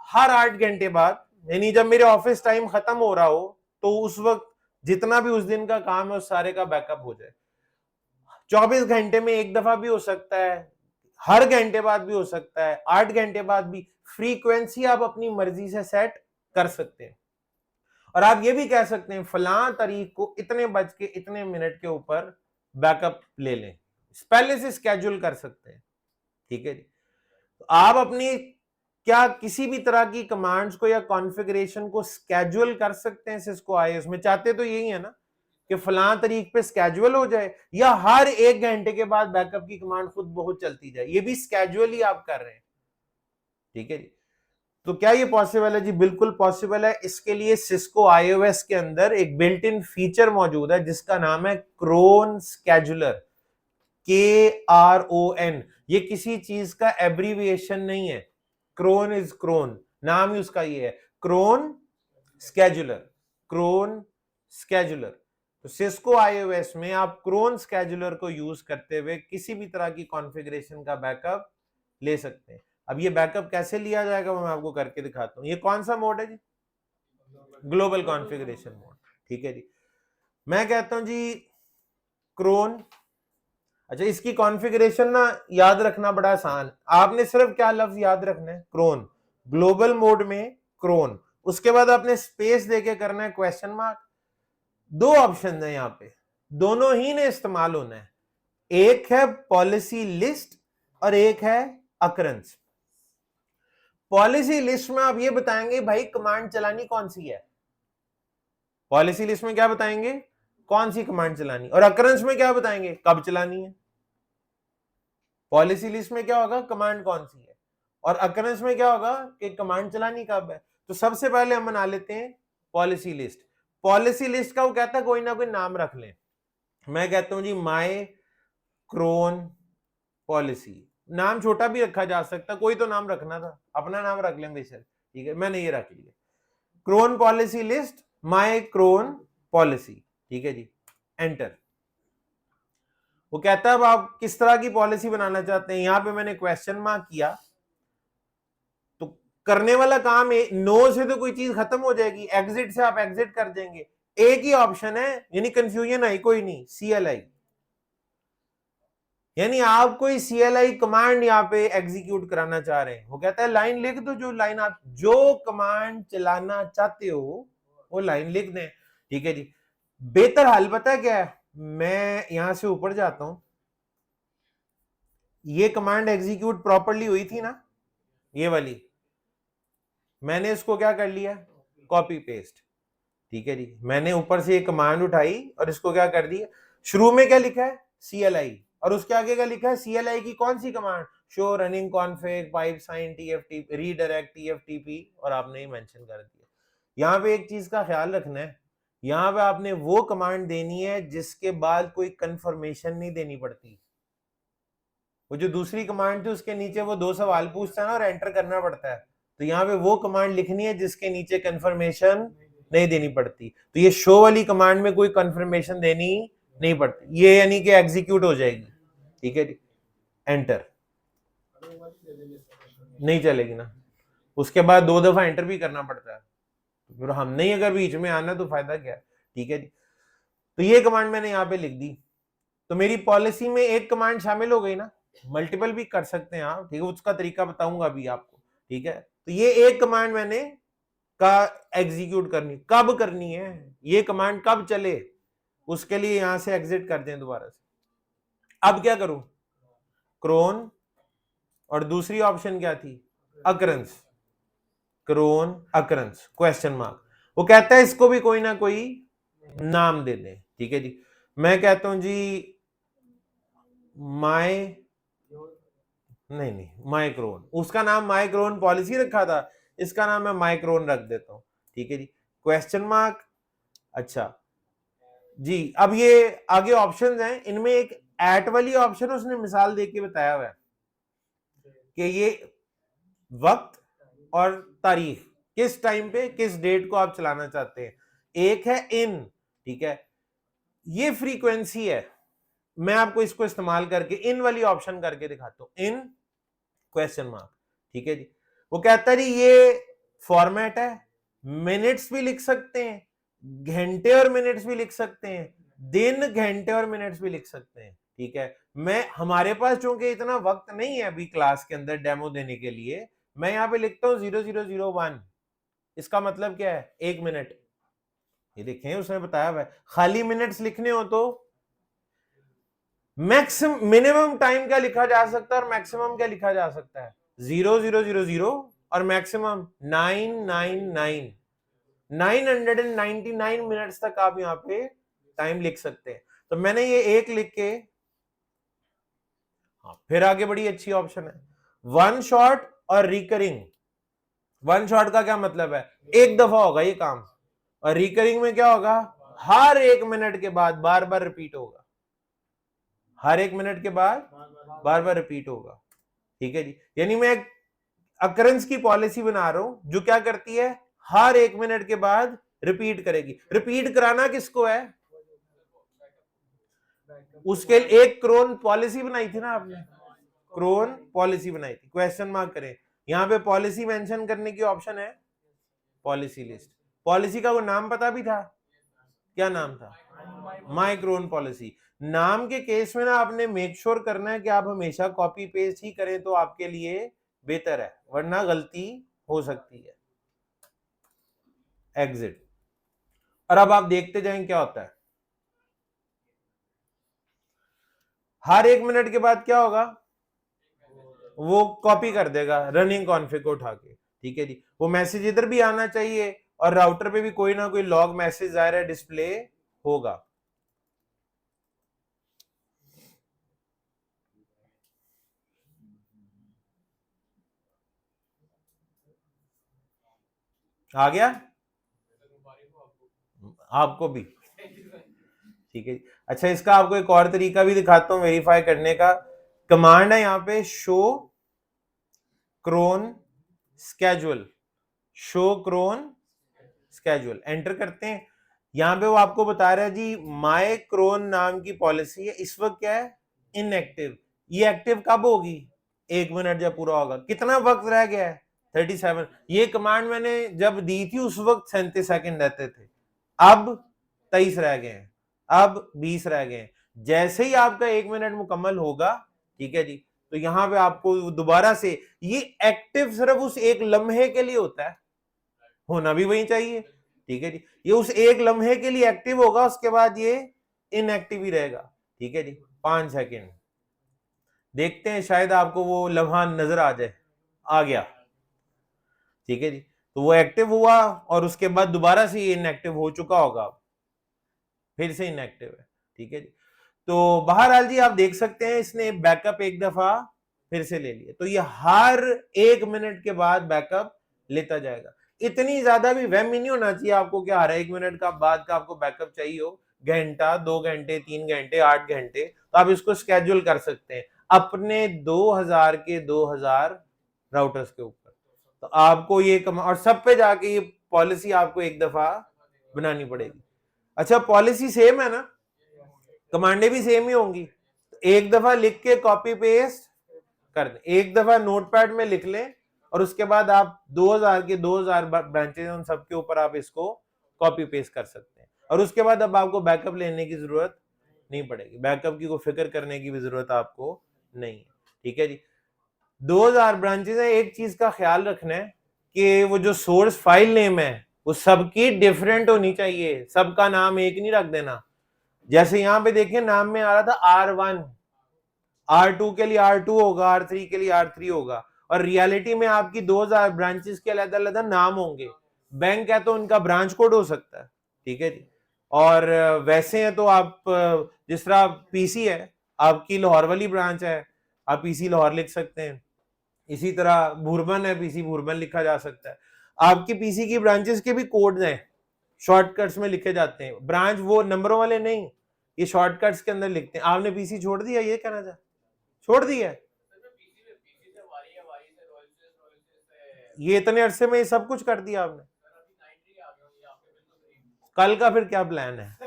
हर 8 घंटे बाद, यानी जब मेरे ऑफिस टाइम खत्म हो रहा हो, तो उस वक्त जितना भी उस दिन का काम है उस सारे का बैकअप हो जाए। 24 घंटे में एक दफा भी हो सकता है, हर घंटे बाद भी हो सकता है, 8 घंटे बाद भी। फ्रीक्वेंसी आप अपनी मर्जी से सेट कर सकते हैं, और आप ये भी कह सकते हैं फलां तारीख को इतने बज के इतने मिनट के ऊपर बैकअप ले लें, पहले से स्केड्यूल कर सकते हैं, ठीक है जी। तो आप अपनी क्या किसी भी तरह की कमांड्स को या कॉन्फ़िगरेशन को स्केड्यूल कर सकते हैं सिस्को आईओएस में? चाहते तो यही है ना कि फलां तारीख पे स्केड्यूल हो जाए, या हर 1 घंटे के बाद बैकअप की कमांड खुद बहुत चलती जाए, ये भी स्केड्यूल ही आप कर रहे हैं, ठीक है जी। तो क्या ये पॉसिबल है? जी बिल्कुल पॉसिबल है। इसके लिए सिस्को आईओएस के अंदर एक बिल्ट इन फीचर मौजूद है जिसका नाम है क्रोन स्केड्यूलर, KRON। ये किसी चीज का एब्रीविएशन नहीं है, क्रोन इज क्रोन, नाम ही उसका ये है, क्रोन स्केड्यूलर, क्रोन स्केड्यूलर। तो सिस्को आईओएस में आप क्रोन स्केड्यूलर को यूज करते हुए किसी भी तरह की कॉन्फ़िगरेशन का बैकअप ले सकते हैं। अब ये बैकअप कैसे लिया जाएगा वो मैं आपको करके दिखाता हूं। ये कौन सा मोड है जी? ग्लोबल कॉन्फ़िगरेशन मोड, ठीक है जी। मैं कहता हूं जी क्रोन। अच्छा, इसकी कॉन्फ़िगरेशन ना याद रखना बड़ा आसान, आपने सिर्फ क्या लफ्ज याद रखना है? क्रोन। ग्लोबल मोड में क्रोन, उसके बाद आपने स्पेस देके करना है क्वेश्चन मार्क। 2 ऑप्शन है यहाँ पे, दोनों ही ने इस्तेमाल होना है, एक है पॉलिसी लिस्ट और एक है अकरेंस। पॉलिसी लिस्ट में आप ये बताएंगे भाई कमांड चलानी कौन सी है, पॉलिसी लिस्ट में क्या बताएंगे? कौन सी कमांड चलानी, और अकरेंस में क्या बताएंगे? कब चलानी है। पॉलिसी लिस्ट में क्या होगा? कमांड कौन सी है, और अकरेंस में क्या होगा कि कमांड चलानी कब है। तो सबसे पहले हम बना लेते हैं पॉलिसी लिस्ट। पॉलिसी लिस्ट का वो कहता है कोई ना कोई नाम रख लें। मैं कहता हूं जी माय क्रोन पॉलिसी, नाम छोटा भी रखा जा सकता, कोई तो नाम रखना था, अपना नाम रख लें बेशक, ठीक है, मैंने ये रख लिया, cron policy list, my cron policy, ठीक है जी, एंटर। वो कहता है अब आप किस तरह की पॉलिसी बनाना चाहते हैं। यहां पे मैंने क्वेश्चन मार्क किया, तो करने वाला काम है, नो से तो कोई चीज खत्म हो जाएगी, एग्जिट से आप एग्जिट कर देंगे, एक ही ऑप्शन है, यानी कंफ्यूजन आई कोई नहीं, CLI। यानी आप कोई CLI कमांड यहाँ पे एग्जीक्यूट कराना चाह रहे हैं, वो कहता है लाइन लिख दो, जो लाइन आप जो कमांड चलाना चाहते हो वो लाइन लिख दें, ठीक है जी। बेहतर हल पता है क्या है? मैं यहां से ऊपर जाता हूं, ये कमांड एग्जीक्यूट प्रॉपरली हुई थी ना, ये वाली, मैंने इसको क्या कर लिया? कॉपी पेस्ट, ठीक है जी। मैंने ऊपर से ये कमांड उठाई और इसको क्या कर दिया, शुरू में क्या लिखा है? CLI, और उसके आगे क्या लिखा है? CLI की कौन सी command? Show running config pipe sign TFTP redirect TFTP, और आपने ही मेंशन कर दिया। यहां पे एक चीज का ख्याल रखना है, यहां पे आपने वो कमांड देनी है जिसके बाद कोई कंफर्मेशन नहीं देनी पड़ती। वो जो दूसरी कमांड थी उसके नीचे वो 2 सवाल पूछता है ना, और एंटर करना पड़ता है, तो यहाँ पे वो कमांड लिखनी है जिसके नीचे कंफर्मेशन नहीं देनी पड़ती। तो ये शो वाली कमांड में कोई कंफर्मेशन देनी नहीं पड़ती, ये यानी कि एग्जीक्यूट हो जाएगी, ठीक है जी, एंटर। नहीं चलेगी ना, उसके बाद 2 दफा एंटर भी करना पड़ता है, फिर हम नहीं अगर बीच में आना तो फायदा क्या है। ठीक है जी, तो ये कमांड मैंने यहाँ पे लिख दी, तो मेरी पॉलिसी में एक कमांड शामिल हो गई ना, मल्टीपल भी कर सकते हैं आप, ठीक है, उसका तरीका बताऊंगा अभी आपको। ठीक है, तो ये एक कमांड मैंने का एग्जीक्यूट करनी, कब करनी है, ये कमांड कब चले, उसके लिए यहां से एग्जिट कर दें दोबारा से। अब क्या करूं, क्रोन, और दूसरी ऑप्शन क्या थी, occurrence, cron occurrence question mark. वो कहता है इसको भी कोई ना कोई नाम दे दें। ठीक है जी, मैं कहता हूं जी माय, नहीं माइक्रोन, उसका नाम माइक्रोन पॉलिसी रखा था, इसका नाम मैं माइक्रोन रख देता हूं। ठीक है जी, क्वेश्चन मार्क। अच्छा जी, अब ये आगे ऑप्शंस हैं, इनमें एक एट वाली ऑप्शन उसने मिसाल देके बताया हुआ है कि ये वक्त और तारीख, किस टाइम पे किस डेट को आप चलाना चाहते हैं। एक है इन, ठीक है, ये फ्रीक्वेंसी है, मैं आपको इसको इस्तेमाल करके इन वाली ऑप्शन करके दिखाता हूं, इन क्वेश्चन मार्क। ठीक है जी, वो कहता है जी ये फॉर्मेट है, मिनट्स भी लिख सकते हैं, घंटे और मिनट्स भी लिख सकते हैं, दिन घंटे और मिनट्स भी लिख सकते हैं। ठीक है, मैं हमारे पास चूंकि इतना वक्त नहीं है अभी क्लास के अंदर डेमो देने के लिए, मैं यहां पे लिखता हूं 0001, इसका मतलब क्या है, 1 मिनट। ये देखें उसने बताया हुआ है, खाली मिनट्स लिखने हो तो मैक्सिमम मिनिमम टाइम क्या लिखा जा सकता है और मैक्सिमम क्या लिखा जा सकता है, 0000 और मैक्सिमम 999, 999 मिनट्स तक आप यहाँ पे टाइम लिख सकते हैं। तो मैंने ये एक लिख के, हाँ फिर आगे बड़ी अच्छी ऑप्शन है वन शॉट और रिकरिंग। वन शॉट का क्या मतलब है, एक दफा होगा ये काम, और रिकरिंग में क्या होगा, हर 1 मिनट के बाद बार बार रिपीट होगा, हर 1 मिनट के बाद बार बार रिपीट होगा। ठीक है जी, यानी मैं एक अकरेंस की पॉलिसी बना रहा हूं जो क्या करती है, हर 1 मिनट के बाद रिपीट करेगी। रिपीट कराना किसको है, उसके लिए एक क्रोन पॉलिसी बनाई थी ना आपने, क्रोन पॉलिसी बनाई थी, क्वेश्चन मार्क करें, यहां पे पॉलिसी मेंशन करने की ऑप्शन है, पॉलिसी लिस्ट। पॉलिसी का वो नाम पता भी था, क्या नाम था, माइक्रोन पॉलिसी। नाम के केस में ना आपने मेक श्योर करना है कि आप हमेशा कॉपी पेस्ट ही करें तो आपके लिए बेहतर है, वरना गलती हो सकती है। एग्जिट, और अब आप देखते जाएं क्या होता है, हर 1 मिनट के बाद क्या होगा, वो कॉपी कर देगा रनिंग कॉन्फ़िग को उठा के। ठीक है जी, वो मैसेज इधर भी आना चाहिए और राउटर पे भी कोई ना कोई लॉग मैसेज ज़ाहिर है डिस्प्ले होगा। आ गया आपको भी, ठीक है। अच्छा, इसका आपको एक और तरीका भी दिखाता हूं वेरीफाई करने का। कमांड है यहाँ पे show cron schedule, show cron schedule, enter करते हैं। यहां पे वो आपको बता रहा है जी माय क्रोन नाम की पॉलिसी है, इस वक्त क्या है, इनएक्टिव। ये एक्टिव कब होगी, 1 मिनट जब पूरा होगा। कितना वक्त रह गया है, 37। ये कमांड मैंने जब दी थी उस वक्त 37 सेकंड रहते थे, अब 23 रह गए हैं, अब 20 रह गए हैं। जैसे ही आपका 1 मिनट मुकम्मल होगा, ठीक है जी, तो यहां पे आपको दोबारा से, ये एक्टिव सिर्फ उस एक लम्हे के लिए होता है, होना भी वही चाहिए। ठीक है जी, ये उस एक लम्हे के लिए एक्टिव होगा, उसके बाद ये इनएक्टिव ही रहेगा। ठीक है जी, 5 सेकंड देखते हैं, शायद आपको वो लम्हा नजर आ जाए, आ गया। ठीक है जी, तो वो एक्टिव हुआ और उसके बाद दोबारा से ये इनएक्टिव हो चुका होगा, फिर से इनएक्टिव है। ठीक है जी, तो बहरहाल जी आप देख सकते हैं इसने बैकअप एक दफा फिर से ले लिया, तो ये हर 1 मिनट के बाद बैकअप लेता जाएगा। इतनी ज्यादा भी वहम ही नहीं होना चाहिए आपको कि हर 1 मिनट का बाद का आपको बैकअप चाहिए हो, घंटा, 2 घंटे, 3 घंटे, 8 घंटे, तो आप इसको स्केड्यूल कर सकते हैं अपने 2000 के 2000 राउटर्स के ऊपर। तो आपको ये और सब पे जाके ये पॉलिसी आपको एक दफा बनानी पड़ेगी। अच्छा, पॉलिसी सेम है ना, कमांडें भी सेम ही होंगी। एक दफा लिख के कॉपी पेस्ट कर दें, एक दफा नोटपैड में लिख लें और उसके बाद आप 2000 ब्रांचेस उन सबके ऊपर आप इसको कॉपी पेस्ट कर सकते हैं। और उसके बाद अब आपको बैकअप लेने की जरूरत नहीं पड़ेगी, बैकअप की कोई फिक्र करने की भी जरूरत आपको नहीं है। ठीक है जी, 2000 ब्रांचेस है। एक चीज का ख्याल रखना है कि वो जो सोर्स फाइल नेम है वो सबकी डिफरेंट होनी चाहिए, सबका नाम एक नहीं रख देना। जैसे यहां पे देखिए नाम में आ रहा था R1, R2 के लिए R2 होगा, R3 के लिए R3 होगा, और रियलिटी में आपकी 2000 ब्रांचेस के अलग अलग नाम होंगे। बैंक है तो उनका ब्रांच कोड हो सकता है। ठीक है जी, और वैसे हैं तो आप जिस तरह पीसी है, आपकी लाहौर वाली ब्रांच है, आप पीसी लाहौर लिख सकते हैं। इसी तरह भूरबन है, पीसी भूरबन लिखा जा सकता है। आपकी पीसी की ब्रांचेस के भी कोड्स हैं, शॉर्टकट्स में लिखे जाते हैं। ब्रांच वो नंबरों वाले नहीं, ये शॉर्टकट्स के अंदर लिखते हैं। आपने पीसी छोड़ दिया, ये कहना चाह छोड़ दिया? ये इतने अरसे में ये सब कुछ कर दिया आपने? कल का फिर क्या प्लान है?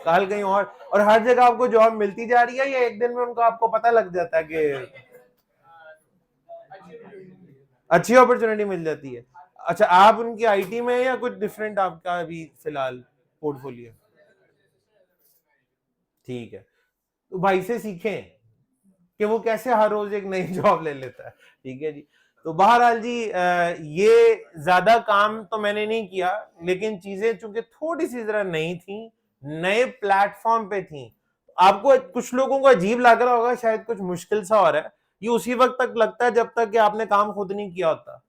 कल कहीं और हर जगह आपको जॉब मिलती जा रही है या एक दिन में उनको आपको पता लग जाता है कि अच्छी अपॉर्चुनिटी मिल जाती है? अच्छा, आप उनकी आईटी में या कुछ डिफरेंट आपका अभी फिलहाल पोर्टफोलियो? ठीक है, तो भाई से सीखें कि वो कैसे हर रोज एक नई जॉब ले लेता है। ठीक है जी, तो बहरहाल जी ये ज्यादा काम तो मैंने नहीं किया, लेकिन चीजें चूंकि थोड़ी सी जरा नई थी, नए प्लेटफॉर्म पे थी, आपको कुछ लोगों को अजीब लग रहा होगा, शायद कुछ मुश्किल सा हो रहा है। ये उसी वक्त तक लगता है जब तक कि आपने काम खुद नहीं किया होता।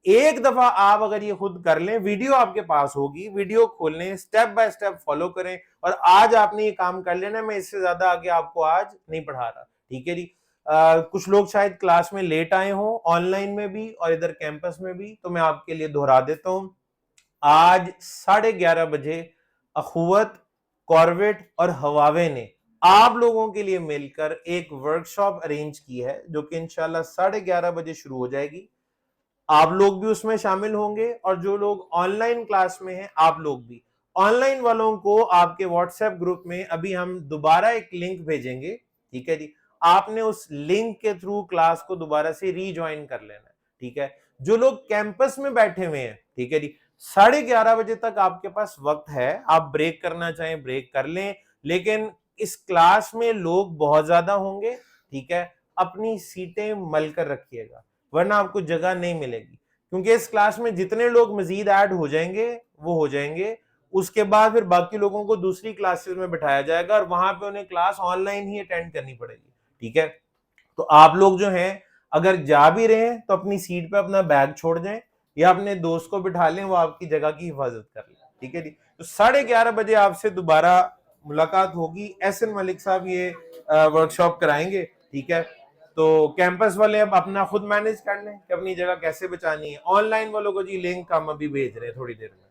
एक दफा आप अगर ये खुद कर लें, वीडियो आपके पास होगी, वीडियो खोल लें, स्टेप बाय स्टेप फॉलो करें, और आज आपने ये काम कर लेना। मैं इससे ज्यादा आगे आपको आज नहीं पढ़ा रहा। ठीक है जी, कुछ लोग शायद क्लास में लेट आए हों, ऑनलाइन में भी और इधर कैंपस में भी, तो मैं आपके लिए दोहरा देता हूं। आज 11:30 बजे अखुवत, कॉर्वेट और हवावे ने आप लोगों के लिए मिलकर एक वर्कशॉप अरेंज की है, जो कि इंशाल्लाह 11:30 बजे शुरू हो जाएगी। आप लोग भी उसमें शामिल होंगे, और जो लोग ऑनलाइन क्लास में हैं आप लोग भी। ऑनलाइन वालों को आपके व्हाट्सएप ग्रुप में अभी हम दोबारा एक लिंक भेजेंगे। ठीक है जी, आपने उस लिंक के थ्रू क्लास को दोबारा से रीज्वाइन कर लेना है। ठीक है, जो लोग कैंपस में बैठे हुए हैं, ठीक है जी, 11:30 बजे तक आपके पास वक्त है। आप ब्रेक करना चाहें ब्रेक कर लें, लेकिन इस क्लास में लोग बहुत ज्यादा होंगे। ठीक है, अपनी सीटें मल कर रखिएगा, वरना आपको जगह नहीं मिलेगी, क्योंकि इस क्लास में जितने लोग मजीद ऐड हो जाएंगे वो हो जाएंगे। उसके बाद फिर बाकी लोगों को दूसरी क्लासेस में बिठाया जाएगा और वहां पे उन्हें क्लास ऑनलाइन ही अटेंड करनी पड़ेगी। ठीक है, तो आप लोग जो हैं अगर जा भी रहे हैं तो अपनी सीट पे अपना बैग छोड़ जाएं, या अपने दोस्त को बिठा लें, वो आपकी जगह की हिफाजत कर लें। ठीक है जी, तो 11:30 बजे आपसे दोबारा मुलाकात होगी। एहसन मलिक साहब ये वर्कशॉप कराएंगे। ठीक है, तो कैंपस वाले अब अपना खुद मैनेज कर लें कि अपनी जगह कैसे बचानी है। ऑनलाइन वालों को जी लिंक हम अभी भेज रहे हैं थोड़ी देर में।